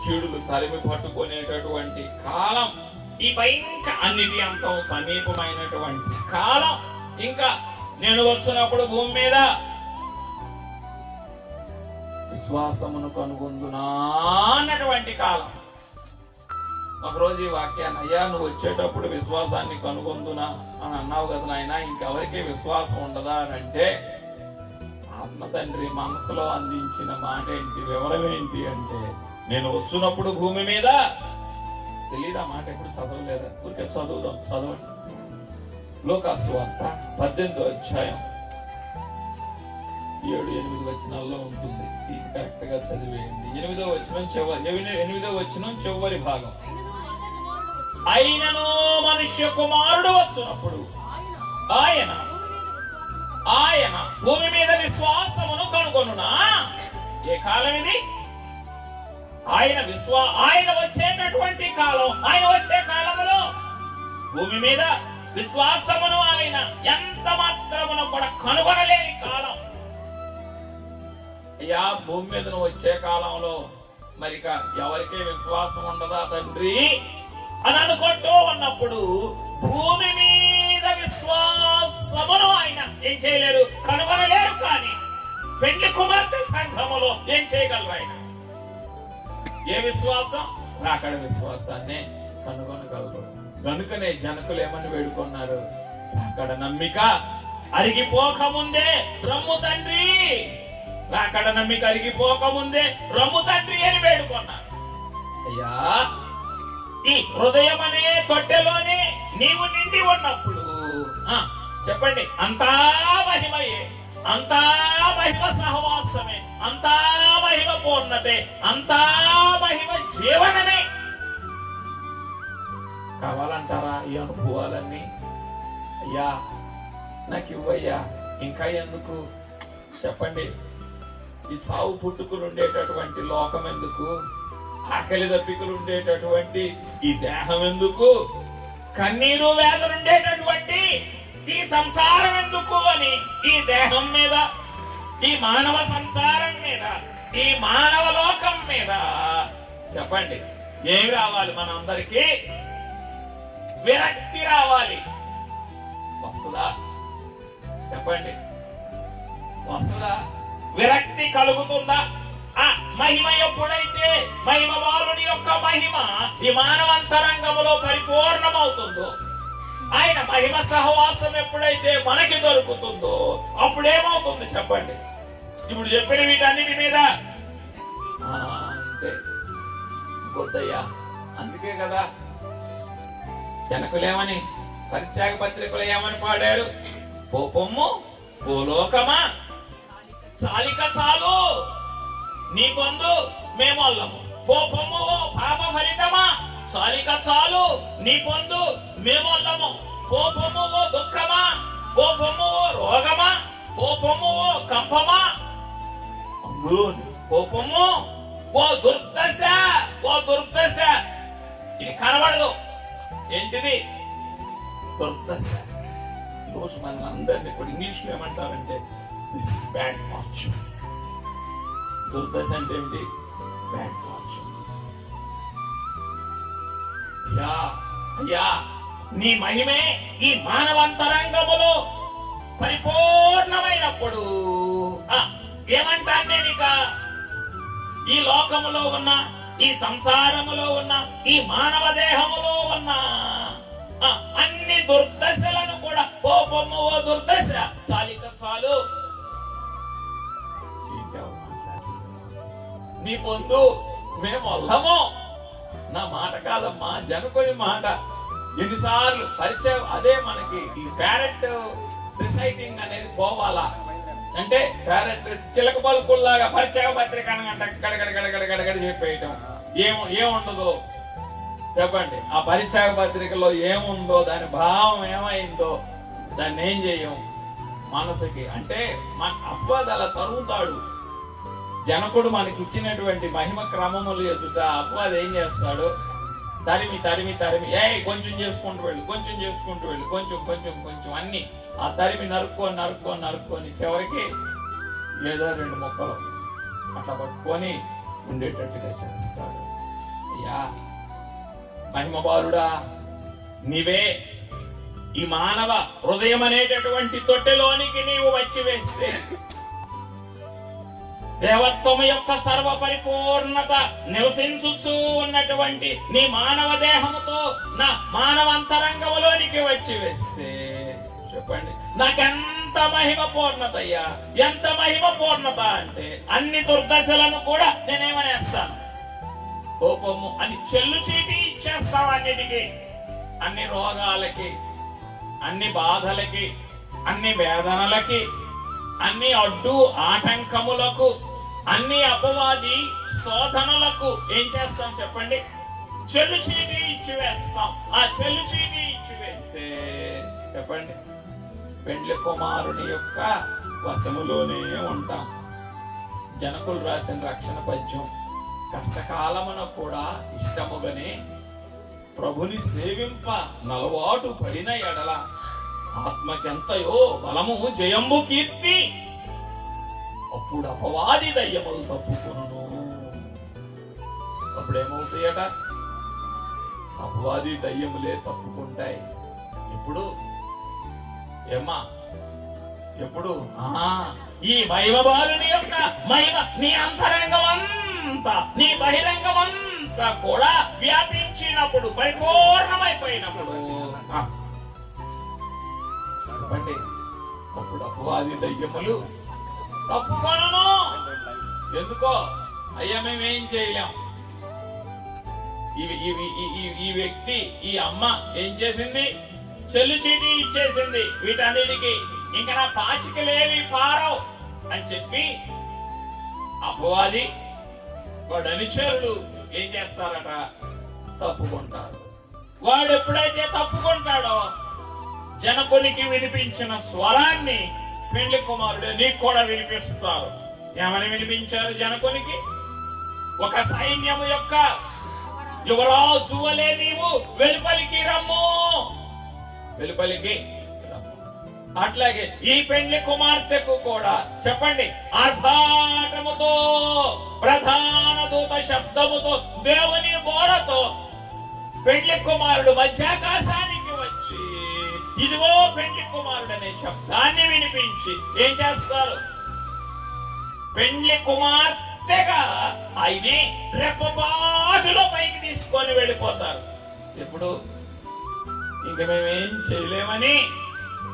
కీడులు తరిమి పట్టుకునేటటువంటి కాలం, ఈ ఇంకా అన్నిటి అంతం సమీపమైనటువంటి కాలం. ఇంకా నేను వచ్చినప్పుడు భూమి మీద విశ్వాసమును కనుగొందునా అన్నటువంటి కాలం. ఒకరోజు ఈ వాక్యాన్ని, అయ్యా నువ్వు వచ్చేటప్పుడు విశ్వాసాన్ని కనుగొందునా అని అన్నావు కదా నాయన, ఇంకెవరికి విశ్వాసం ఉండదా అని అంటే, ఆత్మ తండ్రి మనసులో అందించిన మాట ఏంటి, వివరం ఏంటి అంటే, నేను వచ్చినప్పుడు భూమి మీద తెలీదా మాట, ఎప్పుడు చదవలేదా? ఊరికే చదువుదాం, చదవండి. లోకాసు వార్త 18వ అధ్యాయం 7-8 వచనాల్లో ఉంటుంది. తీసి కరెక్ట్ గా చదివేయండి. 8వ వచనం చివరి భాగం. అయినను మనుష్య కుమారుడు వచ్చినప్పుడు ఆయన భూమి మీద విశ్వాసమును కనుగొనునా? ఏ కాలం ఇది? ఆయన వచ్చేటటువంటి కాలం. ఆయన వచ్చే కాలంలో భూమి మీద విశ్వాసమును ఆయన ఎంత మాత్రమును కూడా కనుగొనలేని కాలం. అయ్యా భూమి మీద వచ్చే కాలంలో మరి ఎవరికే విశ్వాసం ఉండదా తండ్రి అని అనుకుంటూ ఉన్నప్పుడు, భూమి మీద విశ్వాసమును ఆయన ఏం చేయలేరు, కనుగొనలేరు. కానీ పెళ్లి కుమార్తె సంఘములో ఏం చేయగలరు ఆయన? ఏ విశ్వాసం? రాకడ విశ్వాసాన్ని కనుగొనగలరు. కనుకనే జనకులు ఏమని వేడుకున్నారు? రాకడ నమ్మిక అరిగిపోకముందే రమ్ము తండ్రి, రాకడ నమ్మిక అరిగిపోకముందే రమ్ము తండ్రి అని వేడుకున్నారు. అయ్యా ఈ హృదయం అనే తొట్టెలోనే నీవు నిండి ఉన్నప్పుడు చెప్పండి, అంతా మహిమయే, అంతా మహిమ సహవాసమే, అంతా మహిమ పూర్ణతే, అంతా మహిమ జీవనమే. కావాలంటారా ఈ అనుభవాలన్నీ? అయ్యా నాకు ఇవ్వయ్యా, ఇంకా ఎందుకు చెప్పండి? ఈ చావు పుట్టుకులు ఉండేటటువంటి లోకం ఎందుకు? ఆకలి దప్పికలు ఉండేటటువంటి ఈ దేహం ఎందుకు? కన్నీరు వేదన ఉండేటటువంటి ఈ సంసారం ఎందుకు అని ఈ దేహం మీద, ఈ మానవ సంసారం మీద, ఈ మానవ లోకం మీద చెప్పండి ఏమి రావాలి? మనందరికీ విరక్తి రావాలి. వస్తుందా? చెప్పండి, వస్తుందా? విరక్తి కలుగుతుందా? ఆ మహిమ ఎప్పుడైతే మహిమ బాలుని యొక్క మహిమ ఈ మానవంతరంగంలో పరిపూర్ణమవుతుందో, ఆయన మహిమ సహవాసం ఎప్పుడైతే మనకి దొరుకుతుందో అప్పుడేమవుతుంది చెప్పండి? ఇప్పుడు చెప్పిన వీటన్నిటి మీద అంతే వద్దయ్యా. అందుకే కదా జనకులేమని పరిత్యాగ పత్రికలు ఏమని పాడారు? ఓ పొమ్ము ఓ లోకమా, చాలిక చాలు నీ పొందు మేమొల్లము. ఓ పొమ్ము ఓ పాప ఫలితమా, చాలిక చాలు నీ పొందు మేమొల్లము. ఓ పొమ్ము ఓ దుఃఖమా, ఓ పొమ్ము ఓ రోగమా, ఓ పొమ్ము ఓ కంపమా, అందులో కోపము ఓ దుర్దశ, ఓ దుర్దశ. ఇది కనబడదు. ఏంటిది? దుర్దశ. ఈరోజు మన అందరినీ ఇప్పుడు ఇంగ్లీష్లో ఏమంటారంటే దిస్ ఇస్ బ్యాడ్ ఫార్చ్యూన్. దుర్దశ అంటే ఏమిటి? Bad fortune. అయ్యా అయ్యా, నీ మహిమే ఈ మానవంతరంగములో పరిపూర్ణమైనప్పుడు ఏమంటాను నేను? ఇక ఈ లోకములో ఉన్న, ఈ సంసారములో ఉన్న, ఈ మానవ దేహములో ఉన్న అన్ని దుర్దశలను కూడా కోపము ఓ దుర్దశ, చాలిక చాలు నీ పొందు మేము అల్లము. నా మాట కాదమ్మా, జనకుడి మాట. ఎన్నిసార్లు పరిచయం, అదే మనకి ఈ ప్యారెట్ రిసైటింగ్ అనేది పోవాలా అంటే, ప్యారెట్ చిలక పలుకుల్లాగా పరిచయ పత్రిక గడగడ చెప్పేయటం ఏముండదు చెప్పండి. ఆ పరిచయ పత్రికలో ఏముందో, దాని భావం ఏమైందో దాన్ని ఏం చెయ్యం మనసుకి. అంటే మన అప్పది అలా తరుగుతాడు. జనకుడు మనకి ఇచ్చినటువంటి మహిమ క్రమములు ఎదుట అప్పది ఏం చేస్తాడు? తరిమి తరిమి తరిమి కొంచెం చేసుకుంటూ వెళ్ళు, కొంచెం చేసుకుంటూ వెళ్ళు, కొంచెం కొంచెం కొంచెం అన్ని ఆ తరిమి నరుక్కొని చివరికి ఏదో 2 ముక్కలు అట్లా పట్టుకొని ఉండేటట్టుగా చేస్తాడు. అయ్యా మహిమ బాలుడా, నీవే ఈ మానవ హృదయం అనేటటువంటి తొట్టెలోనికి నీవు వచ్చి వేస్తే దేవత్వము యొక్క సర్వ పరిపూర్ణత నివసించుచూ ఉన్నటువంటి నీ మానవ దేహముతో నా మానవంతరంగములోనికి వచ్చి వేస్తే చెప్పండి, నాకెంత మహిమ పూర్ణత అయ్యా, ఎంత మహిమ పూర్ణత అంటే అన్ని దుర్దశలను కూడా నేనేమనేస్తాను? కోపము అని చెల్లు చీటి ఇచ్చేస్తావు. అన్నిటికీ, అన్ని రోగాలకి, అన్ని బాధలకి, అన్ని వేదనలకి, అన్ని అడ్డు ఆటంకములకు, అన్ని అపవాది శోధనలకు ఏం చేస్తాం చెప్పండి? చెల్లు చీటి ఇచ్చి వేస్తాం. ఆ చెల్లు చీటి ఇచ్చి వేస్తే చెప్పండి, పెండ్లి కుమారుని యొక్క వశములోనే ఉంటాం. జనకులు రాసిన రక్షణ పద్యం, కష్టకాలమున కూడా ఇష్టముగానే ప్రభుని సేవింప నలవాటు పడిన ఎడల ఆత్మకెంతయో బలము జయంబు కీర్తి, అప్పుడు అపవాది దయ్యములు తప్పుకొనును. అప్పుడేమవుతాయట? అపవాది దయ్యములే తప్పుకుంటాయి. ఇప్పుడు ఏమ్మా, ఎప్పుడు ఈ మహిమబాలుని యొక్క మహిమ నీ అంతరంగమంతా, నీ బహిరంగమంతా కూడా వ్యాపించినప్పుడు, పరిపూర్ణమైపోయినప్పుడు చెప్పండి, అప్పుడు అపవాది దయ్యములు తప్పుకొనును. ఎందుకో అయ్యా మేమేం చేయలేం. ఈ వ్యక్తి, ఈ అమ్మ ఏం చేసింది? చెల్లు చీటి ఇచ్చేసింది. వీటన్నిటికి ఇంకా నా పాచికలేవి పారవు అని చెప్పి అపవాది వాడు అనుచరులు ఏం చేస్తారట? తప్పుకుంటారు. వాడు ఎప్పుడైతే తప్పుకుంటాడో జనకునికి వినిపించిన స్వరాన్ని పెండ్లి కుమారుడు నీకు కూడా వినిపిస్తారు. ఏమని వినిపించారు జనకునికి? ఒక సైన్యము యొక్క యువరాజు వలె నీవు వెలుపలికి రమ్ము, వెలుపలికి రమ్ము. అట్లాగే ఈ పెండ్లి కుమార్తెకు కూడా చెప్పండి, ఆర్భాటముతో, ప్రధాన దూత శబ్దముతో, దేవుని బోరతో పెండ్లి కుమారుడు మధ్యాకాశానికి వచ్చి ఇదిగో పెండ్లి కుమారుడు అనే శబ్దాన్ని వినిపించి ఏం చేస్తారు? పెండ్లి కుమార్తెగా ఆయనే రెప్పపాటులో పైకి తీసుకొని వెళ్ళిపోతారు. ఇప్పుడు ఇంక మేమేం చేయలేమని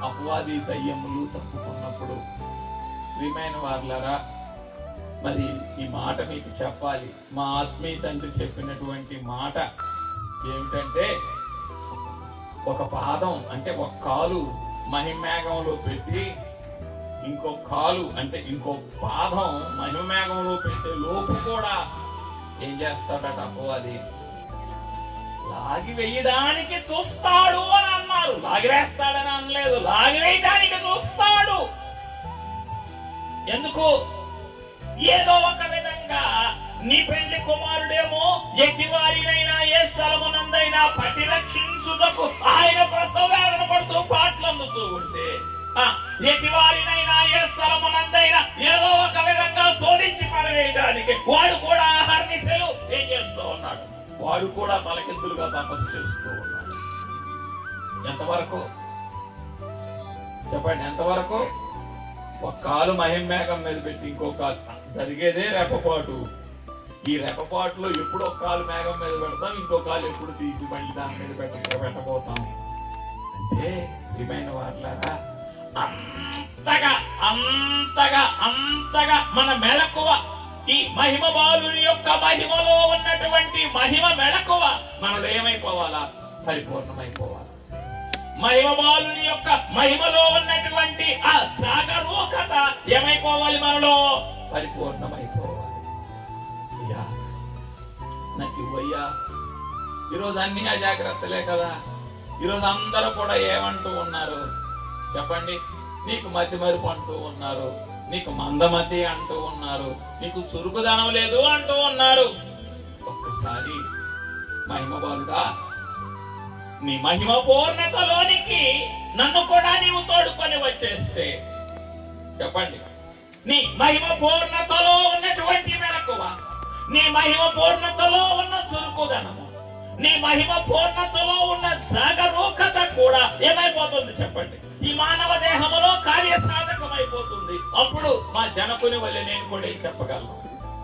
అపవాది దయ్యములు తప్పుకున్నప్పుడు ప్రియమైన వారలారా, మరి ఈ మాట మీకు చెప్పాలి. మా ఆత్మీయ తండ్రి చెప్పినటువంటి మాట ఏమిటంటే, ఒక పాదం అంటే ఒక కాలు మహిమేఘంలో పెట్టి ఇంకో కాలు అంటే ఇంకో పాదం మహిమేఘంలో పెట్టే లోపు కూడా ఏం చేస్తాడట అపవాది? లాగి వేయడానికి చూస్తాడు అని అన్నారు. లాగివేస్తాడని అనలేదు, లాగివేయడానికి చూస్తాడు. ఎందుకు? ఏదో ఒక విధంగా నీ పెళ్లి కుమారుడేమో ఎట్టివారినైనా ఏ స్థలమునందైనా పట్టి రక్షించుటకు ఆయన ప్రసవ వేదన పడుతూ పాటలు అందుతూ ఉంటే, ఎట్టివారినైనా ఏ స్థలమునందైనా ఏదో ఒక విధంగా శోధించి పడవేయడానికి వాడు కూడా ఆహార్నిశలు ఏం చేస్తూ ఉన్నాడు? వాడు కూడా తలకిందులుగా తపస్సు చేస్తూ ఉన్నాడు. ఎంతవరకు చెప్పండి? ఎంతవరకు? ఒక కాలు మహిమేఘం మీద పెట్టి ఇంకో కాలు జరిగేదే రెప్పపాటు. ఈ రెప్పపాటులో ఎప్పుడు ఒక కాలు మేఘం మీద పెడతాం, ఇంకో కాలు ఎప్పుడు తీసి మళ్ళీ దాని మీద పెట్టబోతాం. అంటే ప్రియమైన వారులారా, అంతగా అంతగా అంతగా మన మెలకువ, ఈ మహిమ బాలుని యొక్క మహిమలో ఉన్నటువంటి మహిమ మెలకువ మనలో ఏమైపోవాలా? పరిపూర్ణమైపోవాలా. మహిమ బాలుని యొక్క మహిమలో ఉన్నటువంటి ఆ జాగరూకత ఏమైపోవాలి? మనలో పరిపూర్ణమైపోవాలి. అయ్యా నాకు ఇవ్వయ్యా. ఈరోజు అన్ని అజాగ్రత్తలే కదా. ఈరోజు అందరూ కూడా ఏమంటూ ఉన్నారు చెప్పండి? నీకు మతి మరుపు అంటూ ఉన్నారు, నీకు మందమతి అంటూ ఉన్నారు, నీకు చురుకుదనం లేదు అంటూ ఉన్నారు. ఒక్కసారి మహిమ బాలుడా, నీ మహిమ పూర్ణతలోనికి నన్ను కూడా నీవు తోడుకొని వచ్చేస్తే చెప్పండి, నీ మహిమ పూర్ణతలో ఉన్నటువంటి మెలకువ, నీ మహిమ పూర్ణతలో ఉన్న చురుకుదనము, నీ మహిమ పూర్ణతలో ఉన్న జాగరూకత కూడా ఏమైపోతుంది చెప్పండి? ఈ మానవ దేహములో కార్యసాధకమైపోతుంది. అప్పుడు మా జనకుని వల్లే నేను కూడా చెప్పగలను.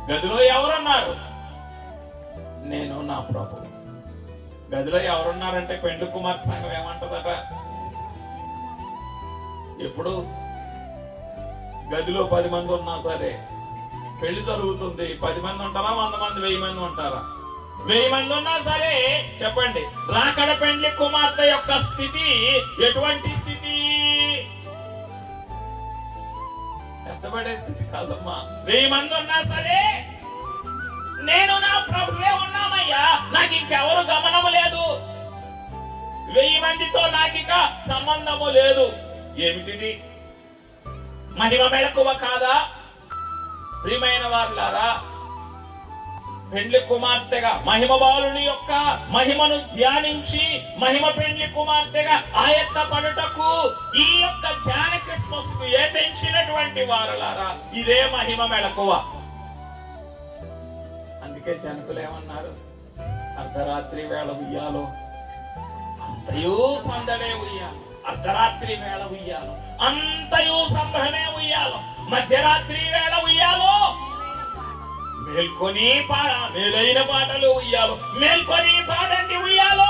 గదిలో ఎవరున్నారు? నేను, నా ప్రభు. గదిలో ఎవరున్నారంటే పెండు కుమార్ సంఘం ఏమంటదట? ఎప్పుడు గదిలో 10 మంది ఉన్నా సరే, పెళ్లి జరుగుతుంది, 10 మంది ఉంటారా, 100 మంది, 1000 మంది ఉంటారా? 1000 మంది ఉన్నా సరే చెప్పండి, రాకడ పెండ్లి కుమార్తె యొక్క స్థితి ఎటువంటి స్థితి? ఎత్తబడే స్థితి కాదమ్మా. 1000 మంది ఉన్నా సరే, నేను నా ప్రభువే ఉన్నామయ్యా, నాకు ఇంకెవరు గమనము లేదు, 1000 మందితో నాకిక సంబంధము లేదు. ఏమిటిది? మహిమ మెలకువ కాదా? ప్రియమైన వారులారా, పెండ్లి కుమార్తెగా మహిమ బాలుని యొక్క మహిమను ధ్యానించి మహిమ పెండ్లి కుమార్తెగా ఆయత్త పడుటకు ఈ యొక్క ధ్యాన క్రిస్మస్ కు ఏతించినటువంటి వారులారా, ఇదే మహిమ మెలకువ. అందుకే జనకులు ఏమన్నారు? అర్ధరాత్రి వేళ ఉయ్యాలో అంతయు సందడే ఉయ్యాలి, అర్ధరాత్రి వేళ ఉయ్యాలో అంతయు సంభ్రమే ఉయ్యాలో, మధ్యరాత్రి వేళ ఉయ్యాలో మేల్కొని మేలైన పాటలు ఉయ్యాలో, మేల్కొని పాడండి ఉయ్యాలో,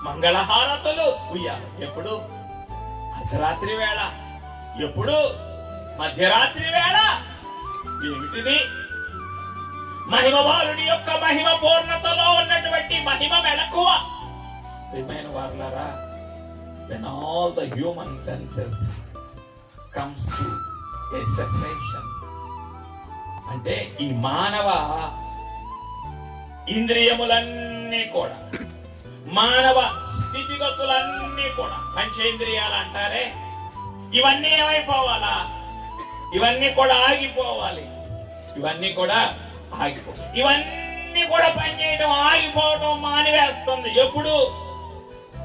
మంగళహారతులు ఉయ్యాలో. ఎప్పుడు? అర్ధరాత్రి వేళ. ఎప్పుడు? మధ్యరాత్రి వేళ. ఏమిటిది? మహిమ బాలుడి యొక్క మహిమ పూర్ణతలో ఉన్నటువంటి మహిమ మెలకువ. ప్రియమైన వారులారా, when all the human senses comes to a cessation, అంటే ఈ మానవ ఇంద్రియములన్నీ కూడా, మానవ స్థితిగతులన్నీ కూడా, పంచేంద్రియాలు అంటారే, ఇవన్నీ ఏమైపోవాలా? ఇవన్నీ కూడా ఆగిపోవాలి. ఇవన్నీ కూడా ఆగిపోవాలి. ఇవన్నీ కూడా పనిచేయడం ఆగిపోవడం మానివేస్తుంది. ఎప్పుడు?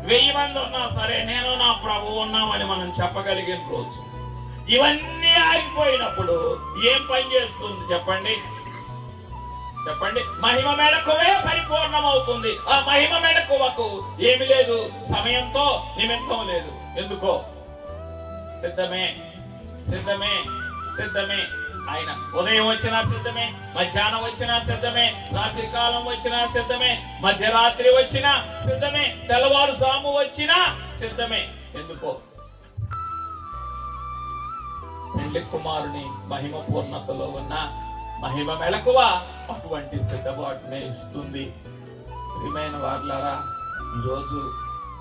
1000 మంది ఉన్నా సరే, నేను నా ప్రభు ఉన్నామని మనం చెప్పగలిగిన రోజు. ఇవన్నీ ఆగిపోయినప్పుడు ఏం పని చేస్తుంది చెప్పండి? చెప్పండి. మహిమ మెలకువే పరిపూర్ణమవుతుంది. ఆ మహిమ మెలకువకు ఏమి లేదు, సమయంతో నిమిత్తం లేదు. ఎందుకో? సిద్ధమే, సిద్ధమే, సిద్ధమే. ఆయన ఉదయం వచ్చినా సిద్ధమే, మధ్యాహ్నం వచ్చినా సిద్ధమే, రాత్రి కాలం వచ్చినా సిద్ధమే, మధ్యరాత్రి వచ్చినా సిద్ధమే, తెల్లవారుజాము వచ్చినా సిద్ధమే. ఎందుకో? పెండ్లి కుమారుని మహిమ పూర్ణతలో ఉన్న మహిమ మెలకువ అటువంటి సిద్ధపాటునే ఇస్తుంది. ప్రియమైన వారులారా, ఈరోజు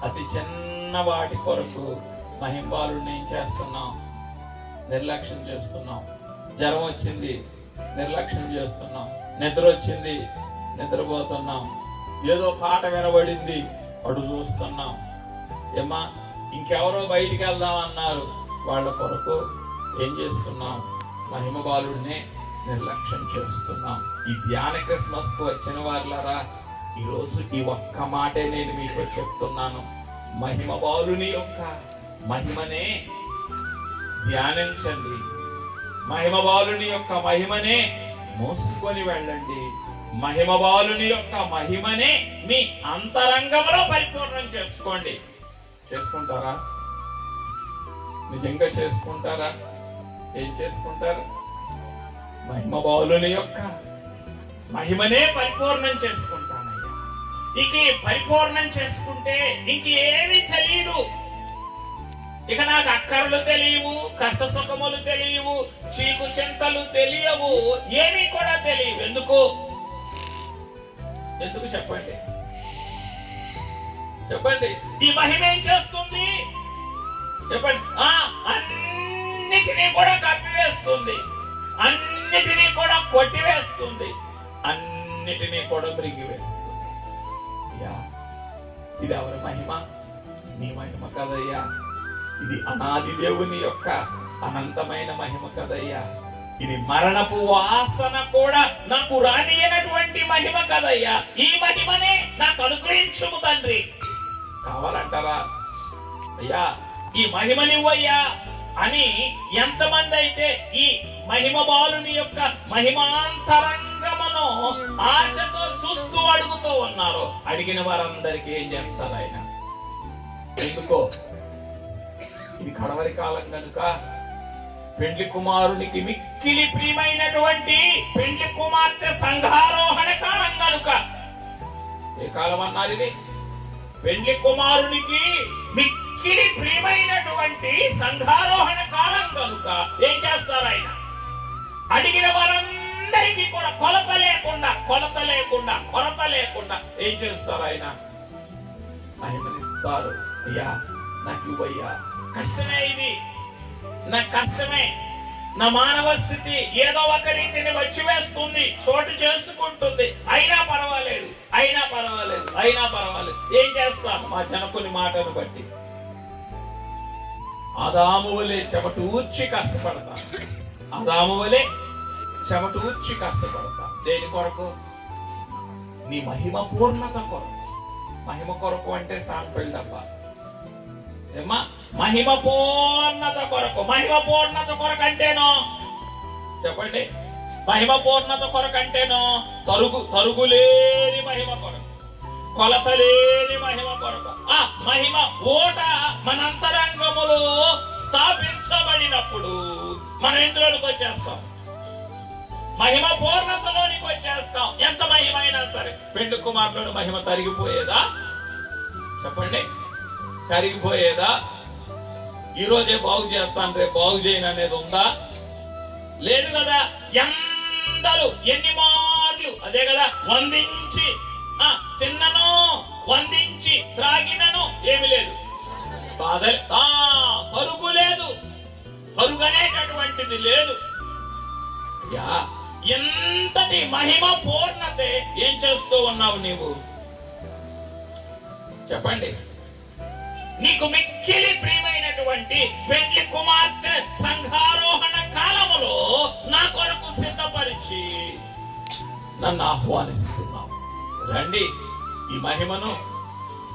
అతి చిన్న వాటి కొరకు మహింబాలుడిని ఏం చేస్తున్నాం? నిర్లక్ష్యం చేస్తున్నాం. జ్వరం వచ్చింది, నిర్లక్ష్యం చేస్తున్నాం. నిద్ర వచ్చింది, నిద్రపోతున్నాం. ఏదో పాట వినబడింది, అటు చూస్తున్నాం. ఏమ్మా ఇంకెవరో బయటికి వెళ్దాం అన్నారు, వాళ్ళ కొరకు ఏం చేస్తున్నాం? మహిమ బాలుడినే నిర్లక్ష్యం చేస్తున్నాం. ఈ ధ్యాన క్రిస్మస్ కు వచ్చిన వారులారా, ఈరోజు ఈ ఒక్క మాటే నేను మీకు చెప్తున్నాను. మహిమ బాలుని యొక్క మహిమనే ధ్యానించండి. మహిమ బాలుని యొక్క మహిమనే మోసుకొని వెళ్ళండి. మహిమ బాలుని యొక్క మహిమనే మీ అంతరంగంలో పరిపూర్ణం చేసుకోండి. చేసుకుంటారా? నిజంగా చేసుకుంటారా? ఏం చేసుకుంటారు? మహిమ బాలుని యొక్క మహిమనే పరిపూర్ణం చేసుకుంటానయ్యా. ఇక పరిపూర్ణం చేసుకుంటే ఇంకేమీ తెలియదు. ఇక నాకు అక్కర్లు తెలియవు, కష్ట సుఖములు తెలియవు, చీకు చింతలు తెలియవు, ఏమీ కూడా తెలియవు. ఎందుకు చెప్పండి? చెప్పండి. ఈ మహిమ ఏం చేస్తుంది చెప్పండి? అన్నిటినీ కూడా కప్పివేస్తుంది, అన్నిటినీ కూడా కొట్టివేస్తుంది, అన్నిటినీ కూడా మృంగివేస్తుంది. ఇది ఎవరి మహిమ? నీ మహిమ కదయ్యా. ఇది అనాది దేవుని యొక్క అనంతమైన మహిమ కదయ్యా. ఇది మరణపు వాసన కూడా నాకు రానియనటువంటి మహిమ కదయ్యా. ఈ మహిమనే నాకు అనుగ్రహించుము తండ్రి. కావాలంటారా? అయ్యా ఈ మహిమనివ్వయ్యా అని ఎంతమంది అయితే ఈ మహిమ బాలుని యొక్క మహిమాంతరంగమును ఆశతో చూస్తూ అడుగుతూ ఉన్నారో, అడిగిన వారందరికీ ఏం చేస్తారు ఆయన? ఎందుకో ఇది కడవరి కాలం కనుక, పెండ్లి కుమారునికి మిక్కిలి ప్రియమైనటువంటి పెండ్లి కుమార్తె సంఘారోహణ కాలం కనుక. ఏ కాలం అన్నారు ఇది? పెండ్లి కుమారునికి మిక్కిలి ప్రియమైనటువంటి సంఘారోహణ కాలం కనుక ఏం చేస్తారు ఆయన? అడిగిన వారందరికీ కూడా కొలత లేకుండా ఏం చేస్తారు ఆయన? మహిమనిస్తారు. అయ్యా నాకు ఇవ్వయ్యా. కష్టమే ఇది, నా కష్టమే, నా మానవ స్థితి ఏదో ఒక రీతిని వచ్చి వేస్తుంది, చోటు చేసుకుంటుంది. అయినా పర్వాలేదు. ఏం చేస్తాను? మా జనకుని మాటను బట్టి ఆదాము వలె చెమటూర్చి కష్టపడతా. దేని కొరకు? నీ మహిమ పూర్ణత కొరకు. మహిమ కొరకు అంటే శాంపిల్ డబ్బా. ఏమ్మా? మహిమ పూర్ణత కొరకు. మహిమ పూర్ణత కొరకు అంటేనో చెప్పండి. మహిమ పూర్ణత కొరకు అంటేనో తరుగులేని మహిమ కొరకు, కొలత లేని మహిమ కొరకు. ఆ మహిమ ఓట మనంతరంగములో స్థాపించబడినప్పుడు మనం ఎందులోనికి వచ్చేస్తాం? మహిమ పూర్ణతలోనికి వచ్చేస్తాం. ఎంత మహిమ అయినా సరే. పెండ్లి కుమారుడు మహిమ తరిగిపోయేదా? చెప్పండి. కరిగిపోయేదా? ఈ రోజే బాగు చేస్తాను, రేపు బాగు చేయను అనేది ఉందా? లేదు కదా. ఎందరూ ఎన్ని మార్లు అదే కదా, వందించి తిన్నను, వందించి త్రాగినను, ఏమి లేదు, బాధలే, పరుగు లేదు, పరుగు అనేటటువంటిది లేదు. ఎంతటి మహిమ పూర్ణతే ఏం చేస్తూ ఉన్నావు నీవు? చెప్పండి. నీకు మిక్కిలి ప్రియమైనటువంటి పెండ్లి కుమార్తె సంఘారోహణ కాలములో నా కొరకు సిద్ధపరిచి నన్ను ఆహ్వానిస్తున్నావు. రండి, ఈ మహిమను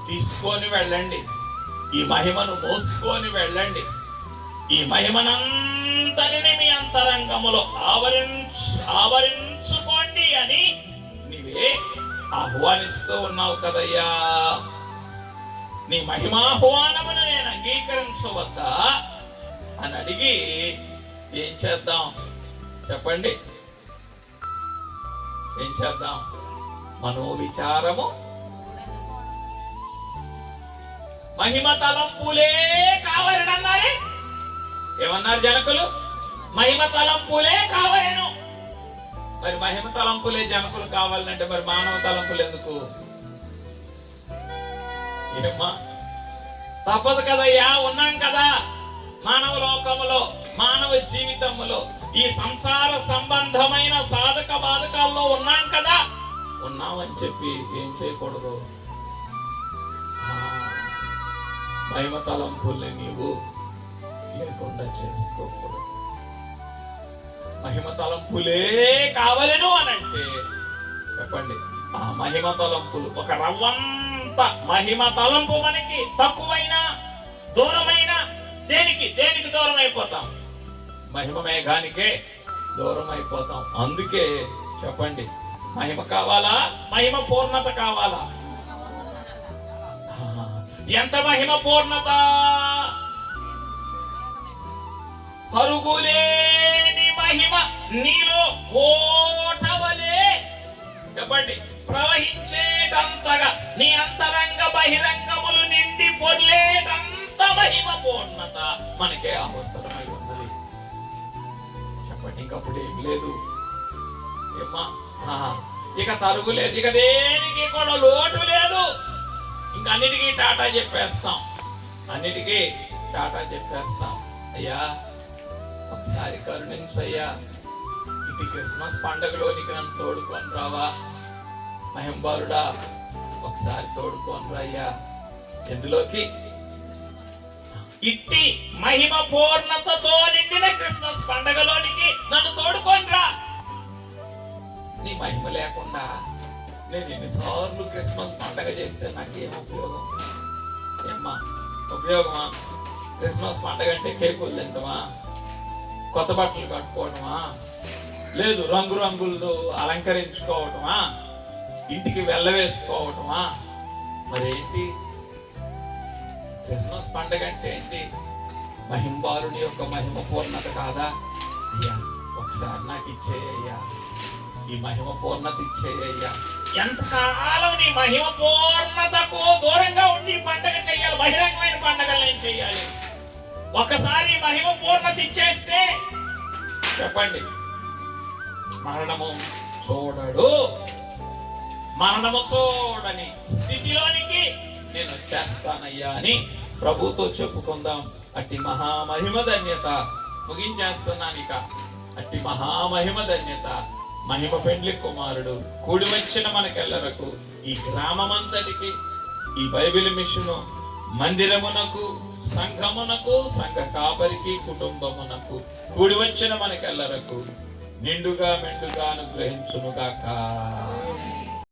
తీసుకొని వెళ్ళండి, ఈ మహిమను మోసుకొని వెళ్ళండి, ఈ మహిమనంతటిని మీ అంతరంగములో ఆవరించుకోండి అని నీవే ఆహ్వానిస్తూ ఉన్నావు కదయ్యా. నీ మహిమాహ్వానమును నేను అంగీకరించవద్దా అని అడిగి ఏం చేద్దాం? చెప్పండి. ఏం చేద్దాం? మనోవిచారము మహిమ తలంపులే కావాలన్నారే. ఏమన్నారు జనకులు? మహిమ తలంపులే కావాలను. మరి మహిమ తలంపులే జనకులు కావాలంటే మరి మానవ తలంపులు ఎందుకు? ఏమ్మా తప్పదు కదయ్యా, ఉన్నాం కదా మానవ లోకములో, మానవ జీవితంలో, ఈ సంసార సంబంధమైన సాధక బాధకాల్లో ఉన్నాం కదా. ఉన్నామని చెప్పి ఏం చేయకూడదు, మహిమ తలంపుల్ని నీవు లేకుండా చేసుకోకూడదు. మహిమ తలంపులే కావలను అనంటే చెప్పండి, ఆ మహిమ తలంపులు ఒక రవ్వంత మహిమ తలంపు మనకి తక్కువైనా దూరమైనా దేనికి దూరం అయిపోతాం? మహిమ మేఘానికే దూరం అయిపోతాం. అందుకే చెప్పండి, మహిమ కావాలా, మహిమ పూర్ణత కావాలా? ఎంత మహిమ పూర్ణత? తరుగులేని మహిమ నీలో ఓటవలే చెప్పండి ప్రవహించేటంతగా నీ అంతరంగ బహిరంగములు నిండి పొర్లేటంత మహిమ పూర్ణత మనకే అవసరమై ఉన్నది. చెప్పండి, ఇంకప్పుడు ఏం లేదు ఏమ్మా, ఇక తరుగు లేదు, ఇక దేనికి కూడా లోటు లేదు. ఇంక అన్నిటికీ టాటా చెప్పేస్తాం, అన్నిటికీ టాటా చెప్పేస్తాం. అయ్యా ఒకసారి కరుణించయ్యా, ఇది క్రిస్మస్ పండుగలోనికి నన్ను తోడుకొని రావా మహింబాలుడా, ఒకసారి తోడుకొని రాయ్యా. ఎందులోకి? ఇట్టి మహిమ పూర్ణతతో నిండిన క్రిస్మస్ పండుగలోనికి నన్ను తోడుకొని రా. నీ మహిమ లేకుండా నేను ఎన్నిసార్లు క్రిస్మస్ పండుగ చేస్తే నాకేం ఉపయోగం? ఏమ్మా ఉపయోగమా? క్రిస్మస్ పండుగ అంటే కేకులు తింటామా, కొత్త బట్టలు కట్టుకోవటమా, లేదు రంగురంగులతో అలంకరించుకోవటమా, ఇంటికి వెళ్ళవేసుకోవటమా? మరేంటి క్రిస్మస్ పండుగ అంటే ఏంటి? మహింబాలుని యొక్క మహిమ పూర్ణత కాదా? అయ్యా ఒకసారి నాకు ఇచ్చేయ్యా, ఈ మహిమ పూర్ణత ఇచ్చేయ్యా. ఎంతకాలం నీ మహిమ పూర్ణతకు దూరంగా ఉండి పండుగ చెయ్యాలి, బహిరంగమైన పండుగలు నేను చెయ్యాలి. ఒకసారి మహిమ పూర్ణత ఇచ్చేస్తే చెప్పండి, మరణము చూడడు, మరణము చూడని స్థితిలోనికి నేను వచ్చేస్తానయ్యా అని ప్రభుతో చెప్పుకుందాం. అట్టి మహామహిమ ధన్యత, ముగించేస్తున్నాను ఇక. అట్టి మహామహిమ ధన్యత మహిమ పెండ్లి కుమారుడు కూడి వచ్చిన మనకెల్లరకు, ఈ గ్రామమంతటికి, ఈ బైబిల్ మిషను మందిరమునకు, సంఘమునకు, సంఘ కాపరికి, కుటుంబమునకు కూడి వచ్చిన మనకెల్లరకు నిండుగా మెండుగా అనుగ్రహించునుగాక.